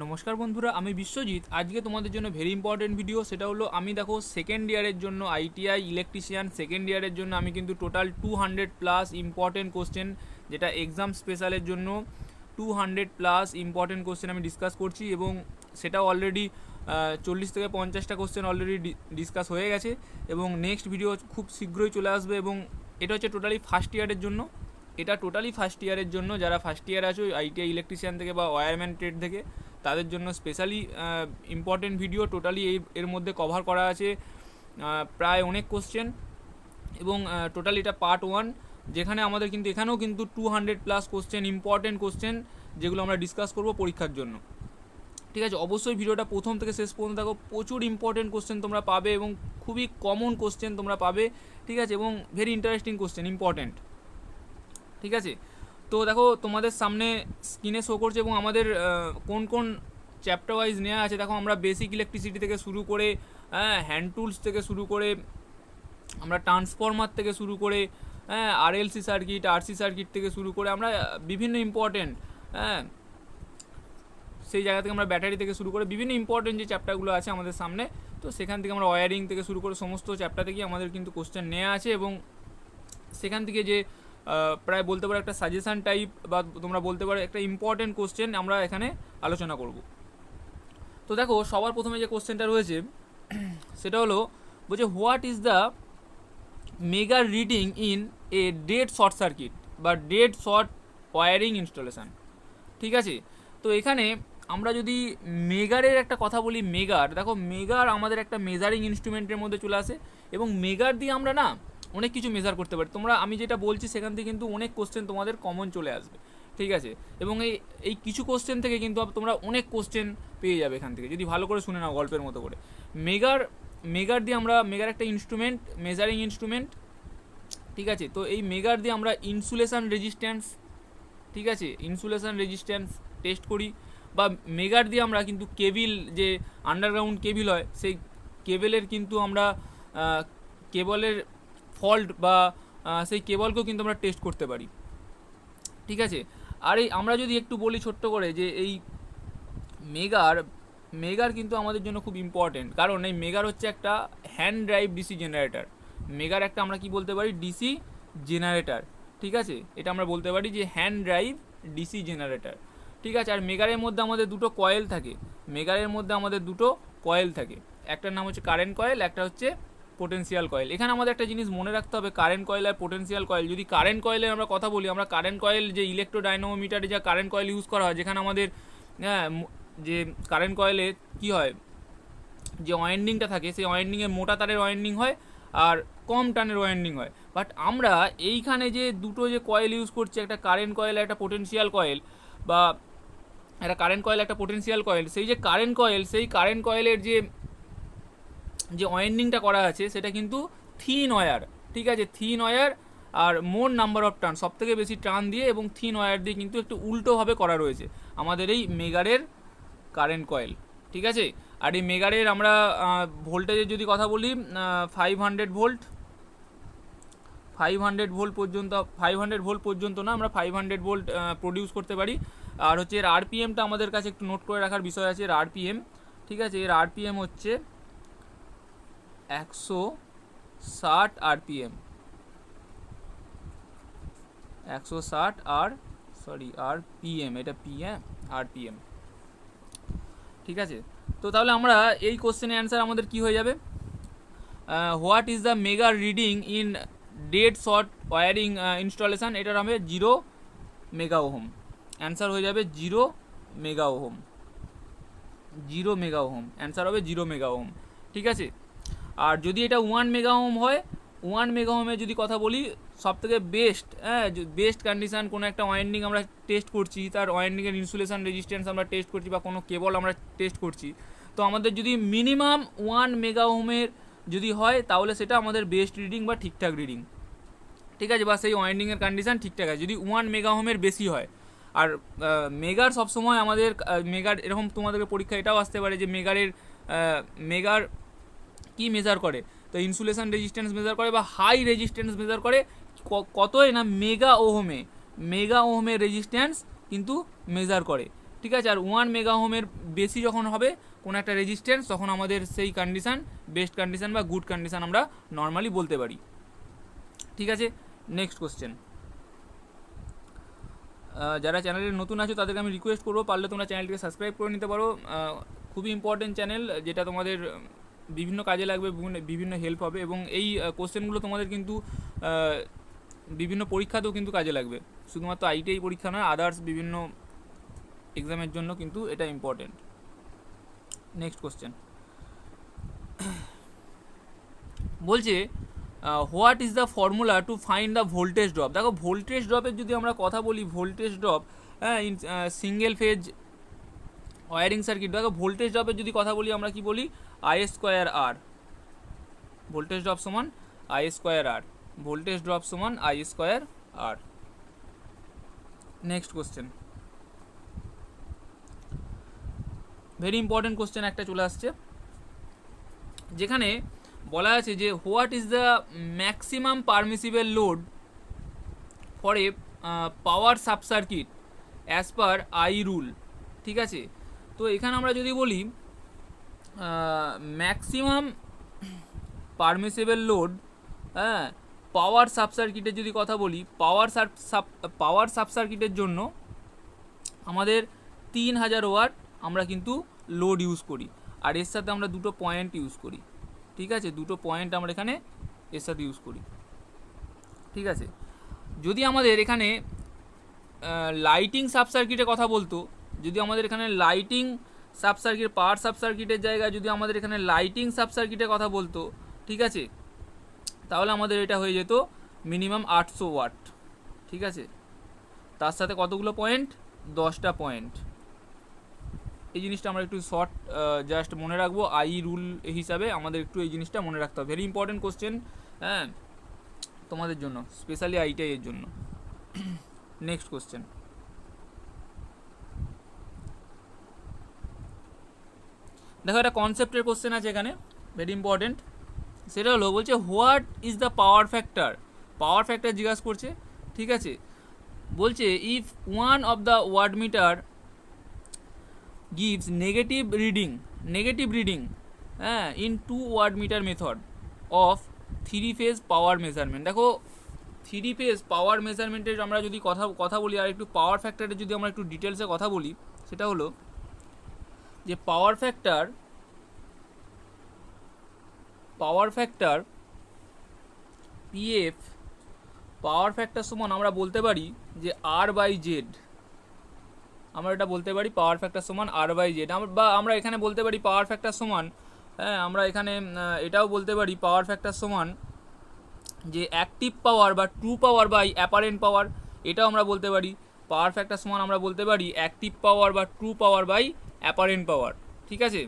নমস্কার বন্ধুরা, আমি বিশ্বজিৎ। আজকে তোমাদের জন্য ভেরি ইম্পর্টেন্ট ভিডিও। সেটা হলো আমি দেখো সেকেন্ড ইয়ারের জন্য আইটিআই ইলেকট্রিশিয়ান সেকেন্ড ইয়ারের জন্য আমি কিন্তু টোটাল 200+ ইম্পর্টেন্ট কোশ্চেন, যেটা এক্সাম স্পেশালের জন্য 200+ ইম্পর্টেন্ট কোশ্চেন আমি ডিসকাস করছি, এবং সেটাও অলরেডি 40 থেকে 50টা কোশ্চেন অলরেডি ডিসকাস হয়ে গেছে, এবং নেক্সট ভিডিও খুব শীঘ্রই চলে আসবে। এবং এটা হচ্ছে টোটালি ফার্স্ট ইয়ারের জন্য। এটা টোটালি ফার্স্ট ইয়ারের জন্য, যারা ফার্স্ট ইয়ার আছো আইটিআই ইলেকট্রিশিয়ান থেকে বা ওয়্যারম্যান ট্রেড থেকে, তাদের জন্য স্পেশালি ইম্পর্টেন্ট ভিডিও। টোটালি এর মধ্যে কভার করা আছে প্রায় অনেক কোশ্চেন, এবং টোটাল এটা পার্ট 1, যেখানে আমাদের কিন্তু এখানেও কিন্তু 200+ কোশ্চেন, ইম্পর্টেন্ট কোশ্চেন, যেগুলো আমরা ডিসকাস করব পরীক্ষার জন্য। ঠিক আছে, অবশ্যই ভিডিওটা প্রথম থেকে শেষ পর্যন্ত দেখো। প্রচুর ইম্পর্টেন্ট কোশ্চেন তোমরা পাবে, এবং খুবই কমন কোশ্চেন তোমরা পাবে। ঠিক আছে, এবং ভেরি ইন্টারেস্টিং কোশ্চেন, ইম্পর্টেন্ট। ঠিক আছে, তো দেখো তোমাদের সামনে স্ক্রিনে শো করছে, এবং আমাদের কোন কোন চ্যাপ্টার ওয়াইজ নেওয়া আছে। দেখো আমরা বেসিক ইলেকট্রিসিটি থেকে শুরু করে, হ্যান্ড টুলস থেকে শুরু করে, আমরা ট্রান্সফরমার থেকে শুরু করে, আরএলসি সার্কিট, আরসি সার্কিট থেকে শুরু করে, আমরা বিভিন্ন ইম্পর্টেন্ট, হ্যাঁ সেই জায়গা থেকে আমরা ব্যাটারি থেকে শুরু করে বিভিন্ন ইম্পর্টেন্ট যে চ্যাপ্টারগুলো আছে আমাদের সামনে, তো সেখান থেকে আমরা ওয়্যারিং থেকে শুরু করে সমস্ত চ্যাপ্টার থেকেই আমাদের কিন্তু কোশ্চেন নেওয়া আছে। এবং সেখান থেকে যে প্রায় বলতে পারো একটা সাজেশান টাইপ, বা তোমরা বলতে পারো একটা ইম্পর্টেন্ট কোশ্চেন আমরা এখানে আলোচনা করব। তো দেখো সবার প্রথমে যে কোশ্চেনটা রয়েছে সেটা হলো, বলছে what is the megger reading in a dead short circuit বা ডেড শর্ট ওয়্যারিং ইনস্টলেশন। ঠিক আছে, তো এখানে আমরা যদি মেগারের একটা কথা বলি, মেগার দেখো, মেগার আমাদের একটা মেজারিং ইনস্ট্রুমেন্টের মধ্যে চলে আসে, এবং মেগার দিয়ে আমরা না অনেক কিছু মেজার করতে পারি। তোমরা আমি যেটা বলছি সেখান থেকে কিন্তু অনেক কোশ্চেন তোমাদের কমন চলে আসবে। ঠিক আছে, এবং এই কিছু কোশ্চেন থেকে কিন্তু তোমরা অনেক কোশ্চেন পেয়ে যাবে এখান থেকে, যদি ভালো করে শুনে নাও গল্পের মতো করে। মেগার মেগার দিয়ে আমরা, মেগার একটা ইনস্ট্রুমেন্ট, মেজারিং ইনস্ট্রুমেন্ট। ঠিক আছে, তো এই মেগার দিয়ে আমরা ইনসুলেশন রেজিস্ট্যান্স, ঠিক আছে, ইনসুলেশন রেজিস্ট্যান্স টেস্ট করি, বা মেগার দিয়ে আমরা কিন্তু কেবিল, যে আন্ডারগ্রাউন্ড কেবিল হয়, সেই কেবেলের কিন্তু আমরা কেবলের ফল্ট বা সেই কেবলকেও কিন্তু আমরা টেস্ট করতে পারি। ঠিক আছে, আর এই আমরা যদি একটু বলি ছোট্ট করে, যে এই মেগার মেগার কিন্তু আমাদের জন্য খুব ইম্পর্টেন্ট, কারণ এই মেগার হচ্ছে একটা হ্যান্ড ড্রাইভ ডিসি জেনারেটর। মেগার একটা আমরা কি বলতে পারি, ডিসি জেনারেটর। ঠিক আছে, এটা আমরা বলতে পারি যে হ্যান্ড ড্রাইভ ডিসি জেনারেটর। ঠিক আছে, আর মেগারের মধ্যে আমাদের দুটো কয়েল থাকে, মেগারের মধ্যে আমাদের দুটো কয়েল থাকে, একটার নাম হচ্ছে কারেন্ট কয়েল, একটা হচ্ছে পোটেনশিয়াল কয়েল। এখানে আমাদের একটা জিনিস মনে রাখতে হবে, কারেন্ট কয়েল আর পোটেনশিয়াল কয়েল। যদি কারেন্ট কয়েলের আমরা কথা বলি, আমরা কারেন্ট কয়েল, যে ইলেকট্রোডাইনামোমিটারে যা কারেন্ট কয়েল ইউজ করা হয়, যেখানে আমাদের যে কারেন্ট কয়েলে কি হয়, যে ওয়াইন্ডিংটা থাকে, সেই ওয়াইন্ডিংয়ে মোটা তারের ওয়াইন্ডিং হয় আর কম টানের ওয়াইন্ডিং হয়। বাট আমরা এইখানে যে দুটো যে কয়েল ইউজ করছি, একটা কারেন্ট কয়েল, একটা পোটেনশিয়াল কয়েল, বা একটা কারেন্ট কয়েল, একটা পোটেনশিয়াল কয়েল, সেই যে কারেন্ট কয়েল, সেই কারেন্ট কয়েলের যে যে ওয়াইন্ডিংটা করা আছে সেটা কিন্তু থিন ওয়্যার। ঠিক আছে, থিন ওয়্যার, আর মোর নাম্বার অফ টার্ন, সব থেকে বেশি টার্ন দিয়ে এবং থিন ওয়্যার দিয়ে কিন্তু একটু উল্টোভাবে করা রয়েছে আমাদের এই মেগারের কারেন্ট কয়েল। ঠিক আছে, আর এই মেগারের আমরা ভোল্টেজের যদি কথা বলি, 500 ভোল্ট, 500 ভোল্ট পর্যন্ত, 500 ভোল্ট পর্যন্ত না, আমরা 500 ভোল্ট প্রডিউস করতে পারি। আর হচ্ছে এর আরপিএমটা আমাদের কাছে একটু নোট করে রাখার বিষয় আছে, এর আরপিএম। ঠিক আছে, এর আরপিএম হচ্ছে 160 আরপিএম, 160 আরপিএম, এটা পিএম, আরপিএম। ঠিক আছে, তো তাহলে আমরা এই কোশ্চেনের অ্যান্সার আমাদের কি হয়ে যাবে, what is the mega reading in dead short wiring installation, এটার হবে 0 মেগা ওহম। অ্যান্সার হয়ে যাবে 0 mega ohm, 0 mega ohm, answer হবে 0 মেগা ওহম। ঠিক আছে, আর যদি এটা 1 মেগা ওহম হয়, 1 মেগা ওহমের যদি কথা বলি, সব থেকে বেস্ট, বেস্ট কন্ডিশান, কোনো একটা ওয়াইন্ডিং আমরা টেস্ট করছি, তার ওয়াইন্ডিংয়ের ইনসুলেশন রেজিস্ট্যান্স আমরা টেস্ট করছি, বা কোনো কেবল আমরা টেস্ট করছি, তো আমাদের যদি মিনিমাম 1 মেগা ওহমের যদি হয়, তাহলে সেটা আমাদের বেস্ট রিডিং বা ঠিকঠাক রিডিং। ঠিক আছে, বা সেই ওয়াইন্ডিংয়ের কন্ডিশান ঠিকঠাক আছে। যদি 1 মেগা ওহমের বেশি হয়, আর মেগার সবসময় আমাদের, মেগার এরকম তোমাদেরকে পরীক্ষা এটাও আসতে পারে যে মেগার কি মেজার করে, তো ইনসুলেশন রেজিস্ট্যান্স মেজার করে, বা হাই রেজিস্ট্যান্স মেজার করে, কতই না, মেগা ওহমে রেজিস্ট্যান্স কিন্তু মেজার করে। ঠিক আছে। আর 1 মেগা ওহমের বেশি যখন হবে কোনো একটা রেজিস্ট্যান্স, তখন আমাদের সেই কন্ডিশান বেস্ট কন্ডিশান বা গুড কন্ডিশান আমরা নর্মালি বলতে পারি। ঠিক আছে, নেক্সট কোশ্চেন। যারা চ্যানেলে নতুন আছো তাদেরকে আমি রিকোয়েস্ট করবো, পারলে তোমরা চ্যানেলটিকে সাবস্ক্রাইব করে নিতে পারো। খুবই ইম্পর্টেন্ট চ্যানেল, যেটা তোমাদের বিভিন্ন কাজে লাগবে, বিভিন্ন হেল্প হবে, এবং এই কোশ্চেনগুলো তোমাদের কিন্তু বিভিন্ন পরীক্ষাতেও কিন্তু কাজে লাগবে। শুধুমাত্র আইটিআই পরীক্ষা নয়, আদার্স বিভিন্ন এক্সামের জন্য কিন্তু এটা ইম্পর্টেন্ট। নেক্সট কোশ্চেন বলছে what is the formula to find the voltage drop. দেখো ভোল্টেজ ড্রপের যদি আমরা কথা বলি, voltage drop in single phase wiring circuit, দেখো ভোল্টেজ ড্রপের যদি কথা বলি আমরা কি বলি, I square R. Voltage drop সমান I square R, voltage drop সমান I square R. Next question, very important question একটা চলে আসছে, যেখানে বলা আছে যে what is the maximum permissible load for a power sub circuit as per I rule. ঠিক আছে, তো এখানে আমরা যদি বলি ম্যাক্সিমাম পারমিসিবল লোড, হ্যাঁ, পাওয়ার সাব সার্কিটের যদি কথা বলি, পাওয়ার সাব সার্কিটের জন্য আমাদের 3000 ওয়াট আমরা কিন্তু লোড ইউজ করি, আর এর সাথে আমরা দুটো পয়েন্ট ইউজ করি। ঠিক আছে, দুটো পয়েন্ট আমরা এখানে এর সাথে ইউজ করি। ঠিক আছে, যদি আমাদের এখানে লাইটিং সাব সার্কিটের কথা বলতো, যদি আমাদের এখানে লাইটিং সাব সার্কিট, পাওয়ার সাব সার্কিটের জায়গায় যদি আমাদের এখানে লাইটিং সাব সার্কিটের কথা বলতো, ঠিক আছে, তাহলে আমাদের এটা হয়ে যেত মিনিমাম 800 ওয়াট। ঠিক আছে, তার সাথে কতগুলো পয়েন্ট, 10টা পয়েন্ট। এই জিনিসটা আমরা একটু শর্ট জাস্ট মনে রাখবো, আই রুল হিসাবে আমাদের একটু এই জিনিসটা মনে রাখতে হবে। ভেরি ইম্পর্টেন্ট কোশ্চেন, হ্যাঁ, তোমাদের জন্য, স্পেশালি আইটিআই এর জন্য। নেক্সট কোশ্চেন, দেখো একটা কনসেপ্টের কোশ্চেন আছে এখানে, ভেরি ইম্পর্টেন্ট। সেটা হলো, বলছে what is the power factor. Power factor জিজ্ঞাসা করছে। ঠিক আছে, বলছে if one of the watt meter gives negative reading in 2 watt meter method of 3 phase power measurement। দেখো 3 phase পাওয়ার মেজারমেন্টের আমরা যদি কথা বলি, আর একটু পাওয়ার ফ্যাক্টরের যদি আমরা একটু ডিটেলসে কথা বলি, সেটা হলো যে power factor PF, power factor সমান আমরা বলতে পারি যে R/Z। আমরা এটা বলতে পারি পাওয়ার ফ্যাক্টর সমান R/Z, বা আমরা এখানে বলতে পারি পাওয়ার ফ্যাক্টর সমান, হ্যাঁ, আমরা এখানে এটাও বলতে পারি পাওয়ার ফ্যাক্টর সমান যে অ্যাক্টিভ পাওয়ার বা true power by apparent power. এটাও আমরা বলতে পারি পাওয়ার ফ্যাক্টর সমান আমরা বলতে পারি অ্যাক্টিভ পাওয়ার বা true power by apparent power. ঠিক আছে,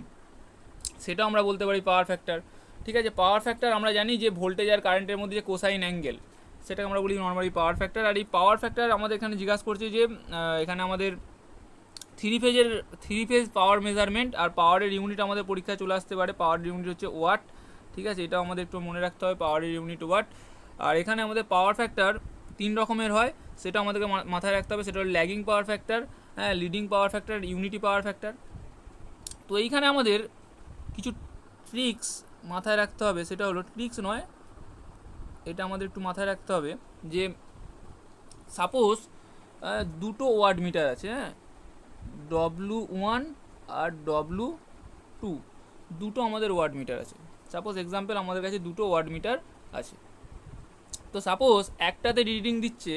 সেটাও আমরা বলতে পারি পাওয়ার ফ্যাক্টর। ঠিক আছে, পাওয়ার ফ্যাক্টর আমরা জানি যে ভোল্টেজ আর কারেন্টের মধ্যে যে কোসাইন অ্যাঙ্গেল, সেটাকে আমরা বলি নর্মালি পাওয়ার ফ্যাক্টর। আর এই পাওয়ার ফ্যাক্টর আমাদের এখানে জিজ্ঞাসা করছে যে এখানে আমাদের 3 ফেজ পাওয়ার মেজারমেন্ট, আর পাওয়ারের ইউনিট আমাদের পরীক্ষায় চলে আসতে পারে। পাওয়ার ইউনিট হচ্ছে ওয়াট। ঠিক আছে, এটাও আমাদের একটু মনে রাখতে হবে, পাওয়ারের ইউনিট ওয়াট। আর এখানে আমাদের পাওয়ার ফ্যাক্টর 3 রকমের হয়, সেটা আমাদেরকে মাথায় রাখতে হবে। সেটা হলো ল্যাগিং পাওয়ার ফ্যাক্টর, হ্যাঁ, leading power factor, unity power factor. তো এইখানে আমাদের কিছু ট্রিক্স মাথায় রাখতে হবে, সেটা হলো ট্রিক্স নয়, এটা আমাদের একটু মাথায় রাখতে হবে যে সাপোজ দুটো ওয়াট মিটার আছে, হ্যাঁ, W1 আর W2, দুটো আমাদের ওয়াট মিটার আছে। সাপোজ এক্সাম্পল আমাদের কাছে দুটো ওয়াট মিটার আছে। তো সাপোজ একটাতে রিডিং দিচ্ছে,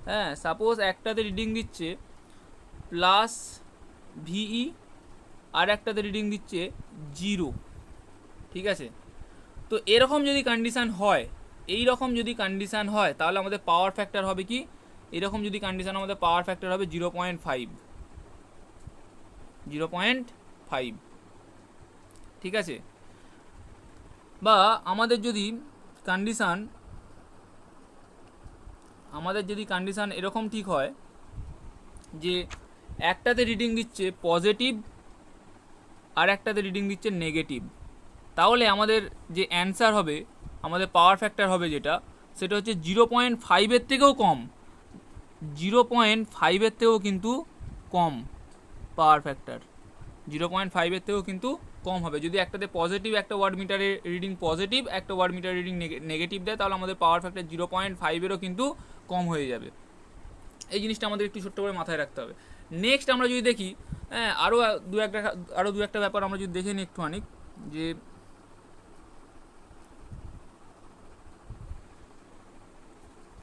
হ্যাঁ, সাপোজ একটাতে রিডিং দিচ্ছে প্লাস VE, আর একটাতে রিডিং দিচ্ছে 0। ঠিক আছে, তো এরকম যদি কন্ডিশান হয়, এইরকম যদি কন্ডিশান হয়, তাহলে আমাদের পাওয়ার ফ্যাক্টর হবে কি, এরকম যদি কন্ডিশান আমাদের পাওয়ার ফ্যাক্টর হবে 0.5। ঠিক আছে, বা আমাদের যদি কন্ডিশান এরকম ঠিক হয় যে একটাতে রিডিং দিচ্ছে পজিটিভ আর একটাতে রিডিং দিচ্ছে নেগেটিভ, তাহলে আমাদের যে অ্যান্সার হবে, আমাদের পাওয়ার ফ্যাক্টর হবে যেটা, সেটা হচ্ছে 0.5-এর থেকেও কম, 0.5-এর থেকেও কিন্তু কম। পাওয়ার ফ্যাক্টর 0.5-এর থেকেও কিন্তু কম হবে। যদি একটাতে পজিটিভ একটা ওয়াট মিটারের রিডিং পজিটিভ, একটা ওয়াট মিটার রিডিং নেগেটিভ দেয়, তাহলে আমাদের পাওয়ার ফ্যাক্টর 0.5-এরও কিন্তু কম হয়ে যাবে। এই জিনিসটা আমাদের একটু ছোট্ট করে মাথায় রাখতে হবে। নেক্সট আমরা যদি দেখি, হ্যাঁ, আরও দু একটা ব্যাপার আমরা যদি দেখে নিই একটুখানি, যে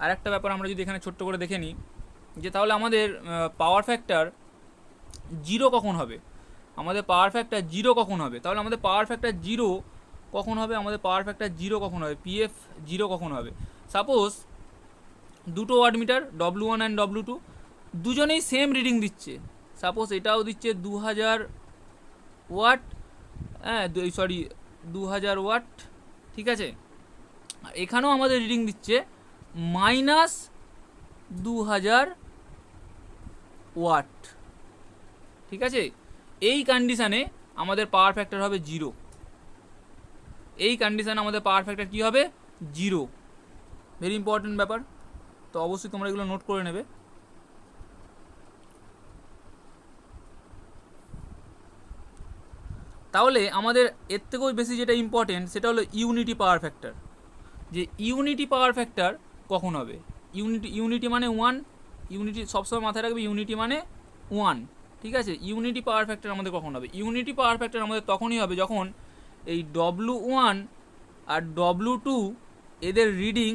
আর একটা ব্যাপার আমরা যদি এখানে ছোট্ট করে দেখে নিই, যে তাহলে আমাদের পাওয়ার ফ্যাক্টর 0 কখন হবে, আমাদের পাওয়ার ফ্যাক্টর 0 কখন হবে, তাহলে আমাদের পাওয়ার ফ্যাক্টর 0 কখন হবে, আমাদের পাওয়ার ফ্যাক্টর 0 কখন হবে, পিএফ 0 কখন হবে। সাপোজ দুটো watt meter W1 and W2 দুজনেই সেম রিডিং দিচ্ছে। সাপোজ এটাও দিচ্ছে 2000 ওয়াট, হ্যাঁ সরি 2000 ওয়াট, ঠিক আছে, এখানেও আমাদের রিডিং দিচ্ছে -2000 ওয়াট, ঠিক আছে। এই কন্ডিশানে আমাদের পাওয়ার ফ্যাক্টর হবে 0, এই কন্ডিশানে আমাদের পাওয়ার ফ্যাক্টর কী হবে, 0। ভেরি ইম্পর্টেন্ট ব্যাপার, তো অবশ্যই তোমরা এগুলো নোট করে নেবে। তাহলে আমাদের এর থেকেও বেশি যেটা ইম্পর্টেন্ট সেটা হলো ইউনিটি পাওয়ার ফ্যাক্টর, যে ইউনিটি পাওয়ার ফ্যাক্টর কখন হবে। ইউনিটি মানে 1, ইউনিটি সবসময় মাথায় রাখবে, ইউনিটি মানে 1, ঠিক আছে। ইউনিটি পাওয়ার ফ্যাক্টর আমাদের কখন হবে, ইউনিটি পাওয়ার ফ্যাক্টর আমাদের তখনই হবে যখন এই W1 আর W2 এদের রিডিং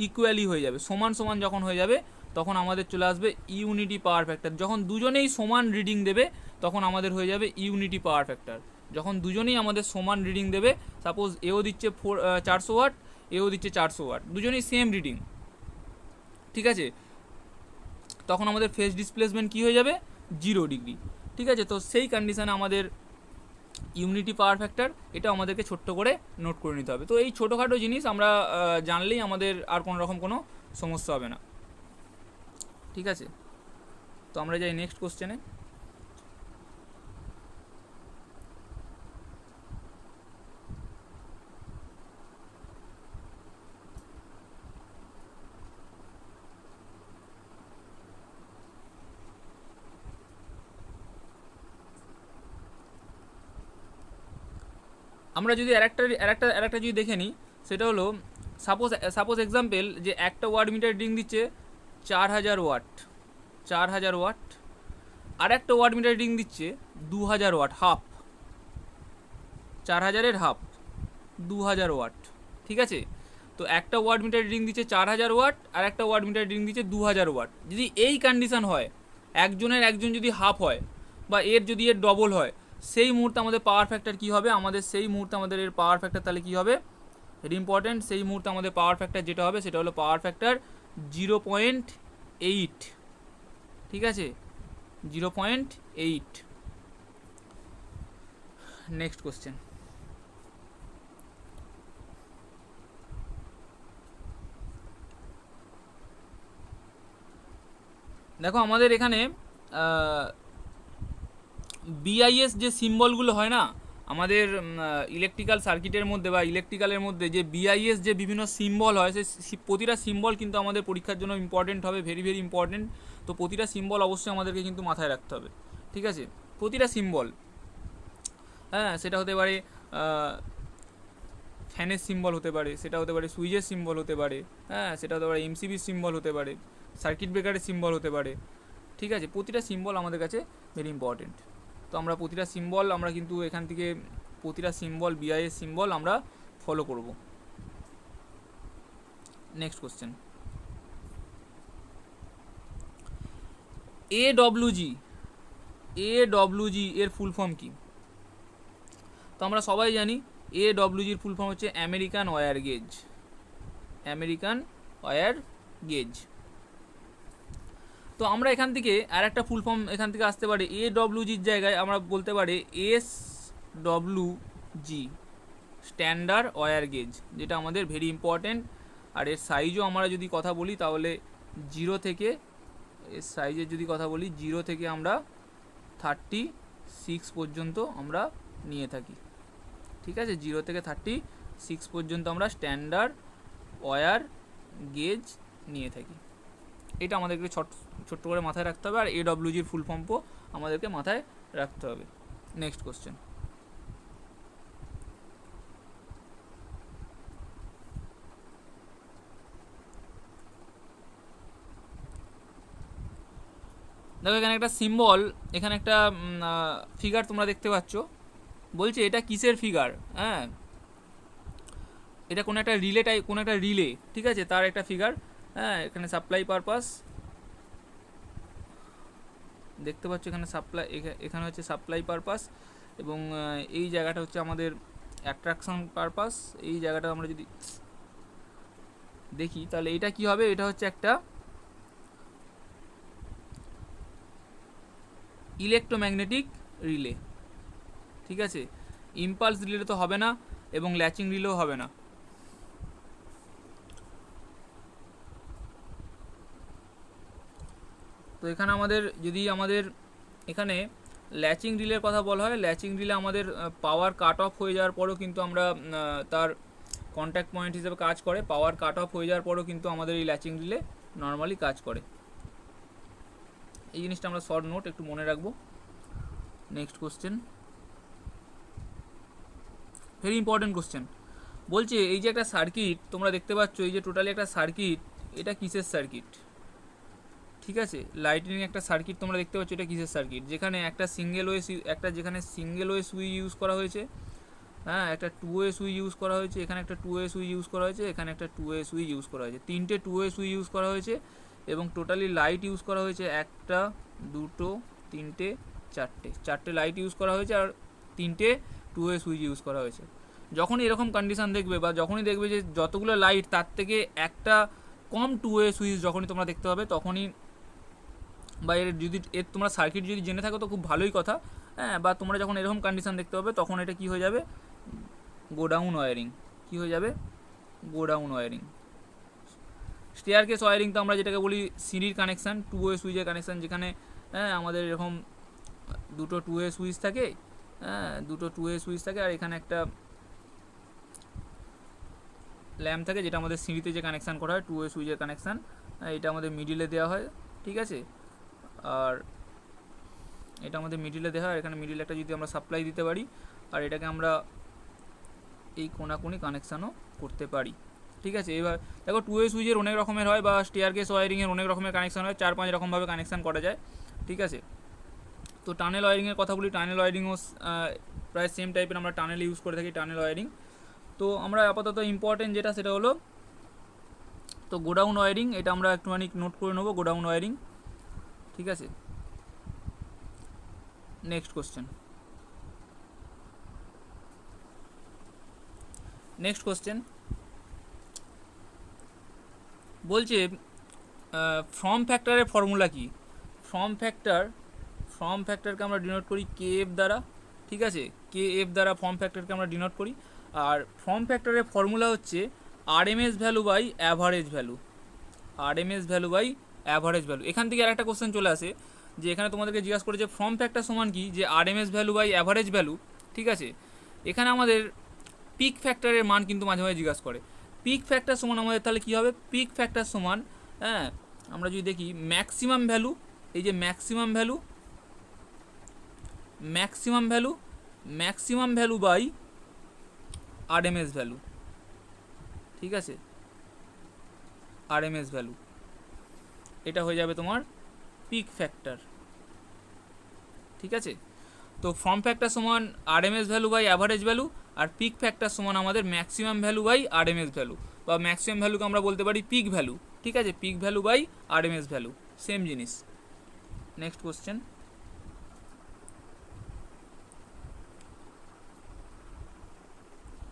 ইকুয়ালি হয়ে যাবে, সমান সমান যখন হয়ে যাবে, তখন আমাদের চলে আসবে ইউনিটি পাওয়ার ফ্যাক্টর। যখন দুজনেই সমান রিডিং দেবে তখন আমাদের হয়ে যাবে ইউনিটি পাওয়ার ফ্যাক্টর। যখন দুজনেই আমাদের সমান রিডিং দেবে, সাপোজ এও দিচ্ছে 400 ওয়াট, এও দিচ্ছে 400 ওয়াট, দুজনেই সেম রিডিং, ঠিক আছে, তখন আমাদের ফেজ ডিসপ্লেসমেন্ট কী হয়ে যাবে, 0 ডিগ্রি, ঠিক আছে। তো সেই কন্ডিশানে আমাদের ইউনিটি পাওয়ার ফ্যাক্টর, এটা আমাদেরকে ছোট্ট করে নোট করে নিতে হবে। তো এই ছোটোখাটো জিনিস আমরা জানলেই আমাদের আর কোনো রকম কোনো সমস্যা হবে না, ঠিক আছে। তো আমরা যাই নেক্সট কোশ্চেনে। আমরা যদি আরেকটা যদি দেখে নিই, সেটা হলো সাপোজ এক্সাম্পল, যে একটা ওয়াট মিটার রিডিং দিচ্ছে 4000 ওয়াট, 4000 ওয়াট, আর একটা ওয়াট মিটার রিডিং দিচ্ছে 2000 ওয়াট, হাফ, 4000-এর হাফ 2000 ওয়াট, ঠিক আছে। তো একটা ওয়াট মিটার রিডিং দিচ্ছে 4000 ওয়াট, আর একটা ওয়াট মিটার রিডিং দিচ্ছে 2000 ওয়াট। যদি এই কন্ডিশন হয়, একজন যদি হাফ হয় বা এর যদি এর ডবল হয়, সেই মুহূর্তে আমাদের পাওয়ার ফ্যাক্টর কী হবে, সেই মুহূর্তে আমাদের এর পাওয়ার ফ্যাক্টর তাহলে কী হবে, ভেরি ইম্পর্টেন্ট, সেই মুহূর্তে আমাদের পাওয়ার ফ্যাক্টর যেটা হবে সেটা হলো পাওয়ার ফ্যাক্টর 0.8, ঠিক আছে, 0.8। Next question. দেখো আমাদের এখানে বিআইএস যে সিম্বলগুলো হয় না আমাদের ইলেকট্রিক্যাল সার্কিটের মধ্যে বা ইলেকট্রিক্যালের মধ্যে, যে বিআইএস যে বিভিন্ন সিম্বল হয়, সেই প্রতিটা সিম্বল কিন্তু আমাদের পরীক্ষার জন্য ইম্পর্টেন্ট হবে, ভেরি ভেরি ইম্পর্টেন্ট। তো প্রতিটা সিম্বল অবশ্যই আমাদেরকে কিন্তু মাথায় রাখতে হবে, ঠিক আছে। প্রতিটা সিম্বল, হ্যাঁ, সেটা হতে পারে ফ্যানের সিম্বল হতে পারে, সেটা হতে পারে সুইচের সিম্বল হতে পারে, হ্যাঁ, সেটা হতে পারে এমসিবির সিম্বল হতে পারে, সার্কিট ব্রেকারের সিম্বল হতে পারে, ঠিক আছে। প্রতিটা সিম্বল আমাদের কাছে ভেরি ইম্পর্টেন্ট। তো আমরা প্রতিটা সিম্বল আমরা কিন্তু এখান থেকে প্রতিটা সিম্বল বিআইএস সিম্বল আমরা ফলো করব। নেক্সট কোশ্চেন, এডব্লিউজি এর ফুল ফর্ম কি? তো আমরা সবাই জানি এডব্লিউজির ফুল ফর্ম হচ্ছে American wire gauge, American wire gauge. তো আমরা এখান থেকে আর একটা ফুল ফর্ম এখান থেকে আসতে পারে, এডব্লিউজির জায়গায় আমরা বলতে পারি এসডব্লিউজি, স্ট্যান্ডার্ড ওয়্যার গেজ, যেটা আমাদের ভেরি ইম্পর্টেন্ট। আর এর সাইজও আমরা যদি কথা বলি তাহলে 0 থেকে, এর সাইজের যদি কথা বলি 0 থেকে আমরা 36 পর্যন্ত আমরা নিয়ে থাকি, ঠিক আছে। 0 থেকে 36 পর্যন্ত আমরা স্ট্যান্ডার্ড ওয়্যার গেজ নিয়ে থাকি। এটা আমাদেরকে ছোট্ট করে মাথায় রাখতে হবে। আর এডব্লিউজির ফুল ফর্মও আমাদেরকে মাথায় রাখতে হবে। Next question. দেখো এখানে একটা সিম্বল, এখানে একটা ফিগার তোমরা দেখতে পাচ্ছ। বলছে এটা কিসের ফিগার? হ্যাঁ, এটা কোনো একটা রিলে টাইপ, কোনো একটা রিলে, ঠিক আছে, তার একটা ফিগার। হ্যাঁ, এখানে সাপ্লাই পারপাস দেখতে পাচ্ছ, এখানে সাপ্লাই, এখানে হচ্ছে সাপ্লাই পারপাস, এবং এই জায়গাটা হচ্ছে আমাদের অ্যাট্রাকশন পারপাস। এই জায়গাটা আমরা যদি দেখি তাহলে এটা কি হবে, এটা হচ্ছে একটা ইলেকট্রোম্যাগনেটিক রিলে, ঠিক আছে। ইম্পালস রিলে তো হবে না, এবং ল্যাচিং রিলেও হবে না। তো এখানে আমাদের যদি আমাদের এখানে ল্যাচিং রিলের কথা বলা হয়, ল্যাচিং রিলে আমাদের পাওয়ার কাট অফ হয়ে যাওয়ার পরেও কিন্তু আমরা তার কন্ট্যাক্ট পয়েন্ট হিসেবে কাজ করে। পাওয়ার কাট অফ হয়ে যাওয়ার পরেও কিন্তু আমাদের এই ল্যাচিং রিলে নর্মালি কাজ করে। এই জিনিসটা আমরা শর্ট নোট একটু মনে রাখবো। Next question, very important question. বলছে এই যে একটা সার্কিট তোমরা দেখতে পাচ্ছ, এই যে টোটালি একটা সার্কিট, এটা কিসের সার্কিট? ঠিক আছে, লাইটনিং একটা সার্কিট তোমরা দেখতে পাচ্ছ, এটা কিসের সার্কিট? যেখানে একটা সিঙ্গেল ওয়ে, একটা যেখানে সিঙ্গেল ওয়ে সুইচ ইউজ করা হয়েছে, হ্যাঁ, একটা টু ওয়ে সুইচ ইউজ করা হয়েছে, এখানে একটা টু ওয়ে সুইচ ইউজ করা হয়েছে, এখানে একটা টু ওয়ে সুইচ ইউজ করা হয়েছে, তিনটে টু ওয়ে সুইচ ইউজ করা হয়েছে, এবং টোটালি লাইট ইউজ করা হয়েছে একটা, দুটো, তিনটে, চারটে লাইট ইউজ করা হয়েছে, আর তিনটে টু ওয়ে সুইচ ইউজ করা হয়েছে। যখনই এরকম কন্ডিশন দেখবে, বা যখনই দেখবে যে যতগুলো লাইট তার থেকে একটা কম টু ওয়ে সুইচ যখনই তোমরা দেখতে পাবে, তখনই, বা এর যদি এর তোমরা সার্কিট যদি জেনে থাকো তো খুব ভালোই কথা, হ্যাঁ, বা তোমরা যখন এরকম কন্ডিশন দেখতে পাবে তখন এটা কি হয়ে যাবে, গোডাউন ওয়ারিং। কি হয়ে যাবে? Godown wiring. Staircase wiring তো আমরা যেটাকে বলি সিঁড়ির কানেকশান, টু ওয়ে সুইচের কানেকশান, যেখানে হ্যাঁ আমাদের এরকম দুটো টু ওয়ে সুইচ থাকে, হ্যাঁ, দুটো টু ওয়ে সুইচ থাকে, আর এখানে একটা ল্যাম্প থাকে, যেটা আমাদের সিঁড়িতে যে কানেকশান করা হয় টু ওয়ে সুইচের কানেকশান, এটা আমাদের মিডিলে দেওয়া হয়, ঠিক আছে। আর এটা আমাদের মিডিলে দেওয়া হয়, এখানে মিডিলে একটা যদি আমরা সাপ্লাই দিতে পারি, আর এটাকে আমরা এই কোনাকুনি কানেকশানও করতে পারি, ঠিক আছে। এবার দেখো টু ওয়ে সুইচের অনেক রকমের হয়, বা স্টেয়ার কেস ওয়ারিংয়ের অনেক রকমের কানেকশান হয়, 4-5 রকমভাবে কানেকশান করা যায়, ঠিক আছে। তো টানেল ওয়ারিংয়ের কথা বলি, টানেল ওয়ারিংও প্রায় সেম টাইপের আমরা টানেল ইউজ করে থাকি, টানেল ওয়ারিং। তো আমরা আপাতত ইম্পর্টেন্ট যেটা সেটা হলো তো গোডাউন ওয়ারিং, এটা আমরা একটুখানি নোট করে নেবো, গোডাউন ওয়ারিং, ঠিক আছে। Next question. নেক্সট কোশ্চেন বলছে ফর্ম ফ্যাক্টরের ফর্মুলা কি? ফর্ম ফ্যাক্টরকে আমরা ডিনোট করি কে এফ দ্বারা, ঠিক আছে, কে এফ দ্বারা ফর্ম ফ্যাক্টরকে আমরা ডিনোট করি। আর ফর্ম ফ্যাক্টরের ফর্মুলা হচ্ছে RMS value by average value, RMS value by average value. এখান থেকে আরেকটা কোশ্চেন চলে আসে, যে এখানে তোমাদেরকে জিজ্ঞাসা করেছে ফর্ম ফ্যাক্টর সমান কি, যে RMS value by average value, ঠিক আছে। এখানে আমাদের পিক ফ্যাক্টরের মান কিন্তু মাঝে মাঝে জিজ্ঞাসা করে। পিক ফ্যাক্টর সমান আমাদের তাহলে কী হবে? পিক ফ্যাক্টর সমান, হ্যাঁ, আমরা যদি দেখি ম্যাক্সিমাম ভ্যালু, এই যে maximum value by RMS value, ঠিক আছে, আরএমএস ভ্যালু, এটা হয়ে যাবে তোমার পিক ফ্যাক্টর, ঠিক আছে। তো ফর্ম ফ্যাক্টর সমান RMS value by average value, আর পিক ফ্যাক্টর সমান আমাদের maximum value by RMS value, বা ম্যাক্সিমাম ভ্যালুকে আমরা বলতে পারি পিক ভ্যালু, ঠিক আছে, peak value by RMS value, same জিনিস। Next question.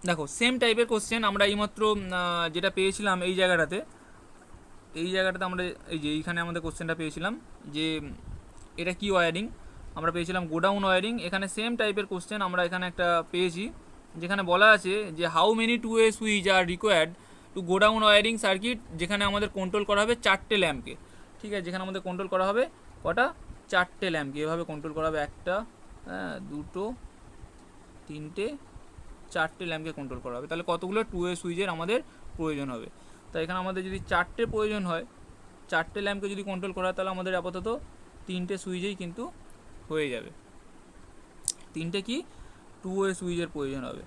দেখো সেম টাইপের কোশ্চেন আমরা এইমাত্র যেটা পেয়েছিলাম এই জায়গাটাতে আমরা এই যে এইখানে আমাদের কোশ্চেনটা পেয়েছিলাম, যে এটা কি ওয়ারিং, আমরা পেয়েছিলাম গোডাউন ওয়ারিং। এখানে সেম টাইপের কোশ্চেন আমরা এখানে একটা পেয়েছি, যেখানে বলা আছে যে how many two way switch are required to godown wiring circuit, যেখানে আমাদের কন্ট্রোল করা হবে 4টে ল্যাম্পকে, ঠিক আছে, যেখানে আমাদের কন্ট্রোল করা হবে কটা, 4টে ল্যাম্পকে, এভাবে কন্ট্রোল করা হবে, একটা, দুটো, তিনটে, 4টে ল্যাম্পকে কন্ট্রোল করা হবে। তাহলে কতগুলো টু ওয়ে সুইচের আমাদের প্রয়োজন হবে? তাই এখানে আমাদের যদি 4টে প্রয়োজন হয়, 4টে ল্যাম্পকে যদি কন্ট্রোল করা হয়, তাহলে আমাদের আপাতত 3টে সুইচেই কিন্তু হয়ে যাবে। তিনটে কি টু ওয়ে সুইচের প্রয়োজন হবে,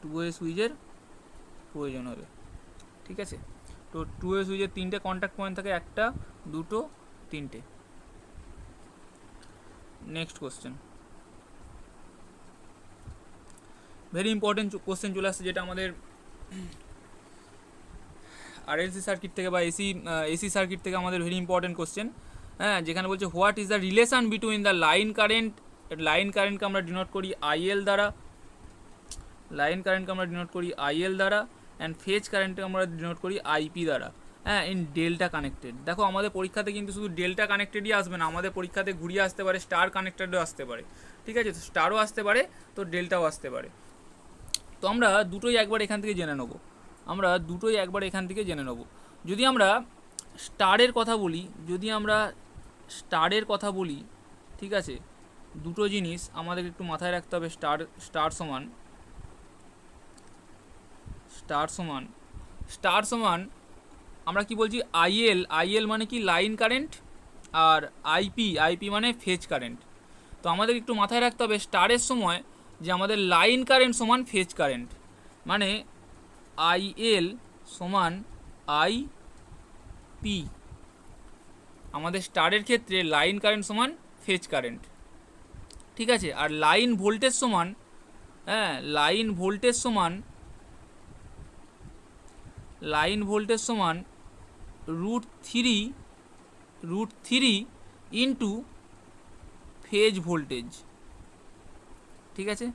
টু ওয়ে সুইচের প্রয়োজন হবে, ঠিক আছে। তো টু ওয়ে সুইচের তিনটে কন্ট্যাক্ট পয়েন্ট থাকে, একটা, দুটো, তিনটে। Next question, very important question চলে আসছে, যেটা আমাদের আরএলসি সার্কিট থেকে বা এসি সার্কিট থেকে আমাদের ভেরি ইম্পর্টেন্ট কোশ্চেন। হ্যাঁ, যেখানে বলছে what is the relation between the line current, line কারেন্টকে আমরা ডিনোট করি আইএল দ্বারা, লাইন কারেন্টকে আমরা ডিনোট করি আইএল দ্বারা, অ্যান্ড ফেজ কারেন্টকে আমরা ডিনোট করি আইপি দ্বারা। হ্যাঁ, ইন ডেল্টা কানেক্টেড। দেখো আমাদের পরীক্ষাতে কিন্তু শুধু ডেল্টা কানেক্টেডই আসবে না, আমাদের পরীক্ষাতে ঘুরিয়ে আসতে পারে স্টার কানেক্টেডও আসতে পারে, ঠিক আছে। তো স্টারও আসতে পারে, তো ডেল্টাও আসতে পারে। তো আমরা দুটোই একবার এখান থেকে জেনে নেব, আমরা দুটোই একবার এখান থেকে জেনে নেব। যদি আমরা স্টারের কথা বলি, যদি আমরা স্টারের কথা বলি, ঠিক আছে, দুটো জিনিস আমাদের একটু মাথায় রাখতে হবে। স্টার সমান, স্টার সমান, স্টার সমান আমরা কি বলছি আইএল, আইএল মানে কি লাইন কারেন্ট, আর আইপি মানে ফেজ কারেন্ট। তো আমাদের একটু মাথায় রাখতে হবে স্টারের সময় যে আমাদের লাইন কারেন্ট সমান ফেজ কারেন্ট, মানে আইএল সমান আইপি। আমাদের স্টারের ক্ষেত্রে লাইন কারেন্ট সমান ফেজ কারেন্ট, ঠিক আছে। আর লাইন ভোল্টেজ সমান, হ্যাঁ, লাইন ভোল্টেজ সমান, লাইন ভোল্টেজ সমান √3 ইন্টু ফেজ ভোল্টেজ, ঠিক আছে।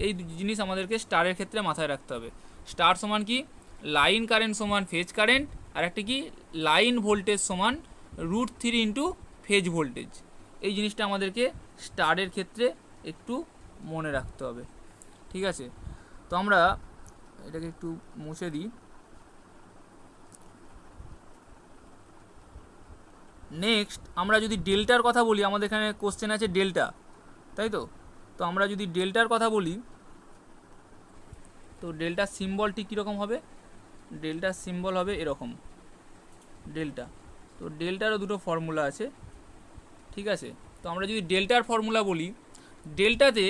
এই জিনিস আমাদেরকে স্টারের ক্ষেত্রে মাথায় রাখতে হবে। স্টার সমান কি লাইন কারেন্ট সমান ফেজ কারেন্ট, আর একটা কি লাইন ভোল্টেজ সমান √3 ইন্টু ফেজ ভোল্টেজ। এই জিনিসটা আমাদেরকে স্টারের ক্ষেত্রে একটু মনে রাখতে হবে, ঠিক আছে। তো আমরা এটাকে একটু মুছে দিই। নেক্সট আমরা যদি ডেল্টার কথা বলি, আমাদের এখানে কোশ্চেন আছে ডেল্টা, তাই তো। তো আমরা যদি ডেল্টার কথা বলি, তো ডেল্টার সিম্বলটি কীরকম হবে, ডেল্টার সিম্বল হবে এরকম, ডেল্টা। তো ডেল্টারও দুটো ফর্মুলা আছে, ঠিক আছে। তো আমরা যদি ডেল্টার ফর্মুলা বলি, ডেল্টাতে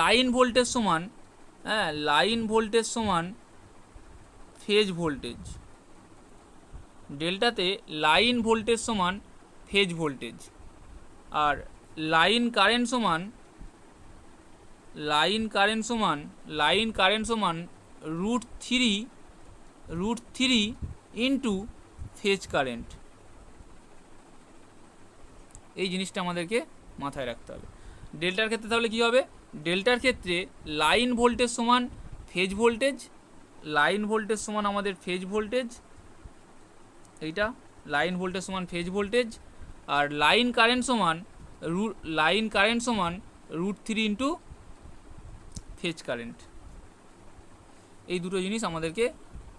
লাইন ভোল্টেজ সমান, হ্যাঁ, লাইন ভোল্টেজ সমান ফেজ ভোল্টেজ, ডেল্টাতে লাইন ভোল্টেজ সমান ফেজ ভোল্টেজ, আর লাইন কারেন্ট সমান, লাইন কারেন্ট সমান √3 ইন্টু ফেজ কারেন্ট। এই জিনিসটা আমাদেরকে মাথায় রাখতে হবে। ডেল্টার ক্ষেত্রে তাহলে কী হবে, ডেল্টার ক্ষেত্রে লাইন ভোল্টেজ সমান ফেজ ভোল্টেজ, লাইন ভোল্টেজ সমান আমাদের ফেজ ভোল্টেজ, এইটা লাইন ভোল্টেজ সমান ফেজ ভোল্টেজ, আর লাইন কারেন্ট সমান √3 ইন্টু ফেজ কারেন্ট। এই দুটো জিনিস আমাদেরকে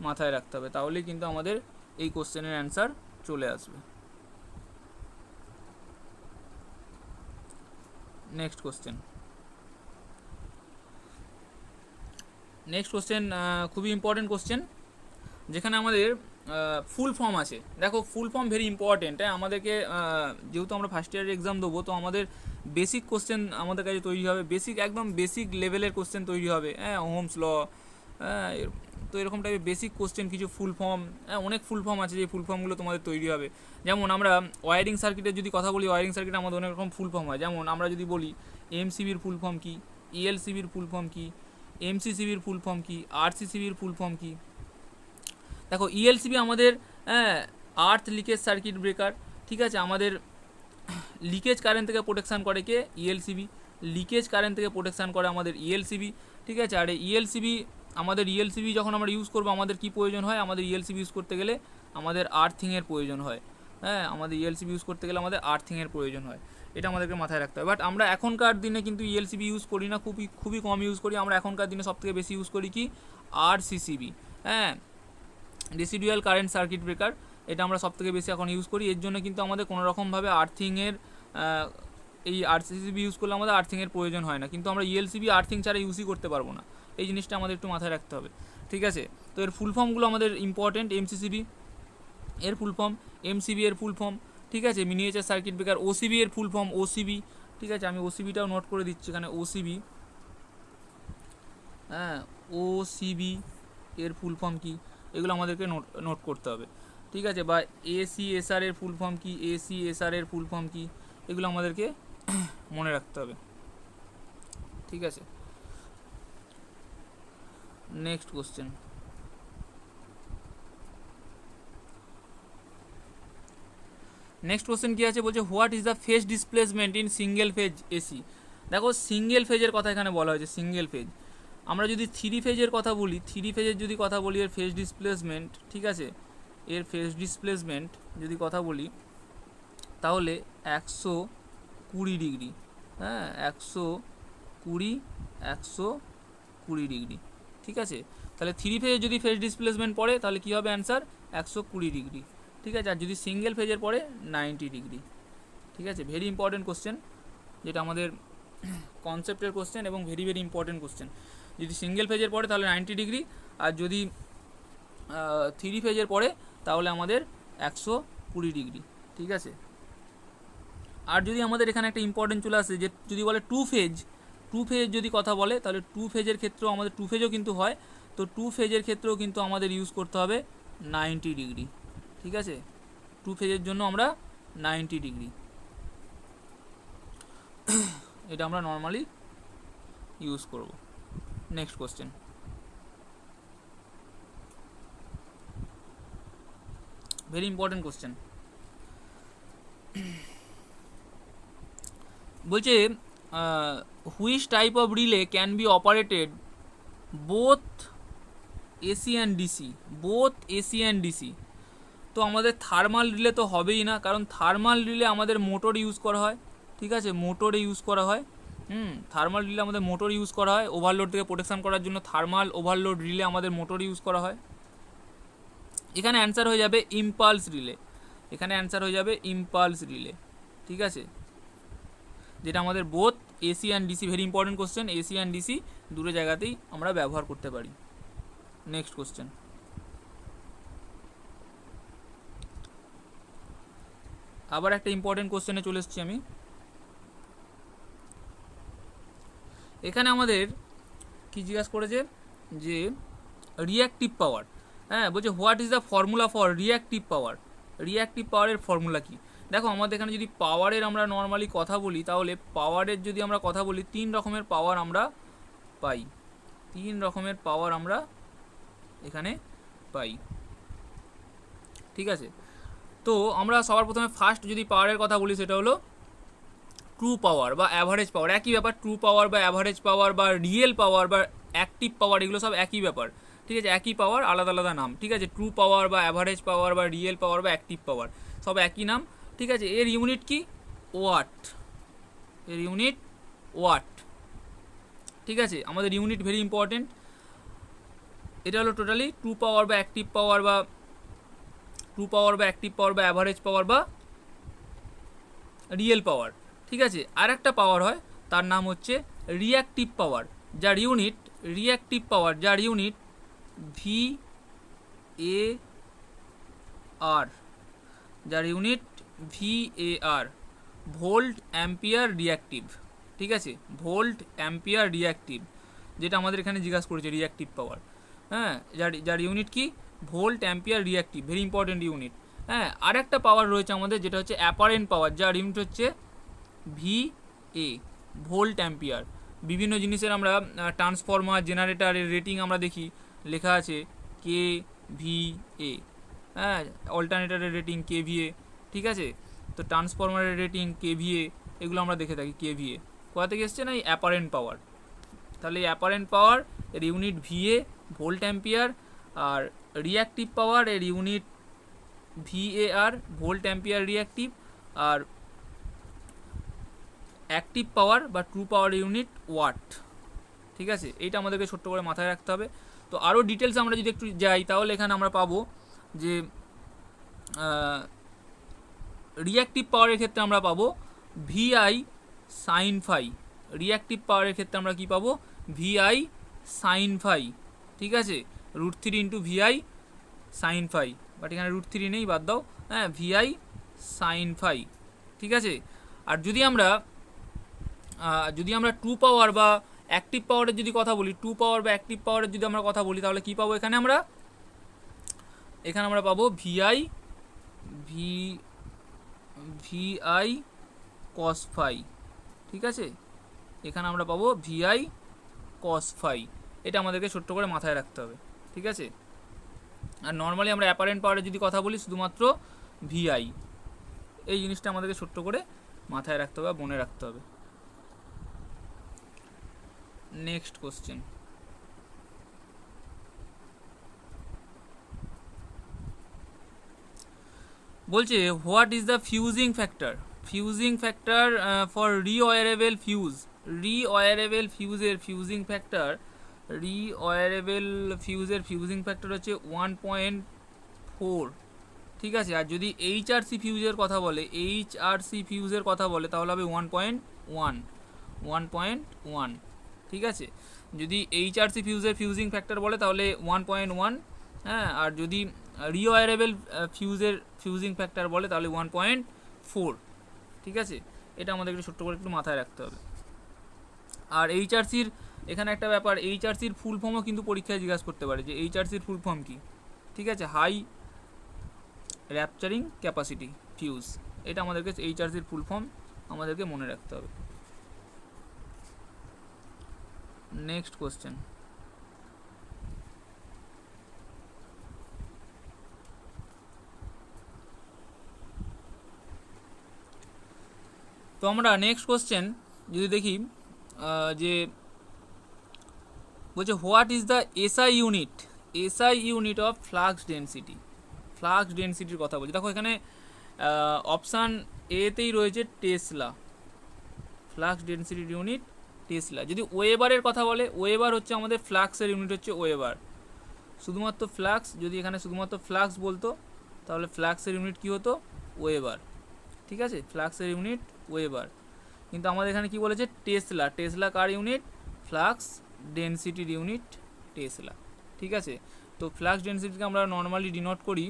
মাথায় রাখতে হবে, তাহলেই কিন্তু আমাদের এই কোশ্চেনের অ্যান্সার চলে আসবে। নেক্সট কোশ্চেন, খুবই ইম্পর্টেন্ট কোশ্চেন, যেখানে আমাদের ফুল ফর্ম আছে। দেখো ফুল ফর্ম ভেরি ইম্পর্টেন্ট, হ্যাঁ। আমাদেরকে যেহেতু আমরা ফার্স্ট ইয়ারের এক্সাম দেবো, তো আমাদের বেসিক কোশ্চেন আমাদের কাছে তৈরি হবে, একদম বেসিক লেভেলের কোশ্চেন তৈরি হবে, হ্যাঁ। ওহমস ল, হ্যাঁ, তো এরকম টাইপের বেসিক কোশ্চেন, কিছু ফুল ফর্ম, হ্যাঁ, অনেক ফুল ফর্ম আছে, যে ফুল ফর্মগুলো তোমাদের তৈরি হবে। যেমন আমরা ওয়ারিং সার্কিটের যদি কথা বলি, ওয়ারিং সার্কিটে আমাদের অনেক রকম ফুল ফর্ম হয়। যেমন আমরা যদি বলি এমসিবির ফুল ফর্ম কী, ইএলসিবির ফুল ফর্ম কী, এমসিসিবির ফুল ফর্ম কী, আরসিসিবির ফুল ফর্ম কী। দেখো ইএলসিবি আমাদের আর্থ লিকেজ সার্কিট ব্রেকার, ঠিক আছে। আমাদের লিকেজ কারেন্ট থেকে প্রোটেকশান করে কে, ইএলসিবি। লিকেজ কারেন্ট থেকে প্রোটেকশান করে আমাদের ইএলসিবি, ঠিক আছে। আর ইএলসিবি যখন আমরা ইউজ করবো, আমাদের কি প্রয়োজন হয়, আমাদের ইএলসিবি ইউজ করতে গেলে আমাদের আর্থিংয়ের প্রয়োজন হয়, হ্যাঁ। আমাদের ইএলসিবি ইউজ করতে গেলে আমাদের আর্থিংয়ের প্রয়োজন হয়, এটা আমাদেরকে মাথায় রাখতে হবে। বাট আমরা এখনকার দিনে কিন্তু ইএলসিবি ইউজ করি না, খুবই কম ইউজ করি। আমরা এখনকার দিনে সবথেকে বেশি ইউজ করি কি, আরসিসিবি, হ্যাঁ, রেসিডুয়াল কারেন্ট সার্কিট ব্রেকার। এটা আমরা সবথেকে বেশি এখন ইউজ করি। এর জন্য কিন্তু আমাদের কোনো রকমভাবে আর্থিংয়ের, এই আরসিসিবি ইউজ করলে আমাদের আর্থিংয়ের প্রয়োজন হয় না, কিন্তু আমরা ইএলসিবি আর্থিং ছাড়া ইউজই করতে পারবো না। এই জিনিসটা আমাদের একটু মাথায় রাখতে হবে, ঠিক আছে। তো এর ফুল ফর্মগুলো আমাদের ইম্পর্টেন্ট। এমসিসিবি এর ফুল ফর্ম, এমসিবি এর ফুল ফর্ম, ঠিক আছে, মিনিয়েচার সার্কিট ব্রেকার। ওসিবি এর ফুল ফর্ম ওসিবি, ঠিক আছে, আমি ওসিবিটাও নোট করে দিচ্ছি এখানে, ওসিবি, হ্যাঁ, ওসিবি এর ফুল ফর্ম কি, এগুলো আমাদেরকে নোট করতে হবে, ঠিক আছে, বা এসিএসআর এর ফুল ফর্ম কি, এসিএসআর এর ফুল ফর্ম কি, এগুলো আমাদেরকে মনে রাখতে হবে, ঠিক আছে। নেক্সট কোশ্চেন, নেক্সট কোশ্চেন কি আছে, বলছে what is the phase displacement in single phase AC. দেখো সিঙ্গেল ফেজের কথা এখানে বলা হয়েছে, সিঙ্গেল ফেজ। আমরা যদি থ্রি ফেজের কথা বলি, থ্রি ফেজের যদি কথা বলি, এর ফেজ ডিসপ্লেসমেন্ট, ঠিক আছে, এর ফেজ ডিসপ্লেসমেন্ট যদি কথা বলি তাহলে 120 ডিগ্রি, হ্যাঁ, 120 ডিগ্রি, ঠিক আছে। তাহলে থ্রি ফেজে যদি ফেজ ডিসপ্লেসমেন্ট পড়ে তাহলে কী হবে অ্যান্সার, 120 ডিগ্রি, ঠিক আছে। আর যদি সিঙ্গেল ফেজের পড়ে 90 ডিগ্রি, ঠিক আছে। ভেরি ইম্পর্টেন্ট কোশ্চেন, যেটা আমাদের কনসেপ্টের কোশ্চেন এবং ভেরি ভেরি ইম্পর্টেন্ট কোশ্চেন। যদি সিঙ্গেল ফেজের পড়ে তাহলে 90 ডিগ্রি, আর যদি থ্রি ফেজের পড়ে তাহলে আমাদের 120 ডিগ্রি, ঠিক আছে। আর যদি আমাদের এখানে একটা ইম্পর্টেন্ট চলে আসে, যে যদি বলে টু ফেজ যদি কথা বলে তাহলে টু ফেজের ক্ষেত্রেও আমাদের, টু ফেজও কিন্তু হয়, তো টু ফেজের ক্ষেত্রেও কিন্তু আমাদের ইউজ করতে হবে 90 ডিগ্রি, ঠিক আছে। টু ফেজের জন্য আমরা 90 ডিগ্রি, এটা আমরা নর্মালি ইউজ করব। Next question, very important question, বলছে which type of relay can be operated both AC and DC, both AC and DC. তো আমাদের থার্মাল রিলে তো হবেই না, কারণ থার্মাল রিলে আমাদের মোটর ইউজ করা হয়, ঠিক আছে, মোটরে ইউজ করা হয়, থার্মাল রিলে আমাদের মোটর ইউজ করা হয়, ওভারলোড থেকে প্রোটেকশন করার জন্য থার্মাল ওভারলোড রিলে আমাদের মোটর ইউজ করা হয়। এখানে অ্যান্সার হয়ে যাবে ইম্পালস রিলে, এখানে অ্যান্সার হয়ে যাবে ইম্পালস রিলে, ঠিক আছে, যেটা আমাদের both AC and DC, very important question, AC and DC দুটো জায়গাতেই আমরা ব্যবহার করতে পারি। নেক্সট কোশ্চেন, আবার একটা ইম্পর্টেন্ট কোশ্চেনে চলে এসেছি আমি। এখানে আমাদের কি জিজ্ঞাসা করেছে, যে রিঅ্যাক্টিভ পাওয়ার, হ্যাঁ, বলছে what is the formula for reactive power, reactive পাওয়ারের ফর্মুলা কি। দেখো আমাদের এখানে যদি পাওয়ারের আমরা নর্মালি কথা বলি, তাহলে পাওয়ারের যদি আমরা কথা বলি, তিন রকমের পাওয়ার আমরা পাই, তিন রকমের পাওয়ার আমরা এখানে পাই, ঠিক আছে। তো আমরা সবার প্রথমে ফার্স্ট যদি পাওয়ারের কথা বলি, সেটা হলো ট্রু পাওয়ার বা অ্যাভারেজ পাওয়ার, একই ব্যাপার, ট্রু পাওয়ার বা অ্যাভারেজ পাওয়ার বা রিয়েল পাওয়ার বা অ্যাক্টিভ পাওয়ার, এগুলো সব একই ব্যাপার, ঠিক আছে, একই পাওয়ার আলাদা আলাদা নাম, ঠিক আছে। ট্রু পাওয়ার বা অ্যাভারেজ পাওয়ার বা রিয়েল পাওয়ার বা অ্যাক্টিভ পাওয়ার সব একই নাম, ঠিক আছে। এর ইউনিট কি, ওয়াট, এর ইউনিট ওয়াট, ঠিক আছে। আমাদের ইউনিট ভেরি ইম্পর্টেন্ট। এটা হলো টোটালি ট্রু পাওয়ার বা অ্যাক্টিভ পাওয়ার বা ট্রু পাওয়ার বা অ্যাক্টিভ পাওয়ার বা অ্যাভারেজ পাওয়ার বা রিয়েল পাওয়ার, ঠিক আছে। আর একটা পাওয়ার হয়, তার নাম হচ্ছে রিঅ্যাক্টিভ পাওয়ার, যার ইউনিট, রিঅ্যাক্টিভ পাওয়ার যার ইউনিট ভি এ আর, যার unit V A R, volt ampere reactive, ঠিক আছে, ভোল্ট অ্যাম্পিয়ার রিঅ্যাক্টিভ, যেটা আমাদের এখানে জিজ্ঞাসা করেছে রিঅ্যাক্টিভ পাওয়ার, হ্যাঁ, যার ইউনিট কি, volt ampere reactive, very important unit, হ্যাঁ। আর একটা পাওয়ার রয়েছে আমাদের, যেটা হচ্ছে অ্যাপারেন্ট পাওয়ার, যার ইউনিট হচ্ছে ভি এ, ভোল্ট অ্যাম্পিয়ার। বিভিন্ন জিনিসের আমরা ট্রান্সফরমার, জেনারেটারের রেটিং আমরা দেখি লেখা আছে কে ভি এ, হ্যাঁ, অল্টারনেটারের রেটিং কে ভি এ, ঠিক আছে। তো ট্রান্সফরমারের রেটিং কে ভি এ, এগুলো আমরা দেখে থাকি কে ভি এ। কোথা থেকে এসছে না, এই অ্যাপারেন্ট পাওয়ার। তাহলে এই অ্যাপারেন্ট পাওয়ার এর unit V A, volt ampere, আর রিঅ্যাক্টিভ পাওয়ার এর unit V A R, volt ampere reactive, আর অ্যাক্টিভ পাওয়ার বা ট্রু পাওয়ার ইউনিট ওয়াট, ঠিক আছে। এইটা আমাদেরকে ছোট্ট করে মাথায় রাখতে হবে। তো আরও ডিটেলস আমরা যদি একটু যাই, তাহলে এখানে আমরা পাবো যে রিঅ্যাক্টিভ পাওয়ারের ক্ষেত্রে আমরা পাবো ভিআই সাইন ফাই, রিঅ্যাক্টিভ পাওয়ারের ক্ষেত্রে আমরা কি পাবো, ভিআই সাইন ফাই, ঠিক আছে, √3 into VI sine phi, but এখানে √3 নেই, বাদ দাও, হ্যাঁ, ভিআই সাইন ফাই, ঠিক আছে। আর যদি আমরা টু পাওয়ার বা অ্যাক্টিভ পাওয়ারের যদি কথা বলি, টু পাওয়ার বা অ্যাক্টিভ পাওয়ারের যদি আমরা কথা বলি, তাহলে কি পাবো এখানে আমরা পাবো ভিআই কস ফাই, ঠিক আছে। এখানে আমরা পাবো ভিআই কস ফাই, এটা আমাদেরকে ছোট্ট করে মাথায় রাখতে হবে, ঠিক আছে। আর নর্মালি আমরা অ্যাপারেন্ট পাওয়ারের যদি কথা বলি, শুধুমাত্র ভিআই, এই জিনিসটা আমাদেরকে ছোট্ট করে মাথায় রাখতে হবে, মনে রাখতে হবে। নেক্সট কোশ্চেন, বলছে what is the fusing factor for rewirable ফিউজের ফিউজিং ফ্যাক্টর ফিউজিং ফ্যাক্টর হচ্ছে 1.4, ঠিক আছে। আর যদি এইচআরসি ফিউজের কথা বলে তাহলে হবে 1.1, ঠিক আছে। যদি এইচআরসি ফিউজের ফিউজিং ফ্যাক্টর বলে তাহলে 1.1, হ্যাঁ। আর যদি রিওয়ারেবল ফিউজের ফিউজিং ফ্যাক্টর বলে তাহলে 1.4, ঠিক আছে। এটা আমাদেরকে ছোট্ট করে একটু মাথায় রাখতে হবে। আর এইচআরসির এখানে একটা ব্যাপার, এইচআরসির ফুল ফর্মও কিন্তু পরীক্ষায় জিজ্ঞাসা করতে পারে যে এইচআরসির ফুল ফর্ম কি, ঠিক আছে। হাই র্যাপচারিং ক্যাপাসিটি ফিউজ, এটা আমাদেরকে এইচআরসির ফুল ফর্ম আমাদেরকে মনে রাখতে হবে। নেক্সট কোশ্চেন, তো আমরা নেক্সট কোশ্চেন যদি দেখি যে বলছে what is the SI unit of flux ডেন্সিটির কথা বলছে। দেখো এখানে অপশান এতেই রয়েছে টেসলা, ফ্লাক্স ডেন্সিটির ইউনিট টেসলা। যদি ওয়েবারের কথা বলে, ওয়েবার হচ্ছে আমাদের ফ্লাক্সের ইউনিট হচ্ছে ওয়েবার, শুধুমাত্র ফ্লাক্স, যদি এখানে শুধুমাত্র ফ্লাক্স বলতো তাহলে ফ্লাক্সের ইউনিট কী হতো, ওয়েবার, ঠিক আছে। ফ্লাক্সের ইউনিট ওয়েবার, কিন্তু আমাদের এখানে কি বলেছে টেসলা কার ইউনিট, ফ্লাক্স ডেন্সিটির ইউনিট টেসলা, ঠিক আছে। তো ফ্লাক্স ডেন্সিটিকে আমরা নর্মালি ডিনোট করি,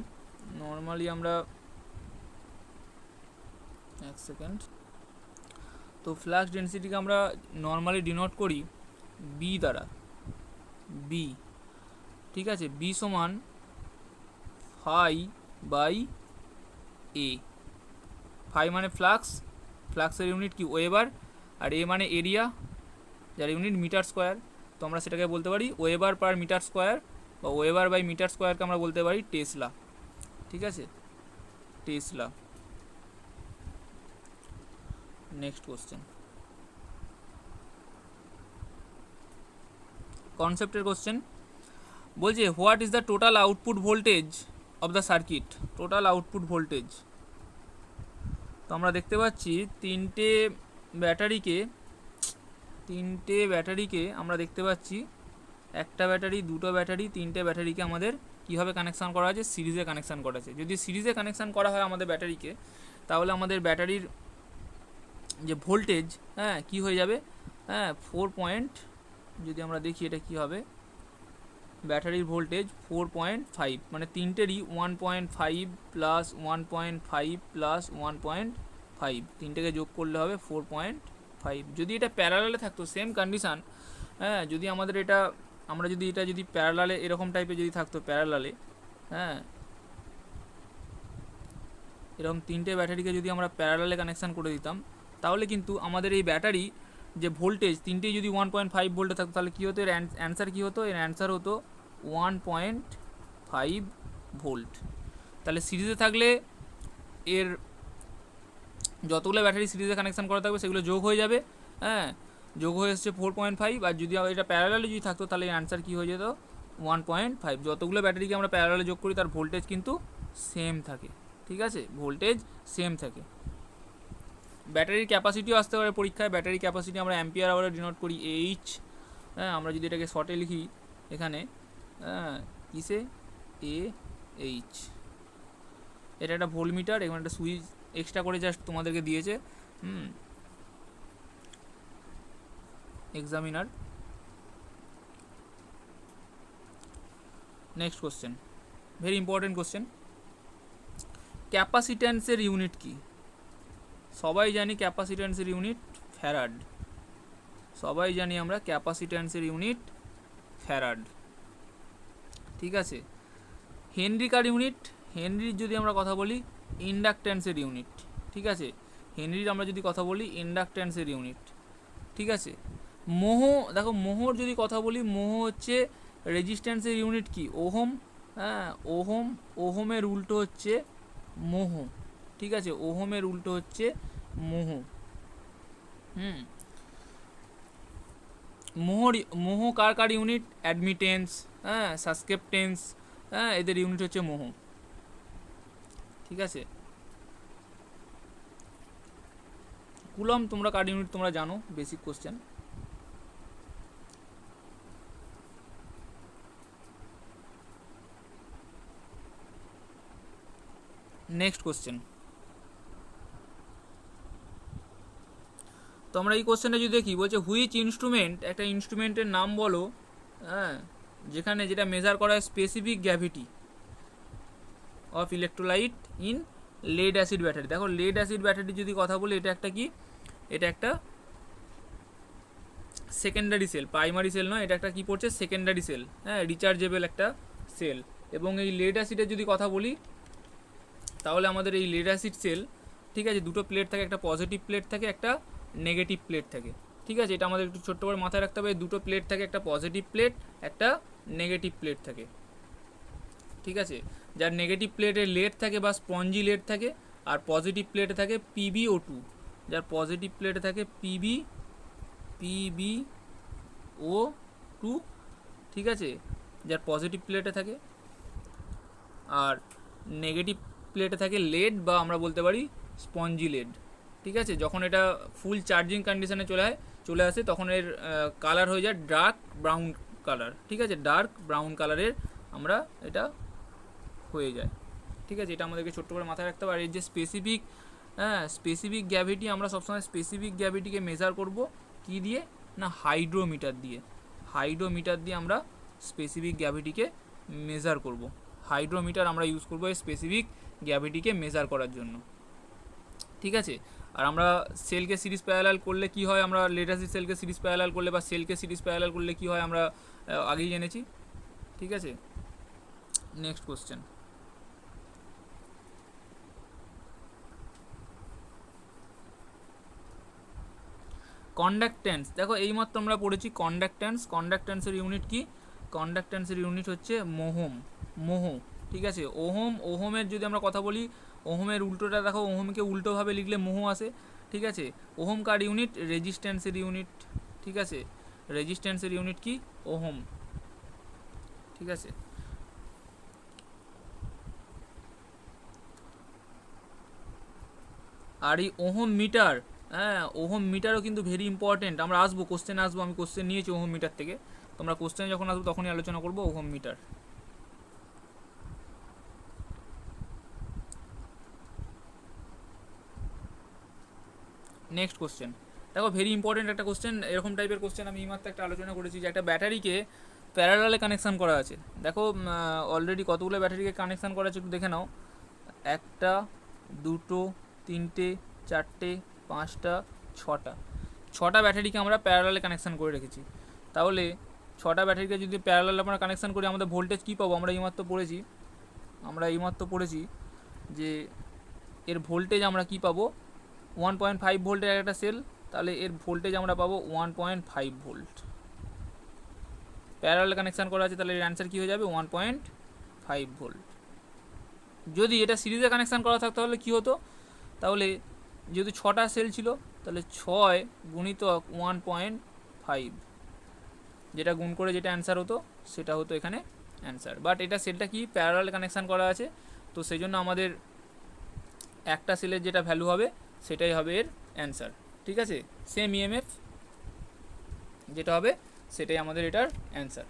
এক সেকেন্ড, তো ফ্লাক্স ডেন্সিটিকে আমরা নর্মালি ডিনোট করি বি দ্বারা, বি, ঠিক আছে। বি সমান ফাই বাই এ, ফাই মানে ফ্লাক্সের ইউনিট কি, ওয়েবার, আর এ মানে এরিয়া, যার ইউনিট মিটার স্কোয়ার। তো আমরা সেটাকে বলতে পারি ওয়েবার পার মিটার স্কোয়ার, বা ওয়েবার বাই মিটার স্কোয়ারকে আমরা বলতে পারি টেসলা, ঠিক আছে, টেসলা। নেক্সট কোশ্চেন, কনসেপ্টের কোশ্চেন, বলছে what is the total output voltage of the circuit, total output voltage. তো আমরা দেখতে পাচ্ছি তিনটে ব্যাটারিকে আমরা দেখতে পাচ্ছি, একটা ব্যাটারি, দুটো ব্যাটারি, তিনটে ব্যাটারিকে আমাদের কীভাবে কানেকশান করা আছে, সিরিজে কানেকশান করা আছে। যদি সিরিজে কানেকশান করা হয় আমাদের ব্যাটারিকে, তাহলে আমাদের ব্যাটারির যে ভোল্টেজ, হ্যাঁ, কী হয়ে যাবে, হ্যাঁ, 4 যদি আমরা দেখি এটা কী হবে, ব্যাটারির ভোল্টেজ 4.5, মানে তিনটেরই 1.5 প্লাস 1.5 প্লাস 1.5, তিনটেকে যোগ করলে হবে 4.5। যদি এটা প্যারালালে থাকতো, সেম কন্ডিশান, হ্যাঁ, যদি আমাদের আমরা যদি এটা প্যারালালে এরকম টাইপের যদি থাকতো প্যারালালে, হ্যাঁ, এরকম তিনটে ব্যাটারিকে যদি আমরা প্যারালালে কানেকশান করে দিতাম, তাহলে কিন্তু আমাদের এই ব্যাটারি যে ভোল্টেজ তিনটেই যদি 1.5 ভোল্টে থাকতো, তাহলে কী হতো, এর অ্যান্সার কী হতো, এর অ্যান্সার হতো 1.5 ভোল্ট। তাহলে সিরিজে থাকলে এর যতগুলো ব্যাটারি সিরিজে কানেকশান করা থাকবে সেগুলো যোগ হয়ে যাবে, হ্যাঁ, যোগ হয়ে এসছে 4.5। আর যদি এটা প্যারালালে যদি থাকতো তাহলে এর অ্যান্সার কী হয়ে যেত, 1.5। যতগুলো ব্যাটারিকে আমরা প্যারালালে যোগ করি তার ভোল্টেজ কিন্তু সেম থাকে, ঠিক আছে, ভোল্টেজ সেম থাকে। ব্যাটারির ক্যাপাসিটিও আসতে পারে পরীক্ষায়, ব্যাটারি ক্যাপাসিটি আমরা অ্যাম্পিয়ার আওয়ারে ডিনোট করি এইচ, হ্যাঁ। আমরা যদি এটাকে শর্টে লিখি এখানে, হ্যাঁ, কিসে, এইচ, এটা একটা ভোল্টমিটার, এখানে একটা সুইচ এক্সট্রা করে জাস্ট তোমাদেরকে দিয়েছে examiner. Next question, very important question, ক্যাপাসিট্যান্সের ইউনিট কি? সবাই জানি ক্যাপাসিট্যান্সের ইউনিট ফ্যারাড, সবাই জানি আমরা ক্যাপাসিট্যান্সের ইউনিট ফ্যারাড, ঠিক আছে। হেনরি কার ইউনিট? হেনরির যদি আমরা কথা বলি ইন্ডাকট্যান্সের ইউনিট, ঠিক আছে। হেনরির আমরা যদি কথা বলি ইন্ডাকট্যান্সের ইউনিট, ঠিক আছে। মোহ, দেখো মোহর যদি কথা বলি, মোহ হচ্ছে রেজিস্ট্যান্সের ইউনিট কি? ওহম, হ্যাঁ ওহম, ওহমের উল্টো হচ্ছে মোহ, ঠিক আছে। ওহমের উল্টো হচ্ছে মোহ। মোহর, মোহ কার কার ইউনিট? অ্যাডমিটেন্স, হ্যাঁ সাসকেপ্টেন্স, হ্যাঁ এদের ইউনিট হচ্ছে মোহ, ঠিক আছে। কুলম তোমরা কার ইউনিট তোমরা জানো, বেসিক কোশ্চেন। নেক্সট কোশ্চেন, তো আমরা এই কোশ্চেনটা যদি দেখি, বলছে হুইচ ইনস্ট্রুমেন্ট, একটা ইনস্ট্রুমেন্টের নাম বলো, হ্যাঁ যেখানে যেটা মেজার করা হয় specific gravity of electrolyte in lead acid battery. দেখো লেড অ্যাসিড ব্যাটারি যদি কথা বলি, এটা একটা কি? এটা একটা সেকেন্ডারি সেল, প্রাইমারি সেল নয়, এটা একটা কি পড়ছে? সেকেন্ডারি সেল, হ্যাঁ রিচার্জেবল একটা সেল। এবং এই লেড অ্যাসিডের যদি কথা বলি, তাহলে আমাদের এই লেড অ্যাসিড সেল, ঠিক আছে, দুটো প্লেট থাকে, একটা পজিটিভ প্লেট থাকে, একটা নেগেটিভ প্লেট থাকে, ঠিক আছে। এটা আমাদের একটু ছোট্ট করে মাথায় রাখতে হবে, দুটো প্লেট থাকে, একটা পজিটিভ প্লেট, একটা নেগেটিভ প্লেট থাকে, ঠিক আছে। যার নেগেটিভ প্লেটে লেড থাকে বা স্পঞ্জি লেড থাকে, আর পজিটিভ প্লেটে থাকে PbO2, যার পজিটিভ প্লেটে থাকে PbO2, ঠিক আছে, যার পজিটিভ প্লেটে থাকে। আর নেগেটিভ প্লেটে থাকে লেড বা আমরা বলতে পারি স্পঞ্জি লেড, ঠিক আছে। যখন এটা ফুল চার্জিং কন্ডিশনে চলে আসে, তখন এর কালার হয়ে যায় ডার্ক ব্রাউন কালার, ঠিক আছে, ডার্ক ব্রাউন কালারের আমরা এটা হয়ে যায়, ঠিক আছে। এটা আমাদেরকে ছোট্ট করে মাথায় রাখতে হবে। আর এর যে স্পেসিফিক, হ্যাঁ স্পেসিফিক গ্র্যাভিটি, আমরা সবসময় স্পেসিফিক গ্র্যাভিটিকে মেজার করব কি দিয়ে? না হাইড্রোমিটার দিয়ে। হাইড্রোমিটার দিয়ে আমরা স্পেসিফিক গ্র্যাভিটিকে মেজার করব। হাইড্রোমিটার আমরা ইউজ করব এই স্পেসিফিক গ্র্যাভিটিকে মেজার করার জন্য, ঠিক আছে। আর আমরা সেলকে সিরিজ প্যারালাল করলে কি হয়, আমরা লেড অ্যাসিড সেলকে সিরিজ প্যারালাল করলে বা সেলকে সিরিজ প্যারালাল করলে কি হয় আমরা আগেই জেনেছি, ঠিক আছে। Next question, conductance. দেখো এইমাত্র আমরা পড়েছি কন্ডাক্ট্যান্স। কন্ডাক্ট্যান্সের ইউনিট কি? কন্ডাক্ট্যান্সের ইউনিট হচ্ছে মোহম, মোহ, ঠিক আছে। ওহম, ওহমের যদি আমরা কথা বলি, ওহমের উল্টোটা দেখো, ওহমকে উল্টোভাবে লিখলে মোহ আসে, ঠিক আছে। ওহম কার ইউনিট? রেজিস্ট্যান্সের ইউনিট, ঠিক আছে। রেজিস্ট্যান্সের ইউনিট কি? ওহম, ঠিক আছে। আর এই ওহম মিটার, হ্যাঁ ওহম মিটারও কিন্তু ভেরি ইম্পর্টেন্ট। আমরা আসবো, কোশ্চেন আসবো, আমি কোশ্চেন নিয়েছি ওহম মিটার থেকে, তোমরা কোশ্চেন যখন আসবো তখনই আলোচনা করবো ওহম মিটার। নেক্সট কোশ্চেন, দেখো ভেরি ইম্পর্টেন্ট একটা কোশ্চেন। এরকম টাইপের কোশ্চেন আমি এইমাত্র একটা আলোচনা করেছি, যে একটা ব্যাটারিকে প্যারালালে কানেকশান করা আছে। দেখো অলরেডি কতগুলো ব্যাটারিকে কানেকশান করা আছে একটু দেখে নাও। একটা, দুটো, তিনটে, চারটে, পাঁচটা, ছটা ব্যাটারিকে আমরা প্যারালালে কানেকশান করে রেখেছি। তাহলে ছটা ব্যাটারিকে যদি প্যারালালে আমরা কানেকশান করি, আমাদের ভোল্টেজ কী পাবো? আমরা এইমাত্র পড়েছি যে এর ভোল্টেজ আমরা কী পাবো? 1.5 ভোল্টের একটা সেল, তাহলে এর ভোল্টেজ আমরা পাবো 1.5 ভোল্ট। প্যারালাল কানেকশান করা আছে, তাহলে এর অ্যান্সার কী হয়ে যাবে? 1.5 ভোল্ট। যদি এটা সিরিজে কানেকশান করা থাকতো তাহলে কী হতো? তাহলে যেহেতু ছটা সেল ছিল, তাহলে 6 গুণিতক 1.5, যেটা গুণ করে যেটা অ্যান্সার হতো সেটা হতো এখানে অ্যান্সার। বাট এটা সেলটা কি প্যারালাল কানেকশান করা আছে, তো সেই জন্য আমাদের একটা সেলের যেটা ভ্যালু হবে সেটাই হবে এর অ্যান্সার, ঠিক আছে। সেম ইএমএফ যেটা হবে সেটাই আমাদের এটার অ্যান্সার।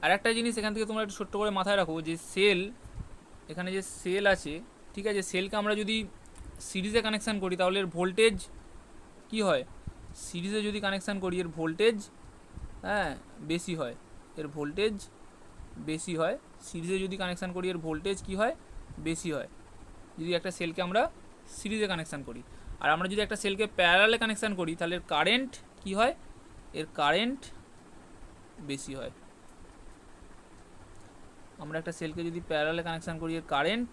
আর একটা জিনিস এখান থেকে তোমরা একটু ছোট্ট করে মাথায় রাখো, যে সেল, এখানে যে সেল আছে, ঠিক আছে, সেলকে আমরা যদি সিরিজে কানেকশান করি তাহলে এর ভোল্টেজ কি হয়, সিরিজে যদি কানেকশান করি এর ভোল্টেজ হ্যাঁ বেশি হয়, এর ভোল্টেজ বেশি হয়, সিরিজে যদি কানেকশান করি এর ভোল্টেজ কি হয়, বেশি হয়, যদি একটা সেলকে আমরা সিরিজে কানেকশান করি। আর আমরা যদি একটা সেলকে প্যারালালে কানেকশান করি তাহলে এর কারেন্ট কি হয়, এর কারেন্ট বেশি হয়। আমরা একটা সেলকে যদি প্যারালালে কানেকশান করি এর কারেন্ট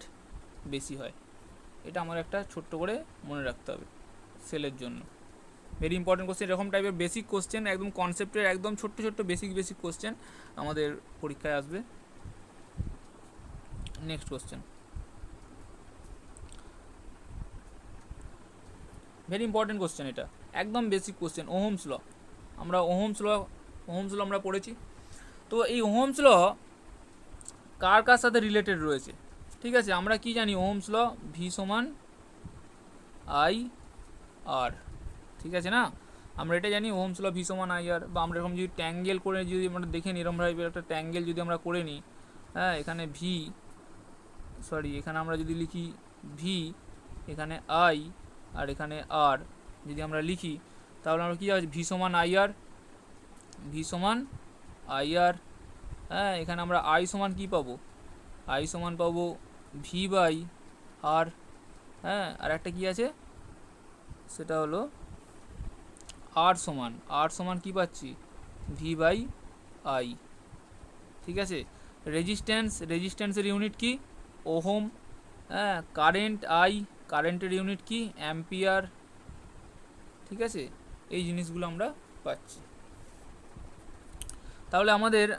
বেশি হয়। এটা আমার একটা ছোট্ট করে মনে রাখতে হবে সেলের জন্য। ভেরি ইম্পর্টেন্ট কোশ্চেন, এরকম টাইপের বেসিক কোশ্চেন, একদম কনসেপ্টের একদম ছোট্ট ছোট্ট বেসিক কোশ্চেন আমাদের পরীক্ষায় আসবে। Next question, very important question, এটা একদম বেসিক কোশ্চেন। ওহমস ল, আমরা ওহমস ল আমরা পড়েছি। তো এই ওহমস ল কার কার সাথে রিলেটেড রয়েছে, ঠিক আছে, আমরা কি জানি ওহমস ল ভি সমান আই আর, ঠিক আছে না, আমরা এটা জানি ওহমস ল ভি সমান আই আর। বা আমরা এরকম যদি ট্যাঙ্গেল করে যদি আমরা দেখে নিই, এরকমভাবে একটা ট্যাঙ্গেল যদি আমরা করে নিই, হ্যাঁ এখানে ভি, সরি এখানে আমরা যদি লিখি ভি, এখানে আই আর এখানে আর যদি আমরা লিখি তাহলে আমরা কী আছে, ভি সমান আই আর, ভি সমান আই আর, হ্যাঁ এখানে আমরা আই সমান কী পাবো, আই সমান পাবো ভি বাই আর, হ্যাঁ আর একটা কী আছে সেটা হলো আর সমান কী পাচ্ছি, ভি বাই আই, ঠিক আছে। রেজিস্ট্যান্সের ইউনিট কি, ওহম, হ্যাঁ কারেন্ট আই, কারেন্টের ইউনিট কি, অ্যাম্পিয়ার, ঠিক আছে, এই জিনিসগুলো আমরা পাচ্ছি। তাহলে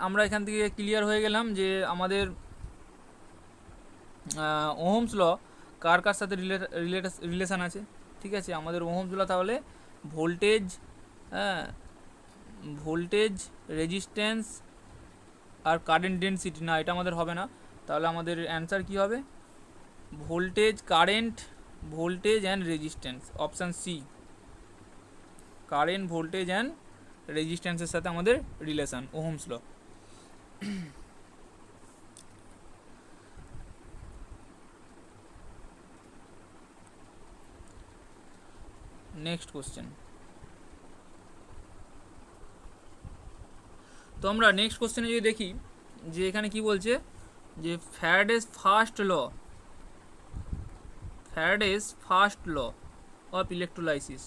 আমরা এখান থেকে ক্লিয়ার হয়ে গেলাম যে আমাদের ওহমস ল কার কার সাথে রিলেশান আছে, ঠিক আছে। আমাদের ওহমস ল তাহলে ভোল্টেজ, হ্যাঁ ভোল্টেজ, রেজিস্ট্যান্স আর কারেন্ট ডেন্সিটি, না এটা আমাদের হবে না, তাহলে আমাদের অ্যান্সার কি হবে, voltage, current, voltage and resistance, option C, current, voltage and রেজিস্ট্যান্সের সাথে আমাদের relation Ohm's law. Next question, তো আমরা নেক্সট কোশ্চেনে যদি দেখি যে এখানে কি বলছে যে Faraday's first law of electrolysis,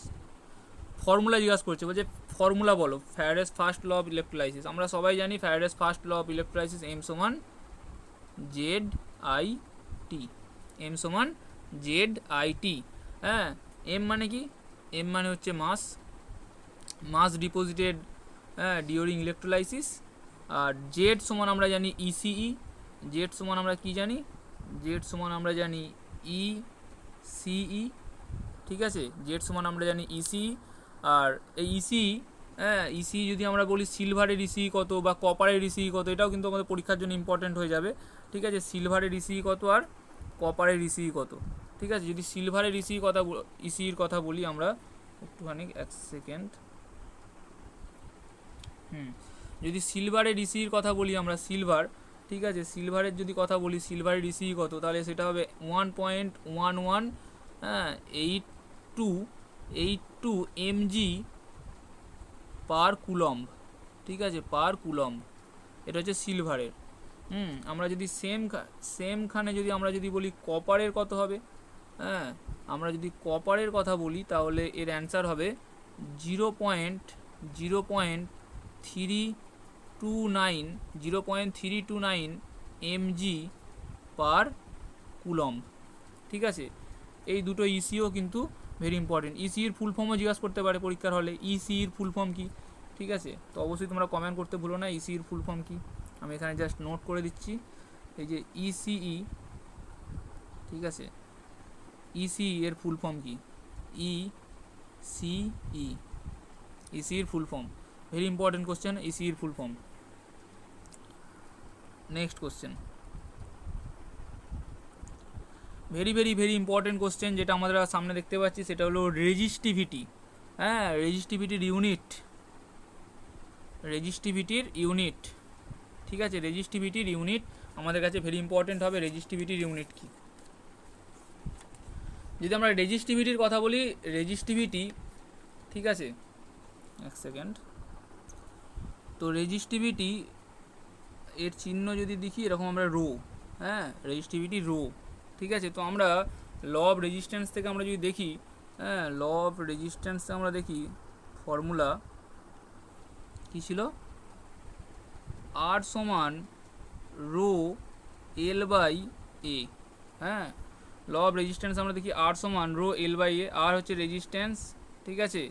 formula জিজ্ঞাসা করছে, বলছে ফর্মুলা বলো Faraday's first law of electrolysis. আমরা সবাই জানি Faraday's first law of electrolysis M সমান জেড আই টি, এম সমান জেড আই টি, হ্যাঁ এম মানে কি, এম মানে হচ্ছে মাস ডিপোজিটেড ডিউরিং ইলেকট্রোলাইসিস, আর জেড সমান আমরা জানি ইসিই, জেড সমান আমরা কি জানি, জেড সমান আমরা জানি ইসিই, ঠিক আছে, জেড সমান আমরা জানি ইসিই। আর এই ইসিই, হ্যাঁ ইসিই যদি আমরা বলি সিলভারের ইসিই কত বা কপারের ইসিই কত, এটাও কিন্তু আমাদের পরীক্ষার জন্য ইম্পর্টেন্ট হয়ে যাবে, ঠিক আছে, সিলভারের ইসিই কত আর কপারের ইসিই কত, ঠিক আছে। যদি সিলভারের ইসির কথা বলি আমরা একটুখানি এক সেকেন্ড, যদি সিলভারের ইসির কথা বলি আমরা, সিলভার, ঠিক আছে, সিলভারের যদি কথা বলি সিলভারের ইসি কত, তাহলে সেটা হবে 1.11 হ্যাঁ 82 mg পার কুলম্ব, ঠিক আছে, পার কুলম্ব, এটা হচ্ছে সিলভারের। আমরা যদি সেমখানে যদি আমরা যদি বলি কপারের কত হবে, হ্যাঁ আমরা যদি কপারের কথা বলি তাহলে এর অ্যান্সার হবে 0.329 mg পার কুলম্ব, ঠিক আছে। এই দুটো ইসিও কিন্তু ভেরি ইম্পর্টেন্ট। ইসির ফুল ফর্মও জিজ্ঞাসা করতে পারে পরীক্ষার হলে, ইসির ফুল ফর্ম কি, ঠিক আছে, তো অবশ্যই তোমরা কমেন্ট করতে ভুলো না ইসির ফুল ফর্ম কি, আমি এখানে জাস্ট নোট করে দিচ্ছি, এই যে ইসিই, ঠিক আছে, ইসিই এর ফুল ফর্ম কি, ইসিই, ইসির full form, very important question, ইসির full form. Next question, very important question যেটা আমাদের সামনে দেখতে পাচ্ছি সেটা হলো রেজিস্টিভিটি, হ্যাঁ রেজিস্টিভিটির ইউনিট, ঠিক আছে, রেজিস্টিভিটির ইউনিট আমাদের কাছে ভেরি ইম্পর্টেন্ট হবে, রেজিস্টিভিটির ইউনিট কি। যদি আমরা রেজিস্টিভিটির কথা বলি, রেজিস্টিভিটি, ঠিক আছে, এক সেকেন্ড, তো রেজিস্টিভিটি এর চিহ্ন যদি দেখি এরকম আমরা রো, হ্যাঁ, রেজিস্টিভিটি রো, ঠিক আছে। তো আমরা ল অফ রেজিস্ট্যান্স থেকে আমরা যদি দেখি, হ্যাঁ, ল অফ রেজিস্ট্যান্স আমরা দেখি ফর্মুলা কী ছিল, আর সমান রো এল বাই এ, হ্যাঁ, ল অফ রেজিস্ট্যান্স আমরা দেখি আর সমান রো এল বাই এ, আর হচ্ছে রেজিস্ট্যান্স, ঠিক আছে,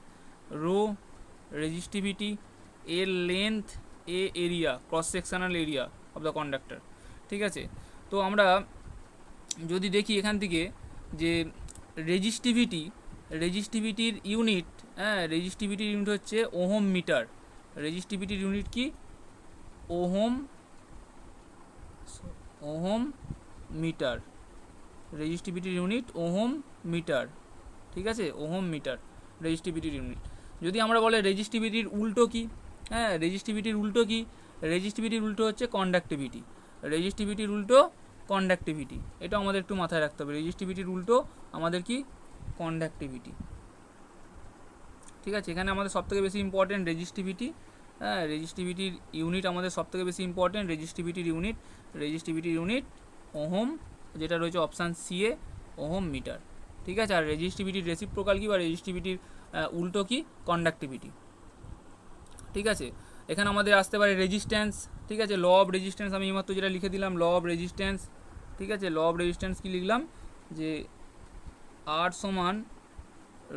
রো রেজিস্টিভিটি, এর length, A area, cross sectional area of the conductor, ঠিক আছে। তো আমরা যদি দেখি এখান থেকে যে রেজিস্টিভিটির ইউনিট, হ্যাঁ, রেজিস্টিভিটির ইউনিট হচ্ছে ওহম মিটার, রেজিস্টিভিটির ইউনিট কি ওহম মিটার, রেজিস্টিভিটির ইউনিট ওহম মিটার, ঠিক আছে, ওহম মিটার রেজিস্টিভিটির ইউনিট। যদি আমরা বলে রেজিস্টিভিটির উল্টো কি, হ্যাঁ, রেজিস্টিভিটির উল্টো কি, রেজিস্টিভিটির উল্টো হচ্ছে কন্ডাক্টিভিটি, রেজিস্টিভিটির উল্টো কন্ডাক্টিভিটি, এটা আমাদের একটু মাথায় রাখতে হবে, রেজিস্টিভিটির উল্টো আমাদের কি কন্ডাক্টিভিটি, ঠিক আছে। এখানে আমাদের সবথেকে বেশি ইম্পর্টেন্ট রেজিস্টিভিটি, হ্যাঁ, রেজিস্টিভিটির ইউনিট আমাদের সবথেকে বেশি ইম্পর্টেন্ট, রেজিস্টিভিটির ইউনিট ওহম, যেটা রয়েছে অপশান সি এ, ওহম মিটার, ঠিক আছে। আর রেজিস্টিভিটির রেসিপ্রোকাল কি বা রেজিস্টিভিটির উল্টো কি কন্ডাক্টিভিটি, ঠিক আছে। এখানে আমাদের আসতে পারে রেজিস্ট্যান্স, ঠিক আছে, ল অফ রেজিস্ট্যান্স আমি এইমাত্র যেটা লিখে দিলাম ল অফ রেজিস্ট্যান্স, ঠিক আছে, ল অফ রেজিস্ট্যান্স কি লিখলাম যে আর সমান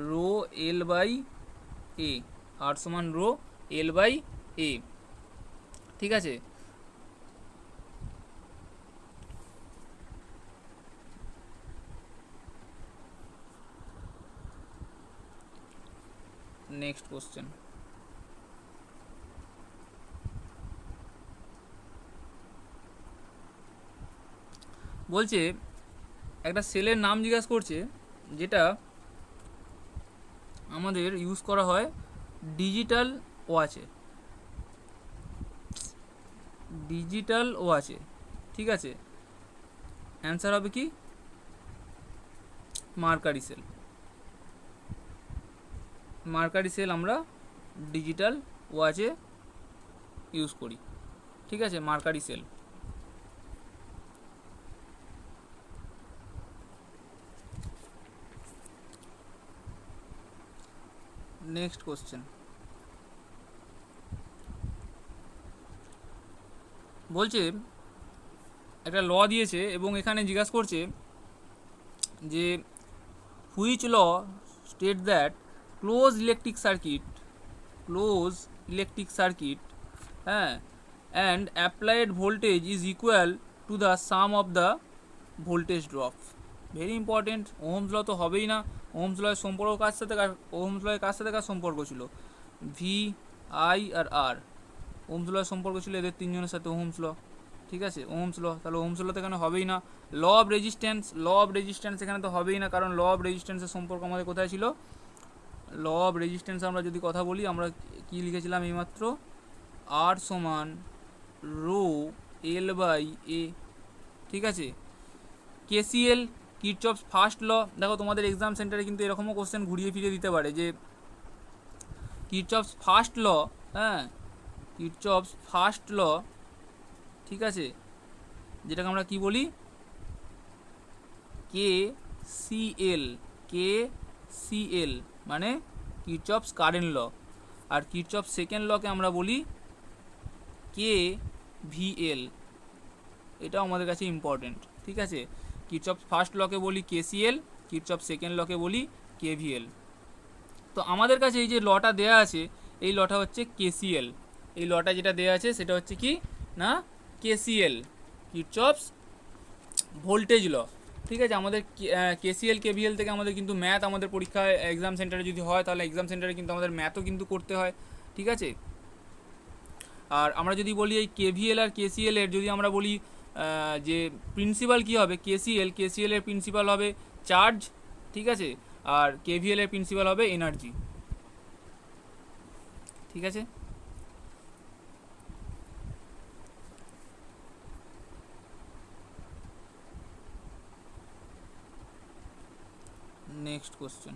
রো এল বাই এ, আর সমান রো এল বাই এ, ঠিক আছে। নেক্সট কোশ্চেন, বলছে একটা সেলের নাম জিজ্ঞাসা করছে যেটা আমাদের ইউজ করা হয় ডিজিটাল ওয়াচে, ঠিক আছে। অ্যান্সার হবে কি মার্কারি সেল আমরা ডিজিটাল ওয়াচে ইউজ করি, ঠিক আছে, মার্কারি সেল। নেক্সট কোশ্চেন, বলছে একটা ল দিয়েছে এবং এখানে জিজ্ঞাসা করছে যে which law state that close electric circuit, হ্যাঁ, and applied voltage is equal to the sum of the voltage drop. Very important, Ohm's law তো হবেই না, ওহমস লয়ের সম্পর্ক কার সাথে, কার সম্পর্ক ছিল, ভি, আই আর আর, ওহমস লয়ের সম্পর্ক ছিল এদের তিনজনের সাথে, ওহমস ল, ঠিক আছে, ওহমস ল, তাহলে ওহমস ল তো এখানে হবেই না। ল অফ রেজিস্ট্যান্স এখানে তো হবেই না, কারণ ল অফ রেজিস্ট্যান্সের সম্পর্ক আমাদের কোথায় ছিল, ল অফ রেজিস্ট্যান্স আমরা যদি কথা বলি আমরা কি লিখেছিলাম এইমাত্র, আর সমান রো এল বাই এ, ঠিক আছে। কেসিএল, কিরচপস ফার্স্ট ল, দেখো তোমাদের এক্সাম সেন্টারে কিন্তু এরকমও কোশ্চেন ঘুরিয়ে ফিরিয়ে দিতে পারে যে কিরচপস ফার্স্ট ল, হ্যাঁ, কিরচপস ফার্স্ট ল, ঠিক আছে, যেটাকে আমরা কি বলি কে মানে কিরচপস কারেন্ট ল, আর কিরচপস সেকেন্ড লকে আমরা বলি KVL, এটাও আমাদের কাছে ইম্পর্টেন্ট, ঠিক আছে। কিরচপস ফার্স্ট লকে বলি KCL, কিরচপস সেকেন্ড লকে বলি KVL। তো আমাদের কাছে এই যে লটা দেয়া আছে, এই লটা হচ্ছে KCL, এই লটা যেটা দেয়া আছে সেটা হচ্ছে কি না KCL, কিরচপস ভোল্টেজ ল, ঠিক আছে। আমাদের KCL KVL থেকে আমাদের কিন্তু ম্যাথ আমাদের পরীক্ষায় এক্সাম সেন্টারে যদি হয় তাহলে এক্সাম সেন্টারে কিন্তু আমাদের ম্যাথও কিন্তু করতে হয়, ঠিক আছে। আর আমরা যদি বলি এই KVL আর KCL এর যদি আমরা বলি যে প্রিন্সিপাল কি হবে, KCL এর প্রিন্সিপাল হবে চার্জ, ঠিক আছে, আর KVL এর প্রিন্সিপাল হবে এনার্জি, ঠিক আছে। Next question,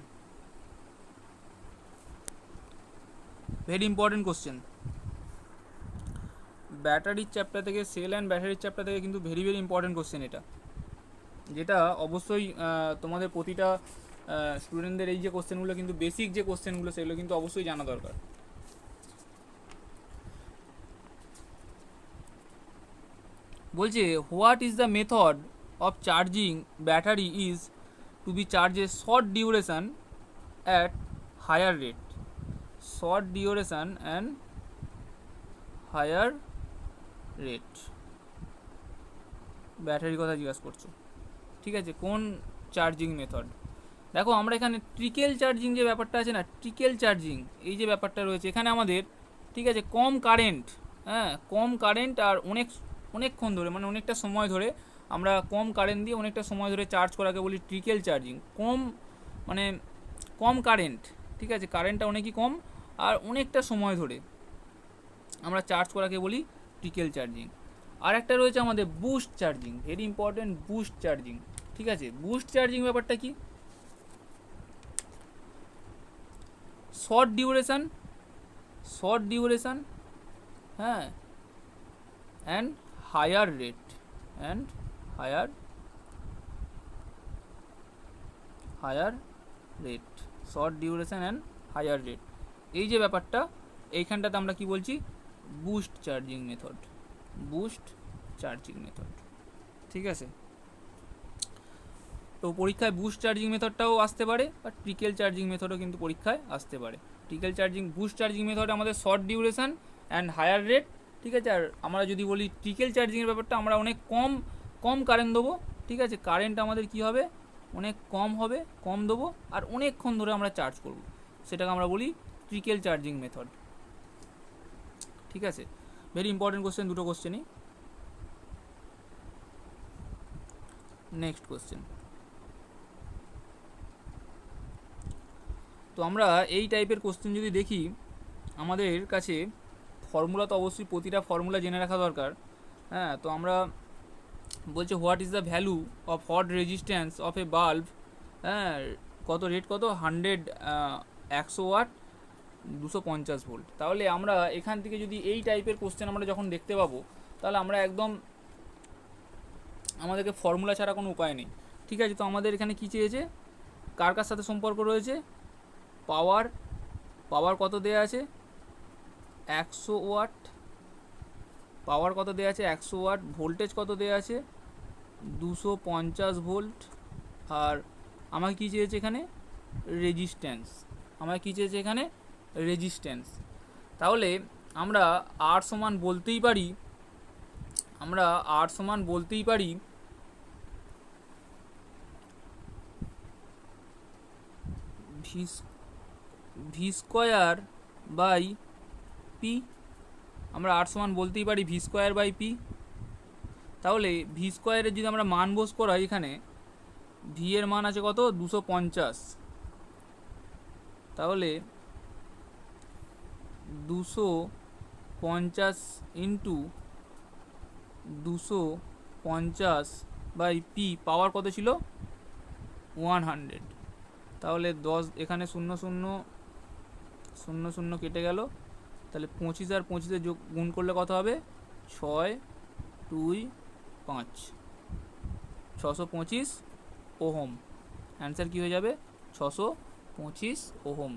very important question. ব্যাটারির চ্যাপ্টার থেকে, সেল অ্যান্ড ব্যাটারির চ্যাপ্টার থেকে কিন্তু ভেরি ভেরি ইম্পর্টেন্ট কোশ্চেন এটা, যেটা অবশ্যই তোমাদের প্রতিটা স্টুডেন্টদের এই যে কোশ্চেনগুলো কিন্তু বেসিক যে কোশ্চেনগুলো সেগুলো কিন্তু অবশ্যই জানা দরকার। বলছে what is the method of charging battery is to be চার্জে short duration at higher rate, short duration and higher rate. ব্যাটারির কথা জিজ্ঞাসা করছো, ঠিক আছে, কোন চার্জিং মেথড? দেখো আমরা এখানে ট্রিকেল চার্জিং যে ব্যাপারটা আছে না, ট্রিকেল চার্জিং এই যে ব্যাপারটা রয়েছে এখানে আমাদের, ঠিক আছে, কম কারেন্ট, হ্যাঁ কম কারেন্ট আর অনেকক্ষণ ধরে, মানে অনেকটা সময় ধরে আমরা কম কারেন্ট দিয়ে অনেকটা সময় ধরে চার্জ করাকে বলি ট্রিকেল চার্জিং। কম মানে কম কারেন্ট, ঠিক আছে, কারেন্টটা অনেকই কম আর অনেকটা সময় ধরে আমরা চার্জ করাকে বলি ট্রিকেল চার্জিং। আর একটা রয়েছে আমাদের boost charging, very important, boost charging. ঠিক আছে, বুস্ট চার্জিং ব্যাপারটা কি? শর্ট ডিউরেশন, হ্যাঁ, and higher rate, short duration and higher rate, এই যে ব্যাপারটা এইখানটাতে আমরা কি বলছি? বুস্ট চার্জিং মেথড, ঠিক আছে। তো পরীক্ষায় বুস্ট চার্জিং মেথডটাও আসতে পারে বা ট্রিকেল চার্জিং মেথডও কিন্তু পরীক্ষায় আসতে পারে। বুস্ট চার্জিং মেথড আমাদের short duration and higher rate, ঠিক আছে। আর আমরা যদি বলি ট্রিকেল চার্জিংয়ের ব্যাপারটা, আমরা অনেক কম কারেন্ট দেবো, ঠিক আছে, কারেন্ট আমাদের কি হবে, অনেক কম দেবো আর অনেকক্ষণ ধরে আমরা চার্জ করব, সেটাকে আমরা বলি ট্রিকেল চার্জিং মেথড, ঠিক আছে। ভেরি ইম্পর্টেন্ট কোশ্চেন, দুটো কোশ্চেনই। নেক্সট কোশ্চেন, তো আমরা এই টাইপের কোশ্চেন যদি দেখি, আমাদের কাছে ফর্মুলা তো অবশ্যই প্রতিটা ফর্মুলা জেনে রাখা দরকার, হ্যাঁ। তো আমরা বলছে what is the value of hot resistance of A bulb, হ্যাঁ, কত রেট, কত 100 100 ওয়াট 250 ভোল্ট। তাহলে আমরা এখান থেকে যদি এই টাইপের কোশ্চেন আমরা যখন দেখতে পাবো, তাহলে আমরা একদম, আমাদেরকে ফর্মুলা ছাড়া কোনো উপায় নেই, ঠিক আছে। তো আমাদের এখানে কী চেয়েছে, কার সাথে সম্পর্ক রয়েছে, পাওয়ার কত দেয়া আছে, 100 ওয়াট, পাওয়ার কত দেয়া আছে 100 ওয়াট, ভোল্টেজ কত দেয়া আছে 250 ভোল্ট, আর আমাকে কী চেয়েছে এখানে, রেজিস্ট্যান্স। তাহলে আমরা আর সমান বলতেই পারি, ভি স্কোয়ার বাই পি, আমরা আর সমান বলতেই পারি ভি স্কোয়ার বাই পি। তাহলে ভি স্কোয়ারের যদি আমরা মান বস করাই, এখানে ভি এর মান আছে কত 250, তাহলে 250 ইন্টু 250 বাই পি, পাওয়ার কত ছিল 100। তাহলে 10, এখানে 0 0 0 0 কেটে গেল, তাহলে 25 আর 25 যোগ গুণ করলে কত হবে 6 2 5, 625 ওহম। অ্যান্সার কী হয়ে যাবে 625 ওহম।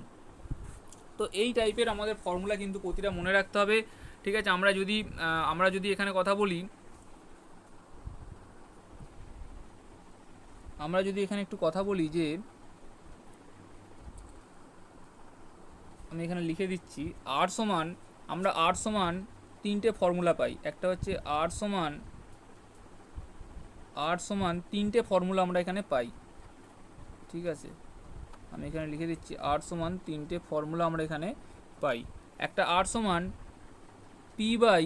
তো এই টাইপের আমাদের ফর্মুলা কিন্তু প্রতিটা মনে রাখতে হবে, ঠিক আছে। আমরা যদি এখানে কথা বলি, আমরা যদি এখানে একটু কথা বলি যে, আমি এখানে লিখে দিচ্ছি আর সমান, আমরা আর সমান তিনটে ফর্মুলা পাই। একটা হচ্ছে আর সমান তিনটে ফর্মুলা আমরা এখানে পাই, ঠিক আছে। আমি এখানে লিখে দিচ্ছি আর সমান তিনটে ফর্মুলা আমরা এখানে পাই। একটা আর সমান পি বাই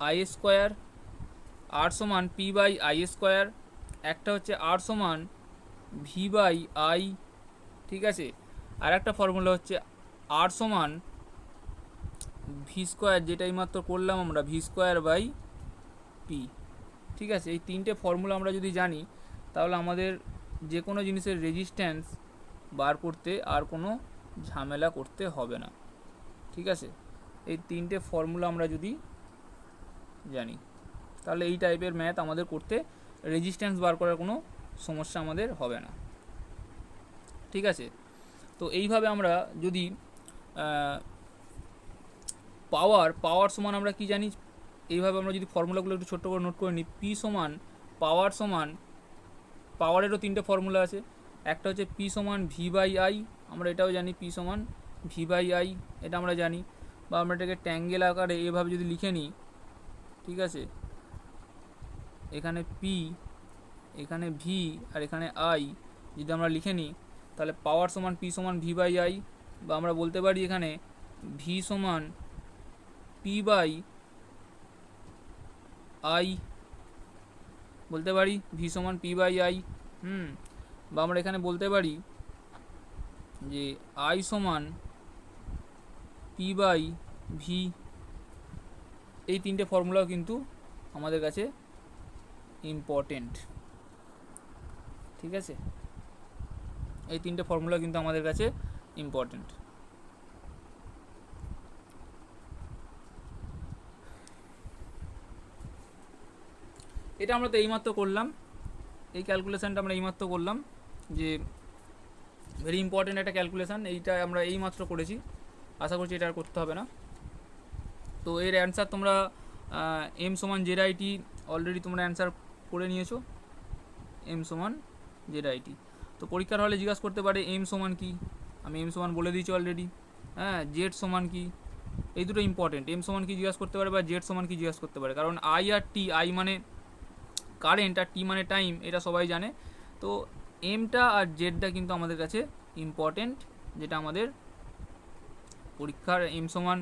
আই স্কোয়ার, আর সমান পি বাই আই স্কোয়ার। একটা হচ্ছে আর সমান ভি বাই আই, ঠিক আছে। আর একটা ফর্মুলা হচ্ছে আর সমান ভি স্কোয়ার, যেটাই মাত্র করলাম আমরা, ভি স্কোয়ার বাই পি, ঠিক আছে। এই তিনটে ফর্মুলা আমরা যদি জানি, তাহলে আমাদের যে কোনো জিনিসের রেজিস্ট্যান্স বার করতে আর কোনো ঝামেলা করতে হবে না। ঠিক আছে, এই তিনটে ফর্মুলা আমরা যদি জানি তাহলে এই টাইপের ম্যাথ আমাদের করতে রেজিস্ট্যান্স বার করার কোনো সমস্যা আমাদের হবে না। ঠিক আছে, তো এইভাবে আমরা যদি পাওয়ার সমান আমরা কি জানি, এইভাবে আমরা যদি ফর্মুলাগুলো একটু ছোট্ট করে নোট করে নিই, পি সমান পাওয়ারেরও তিনটে ফর্মুলা আছে। একটা হচ্ছে পি সমান ভি বাই আই, আমরা এটাও জানি পি সমান ভি বাই আই, এটা আমরা জানি। বা আমরা এটাকে ট্যাঙ্গেল আকারে এভাবে যদি লিখে নিই, ঠিক আছে, এখানে পি, এখানে ভি আর এখানে আই যদি আমরা লিখে নিই, তাহলে পাওয়ার সমান পি সমান ভি বাই আই, বা আমরা বলতে পারি এখানে ভি সমান পি বাই আই, বলতে পারি ভি সমান পি বাই আই। বা আমরা এখানে বলতে পারি যে আই সমান পি বাই ভি। এই তিনটে ফর্মুলাও কিন্তু আমাদের কাছে ইম্পর্টেন্ট। ঠিক আছে, এই তিনটে ফর্মুলা কিন্তু আমাদের কাছে ইম্পর্টেন্ট। এটা আমরা তো এইমাত্র করলাম, এই ক্যালকুলেশানটা আমরা এইমাত্র করলাম, যে ভেরি ইম্পর্টেন্ট একটা ক্যালকুলেশান, এইটা আমরা এইমাত্র করেছি, আশা করছি এটা আর করতে হবে না। তো এর অ্যান্সার তোমরা এম সমান জেড আইটি অলরেডি তোমরা অ্যান্সার করে নিয়েছো, এম সমান জেড আইটি। তো পরীক্ষার হলে জিজ্ঞাসা করতে পারে এম সমান কি, আমি এম সমান বলে দিয়েছি অলরেডি। হ্যাঁ, জেড সমান কি, এই দুটো ইম্পর্টেন্ট। এম সমান কি জিজ্ঞাসা করতে পারে বা জেড সমান কি জিজ্ঞাসা করতে পারে, কারণ আই আর টি, আই মানে কারেন্ট আর টি মানে টাইম, এটা সবাই জানে। তো এমটা আর জেডটা কিন্তু আমাদের কাছে ইম্পর্টেন্ট, যেটা আমাদের পরীক্ষার এম সমান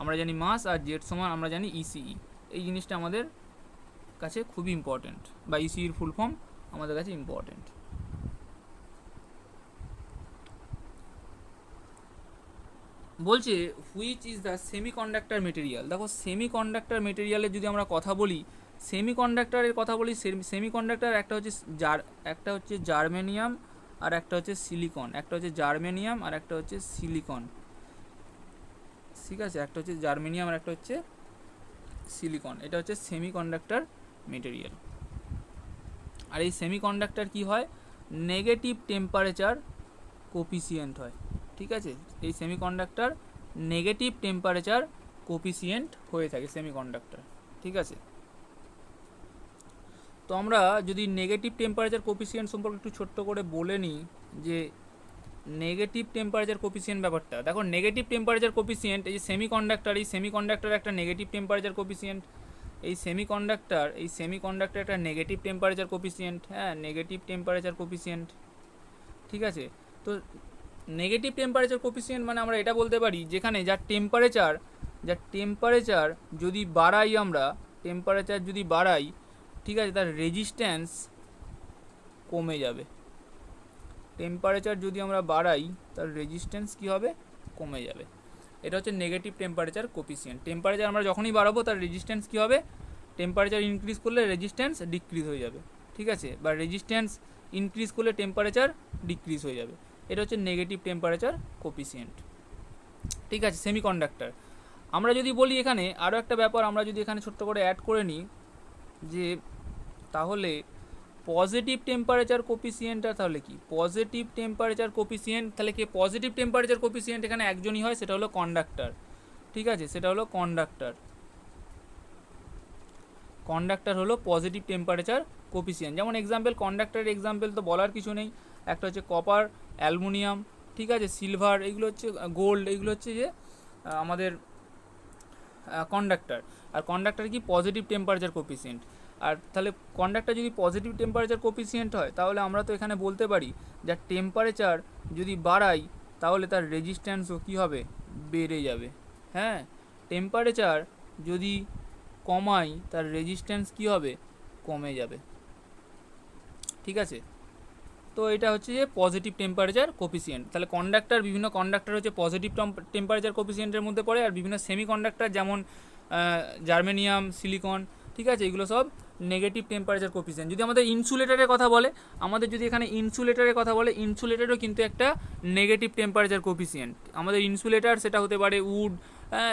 আমরা জানি মাস আর জেড সমান আমরা জানি ইসিই, এই জিনিসটা আমাদের কাছে খুবই ইম্পর্টেন্ট, বা ইসিইর ফুল ফর্ম আমাদের কাছে ইম্পর্টেন্ট। বলছে which is the semiconductor material. দেখো সেমিকন্ডাক্টর মেটেরিয়ালের যদি আমরা কথা বলি, সেমিকন্ডাক্টরের কথা বলি, সেমিকন্ডাক্টর একটা হচ্ছে জার্মেনিয়াম আর একটা হচ্ছে সিলিকন, একটা হচ্ছে জার্মেনিয়াম আর একটা হচ্ছে সিলিকন। ঠিক আছে, একটা হচ্ছে জার্মেনিয়াম আর একটা হচ্ছে সিলিকন, এটা হচ্ছে সেমিকন্ডাক্টর মেটেরিয়াল। আর এই সেমিকন্ডাক্টর কি হয়, নেগেটিভ টেম্পারেচার কোফিসিয়েন্ট হয়। ঠিক আছে, এই সেমিকন্ডাক্টর নেগেটিভ টেম্পারেচার কোফিসিয়েন্ট হয়ে থাকে সেমিকন্ডাক্টর। ঠিক আছে, তো আমরা যদি নেগেটিভ টেম্পারেচার কোফিসিয়েন্ট সম্পর্কে একটু ছোট্ট করে বলে নিই, যে নেগেটিভ টেম্পারেচার কোফিসিয়েন্ট ব্যাপারটা দেখো, নেগেটিভ টেম্পারেচার কোফিসিয়েন্ট, এই যে সেমিকন্ডাক্টর একটা নেগেটিভ টেম্পারেচার কোফিসিয়েন্ট, এই সেমিকন্ডাক্টর একটা নেগেটিভ টেম্পারেচার কোফিসিয়েন্ট। হ্যাঁ, নেগেটিভ টেম্পারেচার কোফিসিয়েন্ট। ঠিক আছে, তো নেগেটিভ টেম্পারেচার কোফিসিয়েন্ট মানে আমরা এটা বলতে পারি যেখানে যার টেম্পারেচার যদি বাড়াই, আমরা টেম্পারেচার যদি বাড়াই, ঠিক আছে, তার রেজিস্ট্যান্স কমে যাবে। টেম্পারেচার যদি আমরা বাড়াই তার রেজিস্ট্যান্স কী হবে, কমে যাবে। এটা হচ্ছে নেগেটিভ টেম্পারেচার কোফিসিয়েন্ট। টেম্পারেচার আমরা যখনই বাড়াবো তার রেজিস্ট্যান্স কী হবে, টেম্পারেচার ইনক্রিজ করলে রেজিস্ট্যান্স ডিক্রিজ হয়ে যাবে। ঠিক আছে, বা রেজিস্ট্যান্স ইনক্রিজ করলে টেম্পারেচার ডিক্রিজ হয়ে যাবে। এটা হচ্ছে নেগেটিভ টেম্পারেচার কোফিসিয়েন্ট। ঠিক আছে, সেমিকন্ডাক্টর। আমরা যদি বলি এখানে আরও একটা ব্যাপার, আমরা যদি এখানে ছোট্ট করে অ্যাড করে নিই, যে তাহলে পজিটিভ টেম্পারেচার কোফিসিয়েন্টটা তাহলে কি, পজিটিভ টেম্পারেচার কোফিসিয়েন্ট তাহলে কি, পজিটিভ টেম্পারেচার কোফিসিয়েন্ট এখানে একজনই হয়, সেটা হলো কন্ডাক্টর। ঠিক আছে, সেটা হলো কন্ডাক্টর হলো পজিটিভ টেম্পারেচার কোফিসিয়েন্ট। যেমন এক্সাম্পল, কন্ডাক্টরের এক্সাম্পল তো বলার কিছু নেই, একটা হচ্ছে কপার, অ্যালুমিনিয়াম, ঠিক আছে, সিলভার, এইগুলো হচ্ছে গোল্ড, এইগুলো হচ্ছে যে আমাদের কন্ডাক্টর। আর কন্ডাক্টর কি, পজিটিভ টেম্পারেচার কোফিসিয়েন্ট। আর তাহলে কন্ডাক্টর যদি পজিটিভ টেম্পারেচার কোফিসিয়েন্ট হয়, তাহলে আমরা তো এখানে বলতে পারি যার টেম্পারেচার যদি বাড়াই তাহলে তার রেজিস্ট্যান্সও কী হবে, বেড়ে যাবে। হ্যাঁ, টেম্পারেচার যদি কমাই তার রেজিস্ট্যান্স কী হবে, কমে যাবে। ঠিক আছে, তো এটা হচ্ছে যে পজিটিভ টেম্পারেচার কোফিসিয়েন্ট। তাহলে কন্ডাক্টর, বিভিন্ন কন্ডাক্টর হচ্ছে পজিটিভ টেম্পারেচার কোফিসিয়েন্টের মধ্যে পড়ে, আর বিভিন্ন সেমিকন্ডাক্টর যেমন জার্মেনিয়াম, সিলিকন ঠিক আছে, এগুলো সব নেগেটিভ টেম্পারেচার কোফিসিয়েন্ট। যদি আমাদের ইনসুলেটরের কথা বলে, যদি এখানে ইনসুলেটরের কথা বলে, ইনসুলেটরও কিন্তু একটা নেগেটিভ টেম্পারেচার কোফিসিয়েন্ট। আমাদের ইনসুলেটর সেটা হতে পারে উড,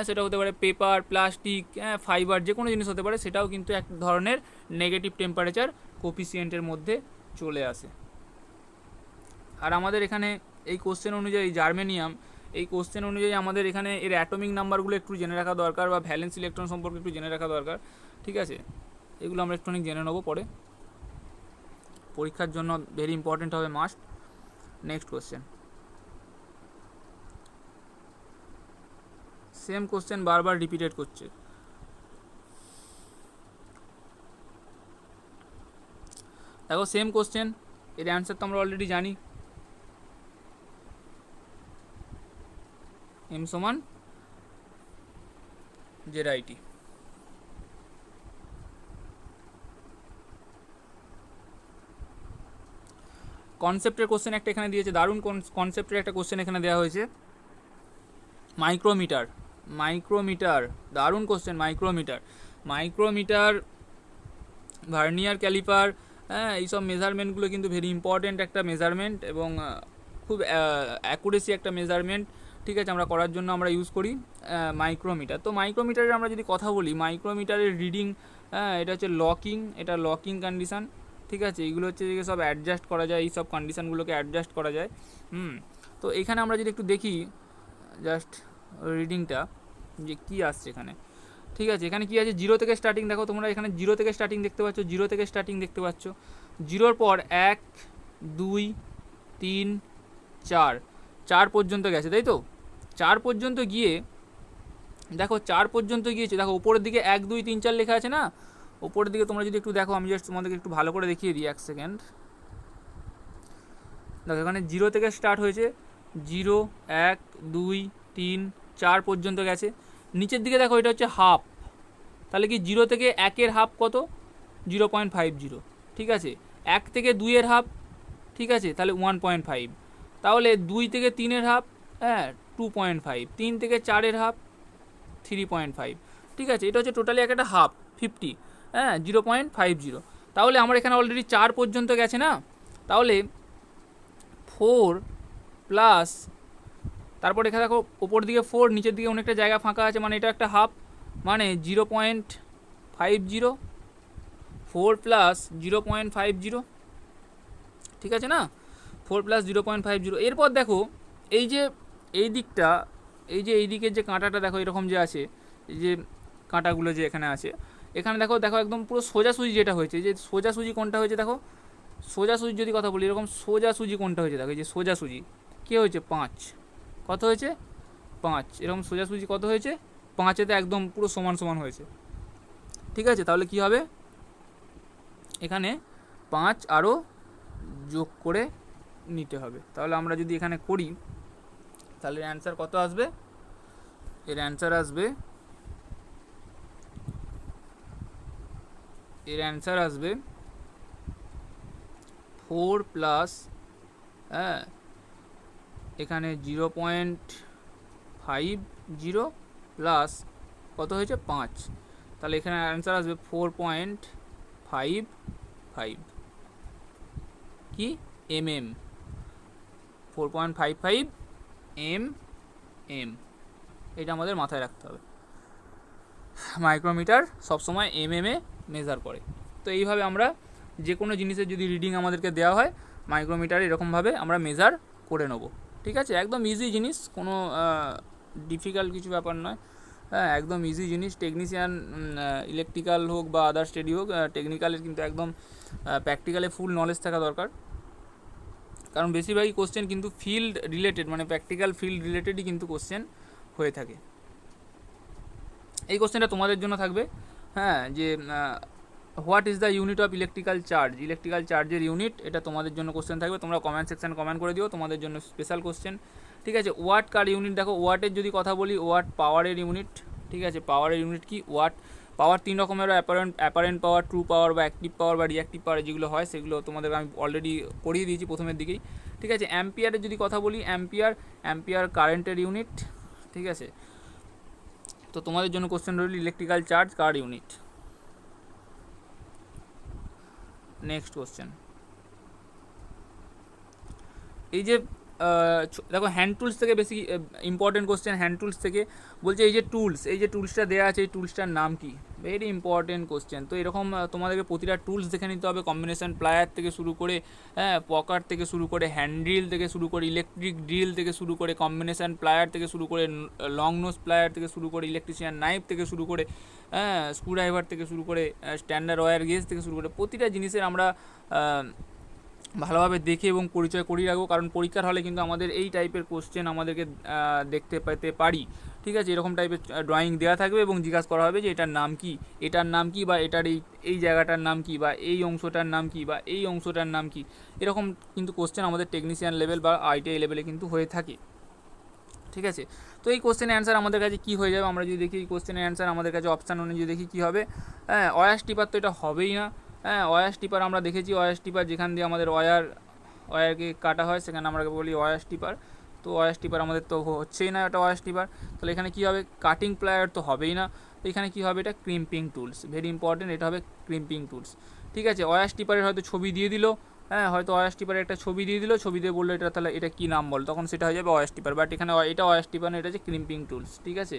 সেটা হতে পারে পেপার, প্লাস্টিক, ফাইবার, যে কোনো জিনিস হতে পারে, সেটাও কিন্তু এক ধরনের নেগেটিভ টেম্পারেচার কোফিসিয়েন্টের মধ্যে চলে আসে। আর আমাদের এখানে এই কোশ্চেন অনুযায়ী জার্মেনিয়াম, এই কোশ্চেন অনুযায়ী আমাদের এখানে এর অ্যাটমিক নাম্বারগুলো একটু জেনে রাখা দরকার, বা ভ্যালেন্স ইলেকট্রন সম্পর্কে একটু জেনে রাখা দরকার। ঠিক আছে, এগুলো আমরা একটু জেনে নেবো পরে, পরীক্ষার জন্য ভেরি ইম্পর্টেন্ট হবে, must. Next question, same question বারবার রিপিটেড করছে। দেখো সেম কোশ্চেন, এর অ্যান্সার তো আমরা অলরেডি জানি, এম সমান জেড/আইটি। কনসেপ্টের কোশ্চেন একটা এখানে দিয়েছে, দারুণ কনসেপ্টের একটা কোশ্চেন এখানে দেওয়া হয়েছে। মাইক্রোমিটার, দারুণ কোশ্চেন। মাইক্রোমিটার, ভার্নিয়ার ক্যালিপার, এইসব মেজারমেন্টগুলো কিন্তু ভেরি ইম্পর্টেন্ট একটা মেজারমেন্ট, এবং খুব অ্যাকুরেসি একটা মেজারমেন্ট। ঠিক আছে, আমরা করার জন্য আমরা ইউজ করি মাইক্রোমিটার। তো মাইক্রোমিটারের আমরা যদি কথা বলি, মাইক্রোমিটারের রিডিং, এটা হচ্ছে লকিং, এটা লকিং কন্ডিশান। ঠিক আছে, এইগুলো হচ্ছে যে সব অ্যাডজাস্ট করা যায়, এই সব কন্ডিশানগুলোকে অ্যাডজাস্ট করা যায়। তো এখানে আমরা যদি একটু দেখি জাস্ট রিডিংটা যে কী আসছে এখানে। ঠিক আছে, এখানে কী আছে, 0 থেকে স্টার্টিং। দেখো তোমরা এখানে 0 থেকে স্টার্টিং দেখতে পাচ্ছ, 0 থেকে স্টার্টিং দেখতে পাচ্ছ। 0-র পর 1, 2, 3, 4 পর্যন্ত গেছে, তাই তো? 4 পর্যন্ত গিয়ে দেখো, 4 পর্যন্ত গিয়েছে। দেখো উপরের দিকে 1, 2, 3, 4 লেখা আছে না? উপরের দিকে তোমরা যদি একটু দেখো, আমি জাস্ট তোমাদেরকে একটু ভালো করে দেখিয়ে দিই, 1 সেকেন্ড। দেখো এখানে 0 থেকে স্টার্ট হয়েছে, 0, 1, 2, 3, 4 পর্যন্ত গেছে। নিচের দিকে দেখো, এটা হচ্ছে হাফ। তাহলে কি 0 থেকে 1-এর হাফ কত? 0.50। ঠিক আছে, 1 থেকে 2-এর হাফ, ঠিক আছে, তাহলে 1.5। তাহলে 2 থেকে 3-এর হাফ, 2.5। 3 থেকে 4-এর হাফ, 3.5। ঠিক আছে, এটা হচ্ছে টোটালি একটা হাফ, 50, 0.50। তাহলে আমার এখানে অলরেডি 4 পর্যন্ত গেছে না? তাহলে 4 প্লাস, তারপর এখানে দেখো ওপর দিকে 4, নিচের দিকে অনেকটা জায়গা ফাঁকা আছে, মানে এটা একটা হাফ, মানে 0.50। 4 প্লাস 0.50, ঠিক আছে না? 4 প্লাস 0.50। এরপর দেখো এই যে এই দিকটা, এই দিকের যে কাঁটাটা দেখো এরকম যে আছে, এই যে কাঁটাগুলো যে এখানে আছে, এখানে দেখো একদম পুরো সোজাসুজি যেটা হয়েছে, যে সোজাসুজি কোনটা হয়েছে দেখো, সোজাসুজি যদি কথা বলি, এরকম সোজাসুজি কোনটা হয়েছে দেখো, এই যে সোজাসুজি কে হয়েছে, 5। কত হয়েছে? 5। এরকম সোজাসুজি কত হয়েছে? 5-এতে একদম পুরো সমান সমান হয়েছে। ঠিক আছে, তাহলে কি হবে, এখানে 5 আরও যোগ করে নিতে হবে। তাহলে আমরা যদি এখানে করি, তাহলে অ্যান্সার কত আসবে? এর অ্যান্সার আসবে 4 প্লাস, এখানে 0.50 প্লাস কত হয়েছে, 5। তাহলে এখানে অ্যান্সার আসবে 4.55 কি mm, 4.55 mm। এটা আমাদের মাথায় রাখতে হবে, মাইক্রোমিটার সবসময় mm-এ মেজার করে। তো এইভাবে আমরা যে কোনো জিনিসের যদি রিডিং আমাদেরকে দেওয়া হয়, মাইক্রোমিটারে এরকমভাবে আমরা মেজার করে নেব। ঠিক আছে, একদম ইজি জিনিস, কোনো ডিফিকাল্ট কিছু ব্যাপার নয়, একদম ইজি জিনিস। টেকনিশিয়ান, ইলেকট্রিক্যাল হোক বা আদার স্টাডি হোক, টেকনিক্যালের কিন্তু একদম প্র্যাকটিক্যালে ফুল নলেজ থাকা দরকার, কারণ বেশিরভাগই কোশ্চেন কিন্তু ফিল্ড রিলেটেড, মানে প্র্যাকটিক্যাল ফিল্ড রিলেটেডই কিন্তু কোশ্চেন হয়ে থাকে। এই কোশ্চেনটা তোমাদের জন্য থাকবে, যে what is the unit of electrical charge, electrical চার্জের ইউনিট, এটা তোমাদের জন্য কোশ্চেন থাকবে। তোমরা কমেন্ট সেকশানে কমেন্ট করে দিও, তোমাদের জন্য স্পেশাল কোশ্চেন। ঠিক আছে, ওয়াট কার ইউনিট, দেখো ওয়াটের যদি কথা বলি, ওয়াট পাওয়ারের ইউনিট। ঠিক আছে, পাওয়ারের ইউনিট কি, ওয়াট। পাওয়ার 3 রকমের, অ্যাপারেন্ট পাওয়ার, ট্রু পাওয়ার বা অ্যাক্টিভ পাওয়ার বা রিঅ্যাক্টিভ পাওয়ার যেগুলো হয়, সেগুলো তোমাদের আমি অলরেডি করিয়ে দিয়েছি প্রথমের দিকেই। ঠিক আছে, অ্যাম্পিয়ারের যদি কথা বলি, অ্যাম্পিয়ার কারেন্টের ইউনিট। ঠিক আছে, তো তোমাদের জন্য কোশ্চেন রইল ইলেকট্রিক্যাল চার্জ কার ইউনিট। নেক্সট কোশ্চেন, এই যে দেখো হ্যান্ড টুলস থেকে বেশি ইম্পর্টেন্ট কোশ্চেন, হ্যান্ড টুলস থেকে বলছে এই যে টুলসটা দেওয়া আছে এই টুলসটার নাম কি, ভেরি ইম্পর্টেন্ট কোশ্চেন। তো এরকম তোমাদেরকে প্রতিটা টুলস দেখে নিতে হবে, কম্বিনেশন প্লায়ার থেকে শুরু করে, হ্যাঁ পকার থেকে শুরু করে, হ্যান্ড ড্রিল থেকে শুরু করে, ইলেকট্রিক ড্রিল থেকে শুরু করে, কম্বিনেশন প্লায়ার থেকে শুরু করে, লং নোজ প্লায়ার থেকে শুরু করে, ইলেকট্রিশিয়ান নাইফ থেকে শুরু করে, হ্যাঁ স্ক্রুড্রাইভার থেকে শুরু করে, স্ট্যান্ডার্ড ওয়্যার গেজ থেকে শুরু করে, প্রতিটা জিনিসের আমরা ভালোভাবে দেখে এবং পরিচয় করিয়ে রাখবো, কারণ পরীক্ষার হলে কিন্তু আমাদের এই টাইপের কোশ্চেন আমাদেরকে দেখতে পেতে পারি। ঠিক আছে, এরকম টাইপের ড্রয়িং দেওয়া থাকবে এবং জিজ্ঞাসা করা হবে যে এটার নাম কি, এটার নাম কি, বা এটার এই জায়গাটার নাম কি, বা এই অংশটার নাম কি, বা এই অংশটার নাম কি, এরকম কিন্তু কোশ্চেন আমাদের টেকনিশিয়ান লেভেল বা আইটিআই লেভেলে কিন্তু হয়ে থাকে। ঠিক আছে, তো এই কোশ্চেনের অ্যান্সার আমাদের কাছে কী হয়ে যাবে, আমরা যদি দেখি এই কোশ্চেনের অ্যান্সার আমাদের কাছে অপশান অনুযায়ী দেখি কী হবে। হ্যাঁ ওয়্যার স্টিপার তো এটা হবেই না। হ্যাঁ ওয়্যার স্টিপার আমরা দেখেছি, ওয়্যার স্টিপার যেখান দিয়ে আমাদের ওয়্যারকে কাটা হয় সেখানে আমরা বলি ওয়্যার স্টিপার। তো ওয়্যার স্টিপার আমাদের তো হচ্ছেই না, এটা ওয়্যার স্টিপার। তাহলে এখানে কী হবে, কাটিং প্লায়ার তো হবেই না। তো এখানে কী হবে, এটা ক্রিম্পিং টুলস, ভেরি ইম্পর্টেন্ট, এটা হবে ক্রিম্পিং টুলস। ঠিক আছে, ওয়্যার স্টিপারের হয়তো ছবি দিয়ে দিল, হ্যাঁ হয়তো ওয়্যার স্টিপারের একটা ছবি দিয়ে দিল, ছবি দিয়ে বললো এটা তাহলে এটা কী নাম বল, তখন সেটা হয়ে যাবে ওয়্যার স্টিপার। বাট এখানে এটা ওয়্যার স্টিপার না, এটা হচ্ছে ক্রিম্পিং টুলস। ঠিক আছে,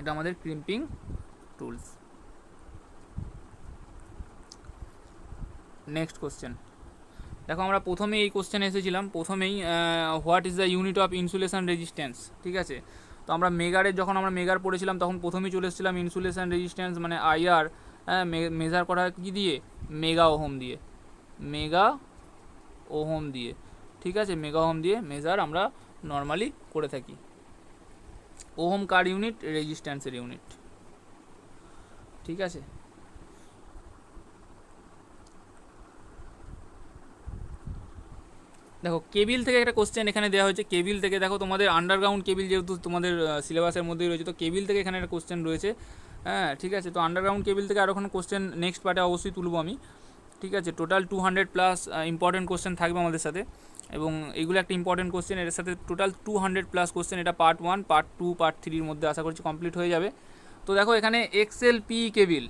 এটা আমাদের ক্রিম্পিং টুলস। নেক্সট কোশ্চেন, দেখো আমরা প্রথমেই এই কোশ্চেনে এসেছিলাম, প্রথমেই what is the unit of insulation resistance. ঠিক আছে, তো আমরা যখন আমরা মেগার পড়েছিলাম তখন প্রথমেই চলে এসেছিলাম ইনসুলেশন রেজিস্ট্যান্স মানে আইআর, হ্যাঁ মেজার করা হয় কী দিয়ে, মেগা ওহম দিয়ে, মেগা ওহম দিয়ে। ঠিক আছে, মেগা ওহম দিয়ে মেজার আমরা নর্মালি করে থাকি। ওহম কার ইউনিট, রেজিস্ট্যান্সের ইউনিট। ঠিক আছে, দেখো কেবিল থেকে একটা কোশ্চেন এখানে দেওয়া হয়েছে, কেবিল থেকে দেখো তোমাদের আন্ডারগ্রাউন্ড কেবিল যেহেতু তোমাদের সিলেবাসের মধ্যেই রয়েছে, তো কেবিল থেকে এখানে একটা কোশ্চেন রয়েছে। হ্যাঁ ঠিক আছে, তো আন্ডারগ্রাউন্ড কেবিল থেকে আরও কোনো কোশ্চেন নেক্সট পার্টে অবশ্যই তুলব আমি। ঠিক আছে, টোটাল 200+ ইম্পর্টেন্ট কোশ্চেন থাকবে আমাদের সাথে, এবং এগুলো একটা ইম্পর্টেন্ট কোশ্চেন, এর সাথে টোটাল 200+ কোশ্চেন। এটা পার্ট 1, পার্ট 2, পার্ট 3-র মধ্যে আশা করছি কমপ্লিট হয়ে যাবে। তো দেখো এখানে এক্সএলপিই কেবিল,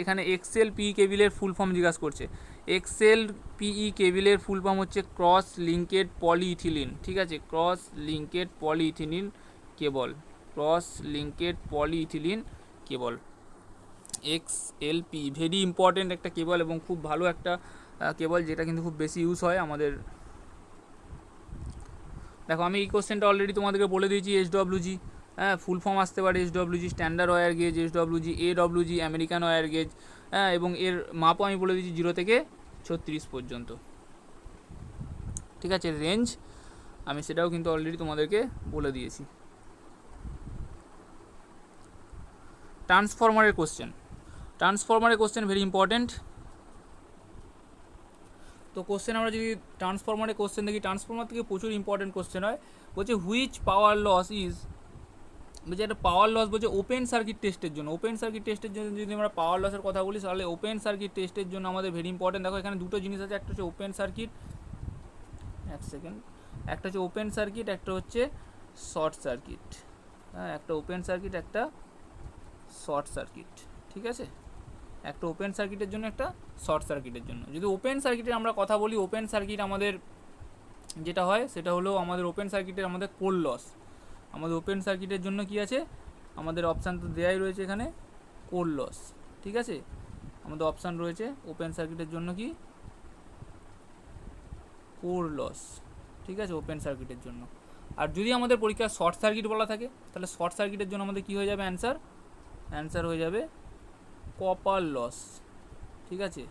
এখানে এক্সএলপিই কেবিলের ফুল ফর্ম জিজ্ঞাসা করছে। এক্সএলপিই কেবিলের ফুল ফর্ম হচ্ছে ক্রস লিঙ্কেড পলিইথিলিন। ঠিক আছে, ক্রস লিঙ্কেড পলিইথিলিন কেবল, ক্রস লিঙ্কেড পলিইথিলিন কেবল, এক্সএলপি, ভেরি ইম্পর্টেন্ট একটা কেবল এবং খুব ভালো একটা কেবল, যেটা কিন্তু খুব বেশি ইউজ হয় আমাদের। দেখো আমি এই কোশ্চেনটা অলরেডি তোমাদেরকে বলে দিয়েছি, এসডব্লিউজি, হ্যাঁ ফুল ফর্ম আসতে পারে SWG, standard wire gauge, SWG, AWG, American wire gauge, হ্যাঁ এবং এর মাপও আমি বলে দিয়েছি 0 থেকে 36 পর্যন্ত। ঠিক আছে, রেঞ্জ আমি সেটাও কিন্তু অলরেডি তোমাদেরকে বলে দিয়েছি। ট্রান্সফরমারের কোশ্চেন ভেরি ইম্পর্টেন্ট। তো কোশ্চেন আমরা যদি ট্রান্সফরমারের কোশ্চেন দেখি, ট্রান্সফরমার থেকে প্রচুর ইম্পর্টেন্ট কোশ্চেন হয়। বলছে হুইচ পাওয়ার লস ইজ, বলছে একটা পাওয়ার লস বলছে ওপেন সার্কিট টেস্টের জন্য। ওপেন সার্কিট টেস্টের জন্য যদি আমরা পাওয়ার লসের কথা বলি, তাহলে ওপেন সার্কিট টেস্টের জন্য আমাদের ভেরি ইম্পর্টেন্ট। দেখো এখানে দুটো জিনিস আছে, একটা হচ্ছে ওপেন সার্কিট, এক সেকেন্ড, একটা হচ্ছে ওপেন সার্কিট, একটা হচ্ছে শর্ট সার্কিট। হ্যাঁ একটা ওপেন সার্কিট, একটা শর্ট সার্কিট। ঠিক আছে, একটা ওপেন সার্কিটের জন্য, একটা শর্ট সার্কিটের জন্য। যদি ওপেন সার্কিটের আমরা কথা বলি, ওপেন সার্কিট আমাদের যেটা হয় সেটা হলো আমাদের ওপেন সার্কিটের আমাদের কোর লস। আমাদের ওপেন সার্কিটের জন্য কি আছে, আমাদের অপশান তো দেওয়াই রয়েছে এখানে, কোর লস। ঠিক আছে, আমাদের অপশান রয়েছে ওপেন সার্কিটের জন্য কি, কোর লস। ঠিক আছে, ওপেন সার্কিটের জন্য। আর যদি আমাদের পরীক্ষা শর্ট সার্কিট বলা থাকে, তাহলে শর্ট সার্কিটের জন্য আমাদের কী হয়ে যাবে, অ্যান্সার হয়ে যাবে কপার লস। ঠিক আছে,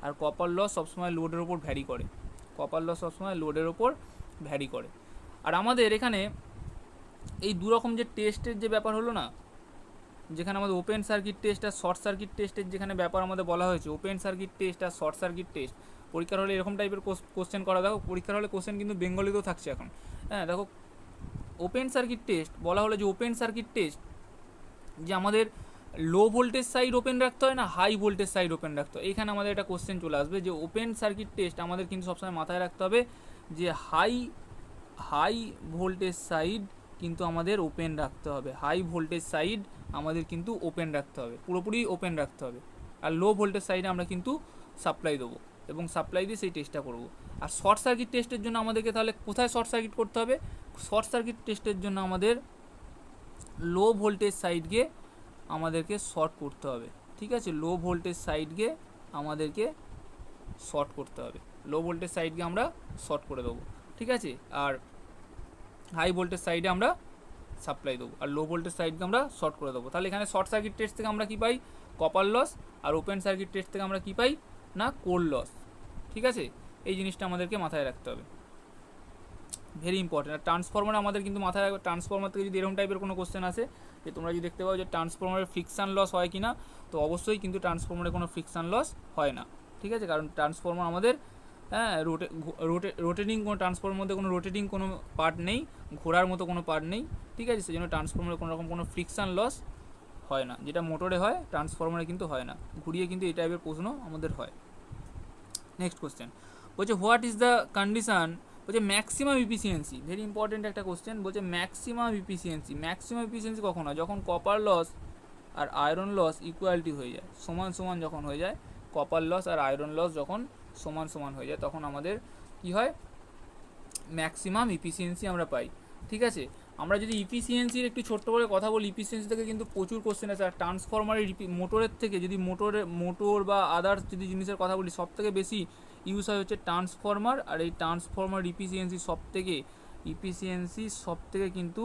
আর কপার লস সবসময় লোডের ওপর ভ্যারি করে, কপার লস সবসময় লোডের ওপর ভ্যারি করে। আর আমাদের এখানে এই দুরকম যে টেস্টের যে ব্যাপার হলো না, যেখানে আমাদের ওপেন সার্কিট টেস্ট আর শর্ট সার্কিট টেস্টের যেখানে ব্যাপার আমাদের বলা হয়েছে, ওপেন সার্কিট টেস্ট আর শর্ট সার্কিট টেস্ট, পরীক্ষার হলে এরকম টাইপের কোশ্চেন করা। দেখো পরীক্ষার হলে কোশ্চেন কিন্তু বেঙ্গলিতেও থাকছে এখন। হ্যাঁ দেখো ওপেন সার্কিট টেস্ট বলা হলো যে ওপেন সার্কিট টেস্ট যে আমাদের লো ভোল্টেজ সাইড ওপেন রাখতে হয় না হাই ভোল্টেজ সাইড ওপেন রাখতে হয়। এখানে আমাদের একটা কোশ্চেন চলে আসবে যে ওপেন সার্কিট টেস্ট আমাদের কিন্তু সবসময় মাথায় রাখতে হবে যে হাই ভোল্টেজ সাইড কিন্তু আমাদের ওপেন রাখতে হবে, হাই ভোল্টেজ সাইড আমাদের কিন্তু ওপেন রাখতে হবে, পুরোপুরি ওপেন রাখতে হবে। আর লো ভোল্টেজ সাইডে আমরা কিন্তু সাপ্লাই দেবো এবং সাপ্লাই দিয়ে সেই টেস্টটা করব। আর শর্ট সার্কিট টেস্টের জন্য আমাদেরকে তাহলে কোথায় শর্ট সার্কিট করতে হবে? শর্ট সার্কিট টেস্টের জন্য আমাদের লো ভোল্টেজ সাইডকে আমাদেরকে শর্ট করতে হবে, ঠিক আছে? লো ভোল্টেজ সাইডকে আমাদেরকে শর্ট করতে হবে, লো ভোল্টেজ সাইডকে আমরা শর্ট করে দেবো, ঠিক আছে? আর হাই ভোল্টেজ সাইডে আমরা সাপ্লাই দেবো, আর লো ভোল্টেজ সাইডকে আমরা শর্ট করে দেবো। তাহলে এখানে শর্ট সার্কিট টেস্ট থেকে আমরা কী পাই? Copper loss. আর ওপেন সার্কিট টেস্ট থেকে আমরা কী পাই? না, কোর লস, ঠিক আছে? এই জিনিসটা আমাদেরকে মাথায় রাখতে হবে, ভেরি ইম্পর্টেন্ট। আর ট্রান্সফরমার আমাদের কিন্তু মাথায় রাখবে, ট্রান্সফরমার থেকে যদি এরকম টাইপের কোনো কোশ্চেন আসে যে তোমরা যদি দেখতে পাও যে ট্রান্সফরমারের ফ্রিকশান লস হয় কি না, তো অবশ্যই কিন্তু ট্রান্সফরমারে কোনো ফ্রিকশান লস হয় না, ঠিক আছে? কারণ ট্রান্সফরমার আমাদের রোটেটিং কোনো ট্রান্সফরমার মধ্যে কোনো রোটেটিং কোনো পার্ট নেই, ঘোরার মতো কোনো পার্ট নেই, ঠিক আছে? সেই জন্য ট্রান্সফরমারে কোনো রকম কোনো ফ্রিকশান লস হয় না, যেটা মোটরে হয় ট্রান্সফরমারে কিন্তু হয় না, ঘুরিয়ে কিন্তু এই টাইপের প্রশ্ন আমাদের হয়। নেক্সট কোশ্চেন বলছে হোয়াট ইজ দ্য কন্ডিশন, বলছে ম্যাক্সিমাম ইফিসিয়েন্সি, ভেরি ইম্পর্টেন্ট একটা কোশ্চেন। বলছে ম্যাক্সিমাম ইফিসিয়েন্সি, ম্যাক্সিমাম ইফিসিয়েন্সি কখন হয়? যখন কপার লস আর আয়রন লস ইকুয়ালিটি হয়ে যায়, সমান সমান যখন হয়ে যায়, কপার লস আর আয়রন লস যখন সমান সমান হয়ে যায়, তখন আমাদের কি হয়? ম্যাক্সিমাম ইফিসিয়েন্সি আমরা পাই, ঠিক আছে? আমরা যদি ইফিসিয়েন্সির একটু ছোট্ট করে কথা বলি, ইফিসিয়েন্সি থেকে কিন্তু প্রচুর কোশ্চেন আছে। আর ট্রান্সফরমারের মোটরের থেকে যদি মোটর বা আদার্স যদি জিনিসের কথা বলি, সব থেকে বেশি ইউজ হয় হচ্ছে ট্রান্সফরমার। আর এই ট্রান্সফরমার ইফিসিয়েন্সি সব থেকে কিন্তু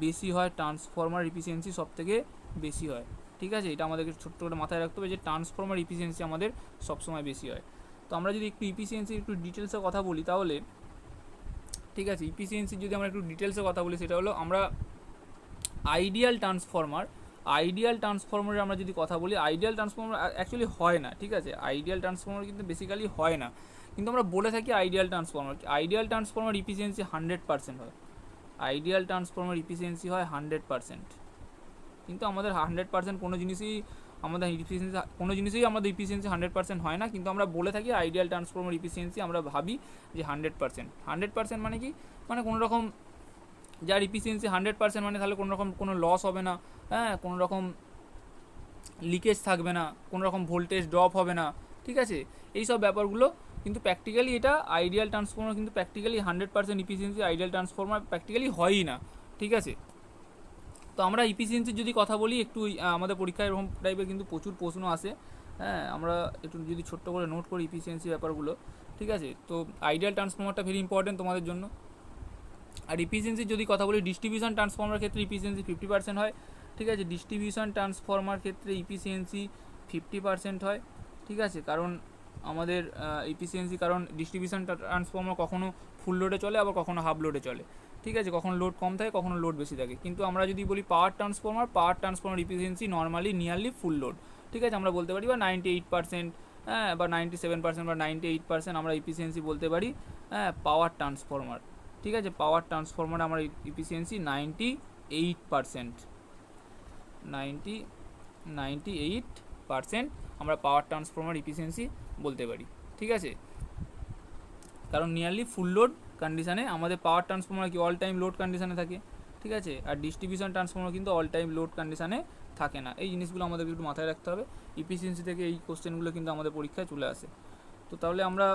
বেশি হয়, ট্রান্সফরমার ইফিসিয়েন্সি সব থেকে বেশি হয়, ঠিক আছে? এটা আমাদেরকে ছোট্ট করে মাথায় রাখতে হবে যে ট্রান্সফরমার ইফিসিয়েন্সি আমাদের সবসময় বেশি হয়। তো আমরা যদি একটু ইফিসিয়েন্সি একটু ডিটেলসে কথা বলি তাহলে, ঠিক আছে, ইফিসিয়েন্সির যদি আমরা একটু ডিটেলসে কথা বলি, সেটা হলো আমরা আইডিয়াল ট্রান্সফরমারের আমরা যদি কথা বলি, আইডিয়াল ট্রান্সফরমার অ্যাকচুয়ালি হয় না, ঠিক আছে? আইডিয়াল ট্রান্সফরমার কিন্তু বেসিক্যালি হয় না, কিন্তু আমরা বলে থাকি আইডিয়াল ট্রান্সফরমার ইফিসিয়েন্সি 100% হয়, আইডিয়াল ট্রান্সফরমার ইফিসিয়েন্সি হয় 100%। কিন্তু আমাদের 100% কোনো জিনিসই আমাদের ইফিসিয়েন্সি 100% হয় না, কিন্তু আমরা বলে থাকি আইডিয়াল ট্রান্সফরমার ইফিসিয়েন্সি, আমরা ভাবি যে 100%। মানে কি? মানে কোনো রকম যার ইফিসিয়েন্সি 100% মানে তাহলে কোনো রকম কোনো লস হবে না, কোনো রকম লিকেজ থাকবে না, কোনো রকম ভোল্টেজ ড্রপ হবে না, ঠিক আছে? এই সব ব্যাপারগুলো কিন্তু প্র্যাকটিক্যালি এটা আইডিয়াল ট্রান্সফরমার কিন্তু practically 100% efficiency ideal transformer practically হয়ই না, ঠিক আছে? তো আমরা ইফিসিয়েন্সির যদি কথা বলি, একটু আমাদের পরীক্ষায় এরকম টাইপের কিন্তু প্রচুর প্রশ্ন আসে, আমরা একটু যদি ছোট্ট করে নোট করি ইফিসিয়েন্সি ব্যাপারগুলো, ঠিক আছে? তো আইডিয়াল ট্রান্সফরমারটা ভেরি ইম্পর্টেন্ট তোমাদের জন্য। আর ইফিসিয়েন্সির যদি কথা বলি, ডিস্ট্রিবিউশন ট্রান্সফরমার ক্ষেত্রে ইফিসিয়েন্সি 50% হয়, ঠিক আছে? ডিস্ট্রিবিউশন ট্রান্সফরমার ক্ষেত্রে ইফিসিয়েন্সি 50% হয়, ঠিক আছে? কারণ আমাদের ইফিসিয়েন্সি, কারণ ডিস্ট্রিবিউশন ট্রান্সফরমার কখনো ফুল লোডে চলে, আবার কখনো হাফ লোডে চলে, ঠিক আছে? কখনো লোড কম থাকে, কখনো লোড বেশি থাকে। কিন্তু আমরা যদি বলি power transformer efficiency nearly full load, ঠিক আছে? আমরা বলতে পারি বা 98%, বা 97% বা 98% আমরা ইফিসিয়েন্সি বলতে পারি পাওয়ার ট্রান্সফরমার, ঠিক আছে? পাওয়ার ট্রান্সফরমারে আমার ইফিসিয়েন্সি 98% আমরা পাওয়ার ট্রান্সফরমার ইফিসিয়েন্সি বলতে পারি, ঠিক আছে? কারণ নিয়ারলি ফুল লোড কন্ডিশানে আমাদের পাওয়ার ট্রান্সফরমার কি অল টাইম লোড কন্ডিশানে থাকে, ঠিক আছে? আর ডিস্ট্রিবিউশন ট্রান্সফরমার কিন্তু অল টাইম লোড কন্ডিশানে থাকে না। এই জিনিসগুলো আমাদের একটু মাথায় রাখতে হবে, ইফিসিয়েন্সি থেকে এই কোশ্চেনগুলো কিন্তু আমাদের পরীক্ষায় চলে আসে। তো তাহলে আমরা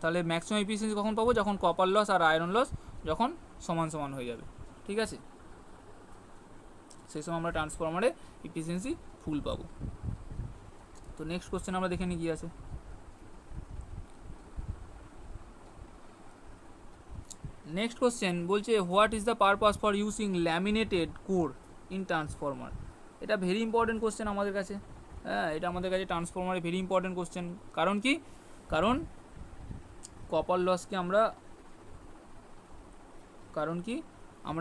তাহলে ম্যাক্সিমাম ইফিসিয়েন্সি কখন পাবো? যখন কপার লস আর আয়রন লস যখন সমান সমান হয়ে যাবে, ঠিক আছে? সেই সময় আমরা ট্রান্সফরমারে ইফিসিয়েন্সি ফুল পাবো। তো নেক্সট কোশ্চেন আমরা দেখে নিই কি আছে। নেক্সট কোশ্চেন বলছে what is the purpose for using laminated core in transformer. এটা ভেরি ইম্পর্টেন্ট কোশ্চেন আমাদের কাছে, এটা আমাদের কাছে ট্রান্সফরমারে ভেরি ইম্পর্টেন্ট কোশ্চেন। কারণ কি? কারণ কপার লসকে আমরা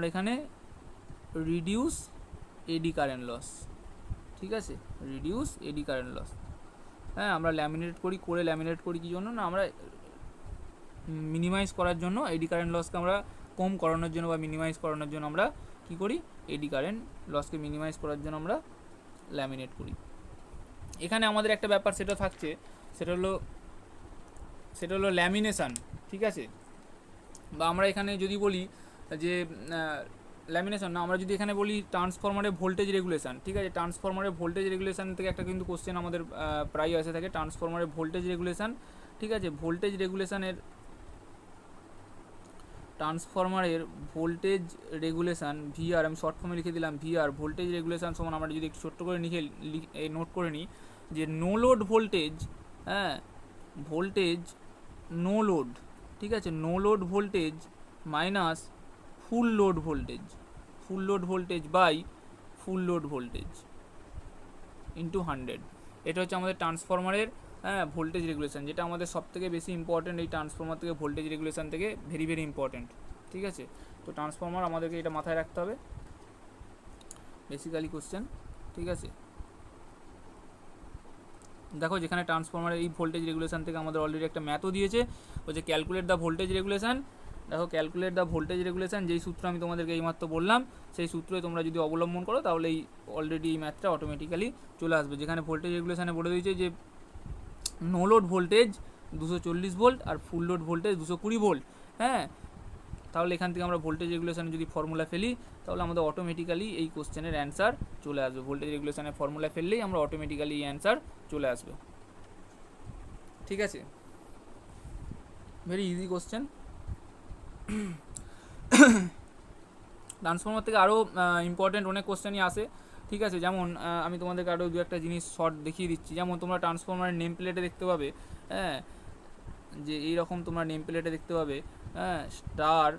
এখানে রিডিউস এডি কারেন্ট লস, ঠিক আছে? রিডিউস এডি কারেন্ট লস, আমরা ল্যামিনেট করি কি জন্য না? আমরা মিনিমাইজ করার জন্য, এডি কারেন্ট লসকে আমরা কম করানোর জন্য বা মিনিমাইজ করানোর জন্য আমরা কী করি? এডি কারেন্ট লসকে মিনিমাইজ করার জন্য আমরা ল্যামিনেট করি। এখানে আমাদের একটা ব্যাপার সেটা থাকছে, সেটা হলো ল্যামিনেশান, ঠিক আছে? বা আমরা এখানে যদি বলি যে ল্যামিনেশন না, আমরা যদি এখানে বলি ট্রান্সফরমারের ভোল্টেজ রেগুলেশন, ঠিক আছে, ট্রান্সফরমারের ভোল্টেজ রেগুলেশন থেকে একটা কিন্তু কোশ্চেন আমাদের প্রায় আসে থাকে, ট্রান্সফরমারের ভোল্টেজ রেগুলেশন, ঠিক আছে, ভোল্টেজ রেগুলেশনের ট্রান্সফরমারের ভোল্টেজ রেগুলেশন ভিআর, আমি শর্ট ফর্মে লিখে দিলাম ভিআর, ভোল্টেজ রেগুলেশন সমান আমরা যদি একটু ছোট্ট করে লিখে নোট করে নিই যে নো লোড ভোল্টেজ, হ্যাঁ, ভোল্টেজ নো লোড, ঠিক আছে, no load voltage minus full load voltage, full load voltage by full load voltage into 100, এটা হচ্ছে আমাদের ট্রান্সফরমারের ভোল্টেজ রেগুলেশন, যেটা আমাদের সব থেকে বেশি ইম্পর্টেন্ট এই ট্রান্সফরমার থেকে ভোল্টেজ রেগুলেশন থেকে ভেরি ভেরি ইম্পর্টেন্ট, ঠিক আছে। তো ট্রান্সফরমার আমাদেরকে এটা মাথায় রাখতে হবে বেসিক্যালি কোশ্চেন, ঠিক আছে। দেখো যেখানে ট্রান্সফরমারের এই ভোল্টেজ রেগুলেশন থেকে আমাদের অলরেডি একটা ম্যাথও দিয়েছে, হচ্ছে ক্যালকুলেট দ্য ভোল্টেজ রেগুলেশন। দেখো ক্যালকুলেট দ্য ভোল্টেজ রেগুলেশন যেই সূত্র আমি তোমাদেরকে এইমাত্র বললাম, সেই সূত্রে তোমরা যদি অবলম্বন করো তাহলে এই অলরেডি এই ম্যাথটা অটোমেটিক্যালি চলে আসবে, যেখানে ভোল্টেজ রেগুলেশনে বলে দিয়েছে যে নো লোড ভোল্টেজ 240 ভোল্ট আর ফুল লোড ভোল্টেজ 220 ভোল্ট, হ্যাঁ। তাহলে এখান থেকে আমরা ভোল্টেজ রেগুলেশনে যদি ফর্মুলা ফেলি তাহলে আমাদের অটোমেটিক্যালি এই কোশ্চেনের অ্যান্সার চলে আসবে, ভোল্টেজ রেগুলেশনের ফর্মুলা ফেললেই আমরা অটোমেটিক্যালি এই অ্যান্সার চলে আসবে, ঠিক আছে, ভেরি ইজি কোশ্চেন। ট্রান্সফরমার থেকে আরও ইম্পর্টেন্ট অনেক কোশ্চেনই আসে, ঠিক আছে, যেমন আমি তোমাদেরকে আরও দু একটা জিনিস শর্ট দেখিয়ে দিচ্ছি, যেমন তোমরা ট্রান্সফরমারের নেম প্লেটে দেখতে পাবে, হ্যাঁ, যে এইরকম তোমরা নেম প্লেটে দেখতে পাবে, হ্যাঁ, স্টার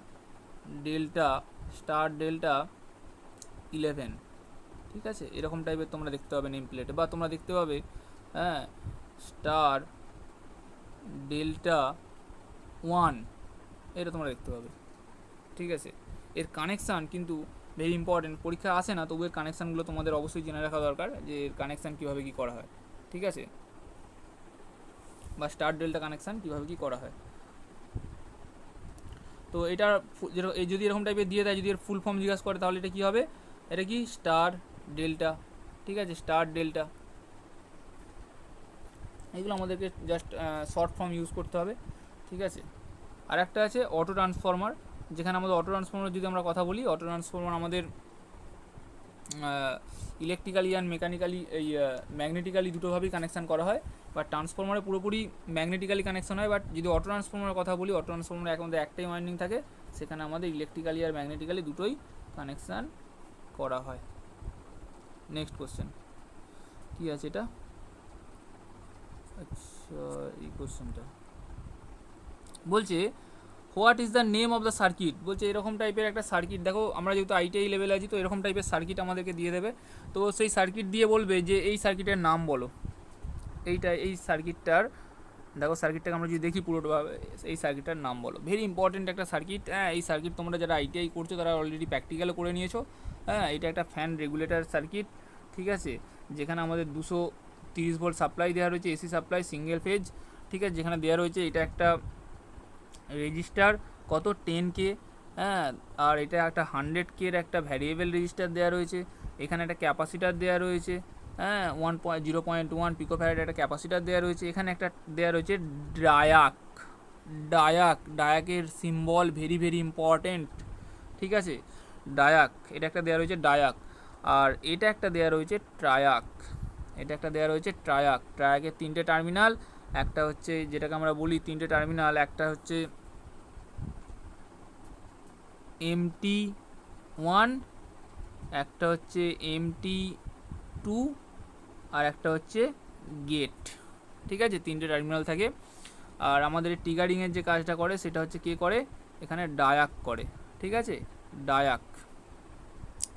ডেল্টা 11, ঠিক আছে, এরকম টাইপের তোমরা দেখতে পাবে নেম প্লেটে, বা তোমরা দেখতে পাবে, হ্যাঁ, স্টার ডেল্টা 1, এটা তোমরা দেখতে পাবে, ঠিক আছে। এর কানেকশান কিন্তু ভেরি ইম্পর্টেন্ট, পরীক্ষা আসে না তবু এর কানেকশানগুলো তোমাদের অবশ্যই জেনে রাখা দরকার, যে এর কানেকশান কীভাবে কী করা হয়, ঠিক আছে, বা স্টার ডেল্টা কানেকশান কীভাবে কী করা হয়। তো এটা যদি এরকম টাইপের দিয়ে দেয়, যদি এর ফুল ফর্ম জিজ্ঞাসা করে তাহলে এটা কী হবে, এটা কি স্টার ডেল্টা, ঠিক আছে, স্টার ডেল্টা, এগুলো আমাদেরকে জাস্ট শর্ট ফর্ম ইউজ করতে হবে, ঠিক আছে। আর একটা আছে অটো ট্রান্সফরমার, যেখানে আমাদের অটো ট্রান্সফরমার যদি আমরা কথা বলি, অটো ট্রান্সফরমার আমাদের ইলেকট্রিক্যালি অ্যান্ড মেকানিক্যালি এই ম্যাগনেটিক্যালি দুটোভাবেই কানেকশান করা হয়, বাট ট্রান্সফরমারে পুরোপুরি ম্যাগনেটিক্যালি কানেকশন হয়, বাট যদি অটো ট্রান্সফরমারের কথা বলি, অটো ট্রান্সফরমারে আমাদের একটাই ওয়াইন্ডিং থাকে, সেখানে আমাদের ইলেকট্রিক্যালি আর ম্যাগনেটিক্যালি দুটোই কানেকশান করা হয়। নেক্সট কোশ্চেন কী আছে এটা, আচ্ছা এই কোশ্চেনটা বলছে what is the name of the circuit, বলছে এরকম টাইপের একটা সার্কিট, দেখো আমরা যেহেতু আইটিআই লেভেলে আছি তো এরকম টাইপের সার্কিট আমাদেরকে দিয়ে দেবে, তো সেই সার্কিট দিয়ে বলবে যে এই সার্কিটের নাম বলো, এই সার্কিটটার, দেখো সার্কিটটাকে আমরা যদি দেখি পুরোটাভাবে, এই সার্কিটটার নাম বলো, ভেরি ইম্পর্টেন্ট একটা সার্কিট, হ্যাঁ, এই সার্কিট তোমরা যারা আইটিআই করছো তারা অলরেডি প্র্যাকটিক্যালও করে নিয়েছো, হ্যাঁ, এটা একটা ফ্যান রেগুলেটর সার্কিট, ঠিক আছে, যেখানে আমাদের 230 ভোল্ট সাপ্লাই দেওয়া রয়েছে, এসি সাপ্লাই সিঙ্গেল ফেজ, ঠিক আছে, যেখানে দেওয়া রয়েছে এটা একটা রেজিস্টার কত 10K, হ্যাঁ, আর এটা একটা 100K এর একটা ভ্যারিয়েবল রেজিস্টার দেওয়া রয়েছে, এখানে একটা ক্যাপাসিটার দেওয়া রয়েছে, হ্যাঁ, 0.1 পিকোফ্যারাড একটা ক্যাপাসিটার দেওয়া রয়েছে, এখানে একটা দেওয়া রয়েছে ডায়াকের সিম্বল ভেরি ভেরি ইম্পর্টেন্ট, ঠিক আছে, ডায়াক, এটা একটা দেওয়া রয়েছে ডায়াক, আর এটা একটা দেওয়া রয়েছে ট্রায়াক, ট্রায়াকের 3টে টার্মিনাল, একটা হচ্ছে যেটাকে আমরা বলি 3টে টার্মিনাল, একটা হচ্ছে MT1, একটা হচ্ছে MT2, আর একটা হচ্ছে গেট, ঠিক আছে, 3টে টার্মিনাল থাকে। আর আমাদের ট্রিগারিংয়ের যে কাজটা করে সেটা হচ্ছে কে করে, এখানে ডায়াক করে, ঠিক আছে, ডায়াক।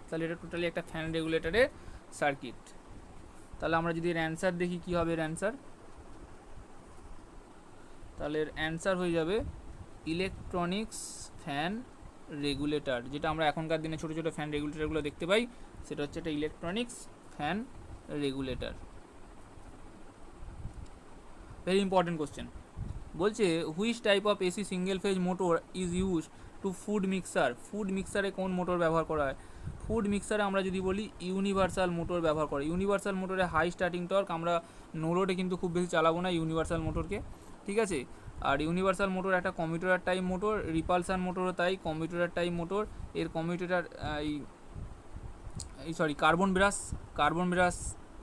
তাহলে এটা টোটালি একটা ফ্যান রেগুলেটরের সার্কিট। তাহলে আমরা যদি এর অ্যান্সার দেখি কী হবে এর অ্যান্সার, তাহলে এর অ্যান্সার হয়ে যাবে ইলেকট্রনিক্স ফ্যান রেগুলেটর, যেটা আমরা এখনকার দিনে ছোটো ছোটো ফ্যান রেগুলেটরগুলো দেখতে পাই, সেটা হচ্ছে একটা electronics fan regulator. Very important question, বলছে which type of AC single phase motor is use to food mixer, food মিক্সারে কোন মোটর ব্যবহার করা হয়, ফুড মিক্সারে আমরা যদি বলি ইউনিভার্সাল মোটর ব্যবহার করে, ইউনিভার্সাল মোটরে হাই স্টার্টিং টর্ক, আমরা নো লোডে কিন্তু খুব বেশি চালাবো না ইউনিভার্সাল মোটরকে, ঠিক আছে, আর ইউনিভার্সাল মোটর একটা কমিউটেটর টাইপ মোটর, রিপালসান মোটরও তাই, কমিউটেটর টাইপ মোটর। এর কমিউটেটর কার্বন ব্রাশ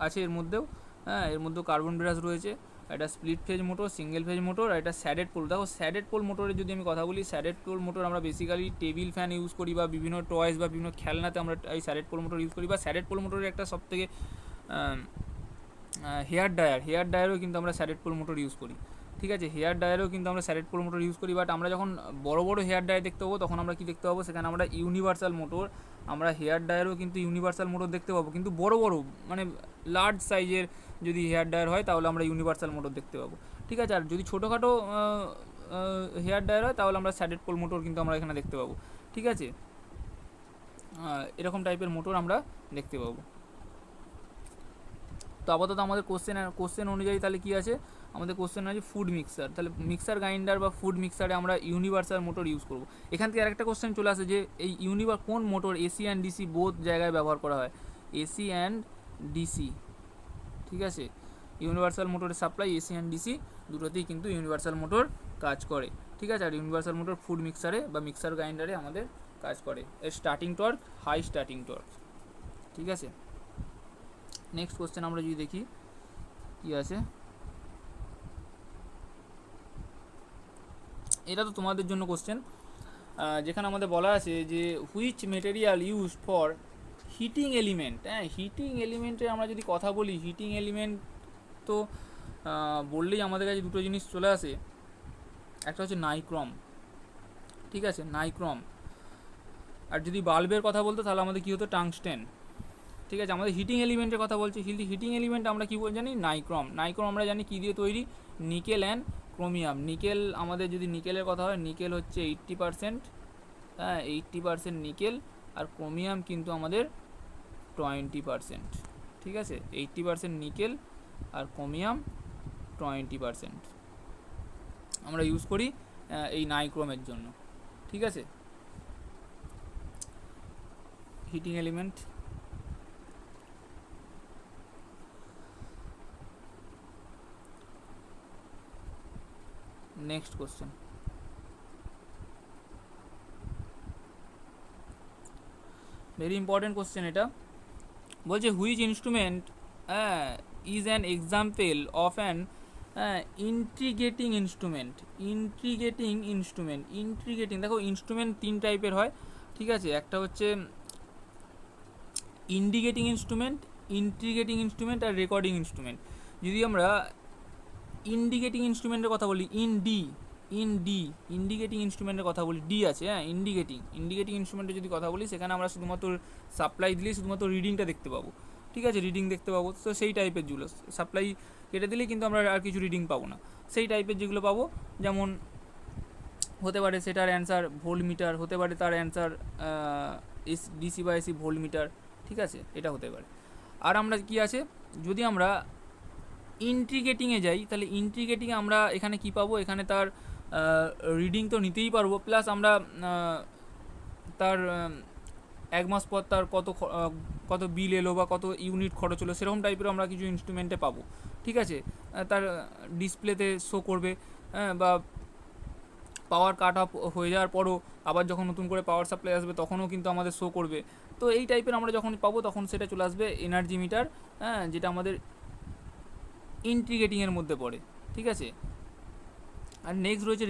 আছে এর মধ্যেও, হ্যাঁ এর মধ্যেও কার্বন ব্রাশ রয়েছে। এটা split phase motor, single phase motor, আর এটা স্যাডেড পোল। দেখো স্যাডেড পোল মোটরের যদি আমি কথা বলি, স্যাডেড পোল মোটর আমরা বেসিক্যালি টেবিল ফ্যান ইউজ করি বা বিভিন্ন টয়েস বা বিভিন্ন খেলনাতে আমরা এই স্যাডেড পোল মোটর ইউজ করি। বা স্যাডেড পোল মোটরের একটা সবথেকে হেয়ার ডায়ারও কিন্তু আমরা স্যাডেড পোল মোটর ইউজ করি, ঠিক আছে। হেয়ার ডায়ারও কিন্তু আমরা স্যাডেড পোল মোটর ইউজ করি। বাট আমরা যখন বড় বড় হেয়ার ডায়ার দেখতে পাবো তখন আমরা কি দেখতে পাবো, সেখানে আমরা ইউনিভার্সাল মোটর, আমরা হেয়ার ডায়ারও কিন্তু ইউনিভার্সাল মোটর দেখতে পাবো। কিন্তু বড় বড় মানে লার্জ সাইজের যদি হেয়ার ডায়ার হয় তাহলে আমরা ইউনিভার্সাল মোটর দেখতে পাবো, ঠিক আছে। আর যদি ছোটোখাটো হেয়ার ডায়ার হয় তাহলে আমরা স্যাডেড পোল মোটর কিন্তু আমরা এখানে দেখতে পাবো, ঠিক আছে। এরকম টাইপের মোটর আমরা দেখতে পাবো। তো আপাতত আমাদের কোশ্চেন অনুযায়ী তাহলে কী আছে, আমাদের কোশ্চেন আছে ফুড মিক্সার, তাহলে মিক্সার গ্রাইন্ডার বা ফুড মিক্সারে আমরা ইউনিভার্সাল মোটর ইউজ করব। এখান থেকে আরেকটা কোশ্চেন চলে আসে যে এই কোন motor AC and DC both জায়গায় ব্যবহার করা হয়, এসি অ্যান্ড ডিসি, ঠিক আছে। ইউনিভার্সাল মোটরের সাপ্লাই এসি অ্যান্ড ডিসি দুটোতেই কিন্তু ইউনিভার্সাল মোটর কাজ করে, ঠিক আছে। আর ইউনিভার্সাল মোটর ফুড মিক্সারে বা মিক্সার গ্রাইন্ডারে আমাদের কাজ করে। এর starting torque high starting torque, ঠিক আছে। নেক্সট কোশ্চেন আমরা যদি দেখি কী আছে, এটা তো তোমাদের জন্য কোশ্চেন, যেখানে আমাদের বলা আছে যে which material use for heating element. হ্যাঁ, হিটিং এলিমেন্টে আমরা যদি কথা বলি, হিটিং এলিমেন্ট তো বললেই আমাদের কাছে দুটো জিনিস চলে আসে, একটা হচ্ছে নাইক্রম, ঠিক আছে, নাইক্রম। আর যদি বাল্বের কথা বলতো তাহলে আমাদের কী হতো, টাংস্টেন, ঠিক আছে। আমাদের হিটিং এলিমেন্টের কথা বলছি, হিটিং এলিমেন্ট আমরা কী জানি, নাইক্রম। নাইক্রম আমরা জানি কী দিয়ে তৈরি, নিকেল অ্যান্ড ক্রোমিয়াম। নিকেল, আমাদের যদি নিকেলের কথা হয়, নিকেল হচ্ছে 80%, হ্যাঁ 80% নিকেল, আর ক্রোমিয়াম কিন্তু আমাদের 20%, ঠিক আছে। 80% নিকেল আর ক্রোমিয়াম 20% আমরা ইউজ করি এই নাইক্রোমের জন্য, ঠিক আছে। Heating element. Next question, very important question এটা। বলছে which instrument is an example of an integrating instrument. Integrating, দেখো ইনস্ট্রুমেন্ট তিন টাইপের হয়, ঠিক আছে। একটা হচ্ছে ইন্ডিকেটিং ইনস্ট্রুমেন্ট, ইন্টিগ্রেটিং ইনস্ট্রুমেন্ট আর রেকর্ডিং ইনস্ট্রুমেন্ট। যদি আমরা ইন্ডিকেটিং ইনস্ট্রুমেন্টের কথা বলি, ইন্ডিকেটিং ইনস্ট্রুমেন্টের কথা বলি, ডি আছে, হ্যাঁ ইন্ডিকেটিং ইনস্ট্রুমেন্টের যদি কথা বলি, সেখানে আমরা শুধুমাত্র সাপ্লাই দিলেই শুধুমাত্র রিডিংটা দেখতে পাবো, ঠিক আছে, রিডিং দেখতে পাবো। তো সেই টাইপের যেগুলো সাপ্লাই কেটে দিলেই কিন্তু আমরা আর কিছু রিডিং পাবো না, সেই টাইপের যেগুলো পাবো, যেমন হতে পারে সেটার অ্যান্সার ভোল্টমিটার, হতে পারে তার অ্যান্সার ডিসি বা এসি ভোল্টমিটার, ঠিক আছে, এটা হতে পারে। আর আমরা কি আছে, যদি আমরা ইন্টিগ্রেটিংয়ে যাই, তাহলে ইন্টিগ্রেটিংয়ে আমরা এখানে কি পাবো, এখানে তার রিডিং তো নিতেই পারবো, প্লাস আমরা তার এক মাস পর তার কত বিল এলো বা কত ইউনিট খরচ হলো, সেরকম টাইপের আমরা কিছু ইনস্ট্রুমেন্টে পাবো, ঠিক আছে। তার ডিসপ্লেতে শো করবে, বা পাওয়ার কাট অফ হয়ে যাওয়ার পরও আবার যখন নতুন করে পাওয়ার সাপ্লাই আসবে তখনও কিন্তু আমাদের শো করবে। তো এই টাইপের আমরা যখন পাবো তখন সেটা চলে আসবে এনার্জি মিটার, যেটা আমাদের ইন্টিগ্রেটিংয়ের মধ্যে পড়ে, ঠিক আছে। আর নেক্সট রয়েছে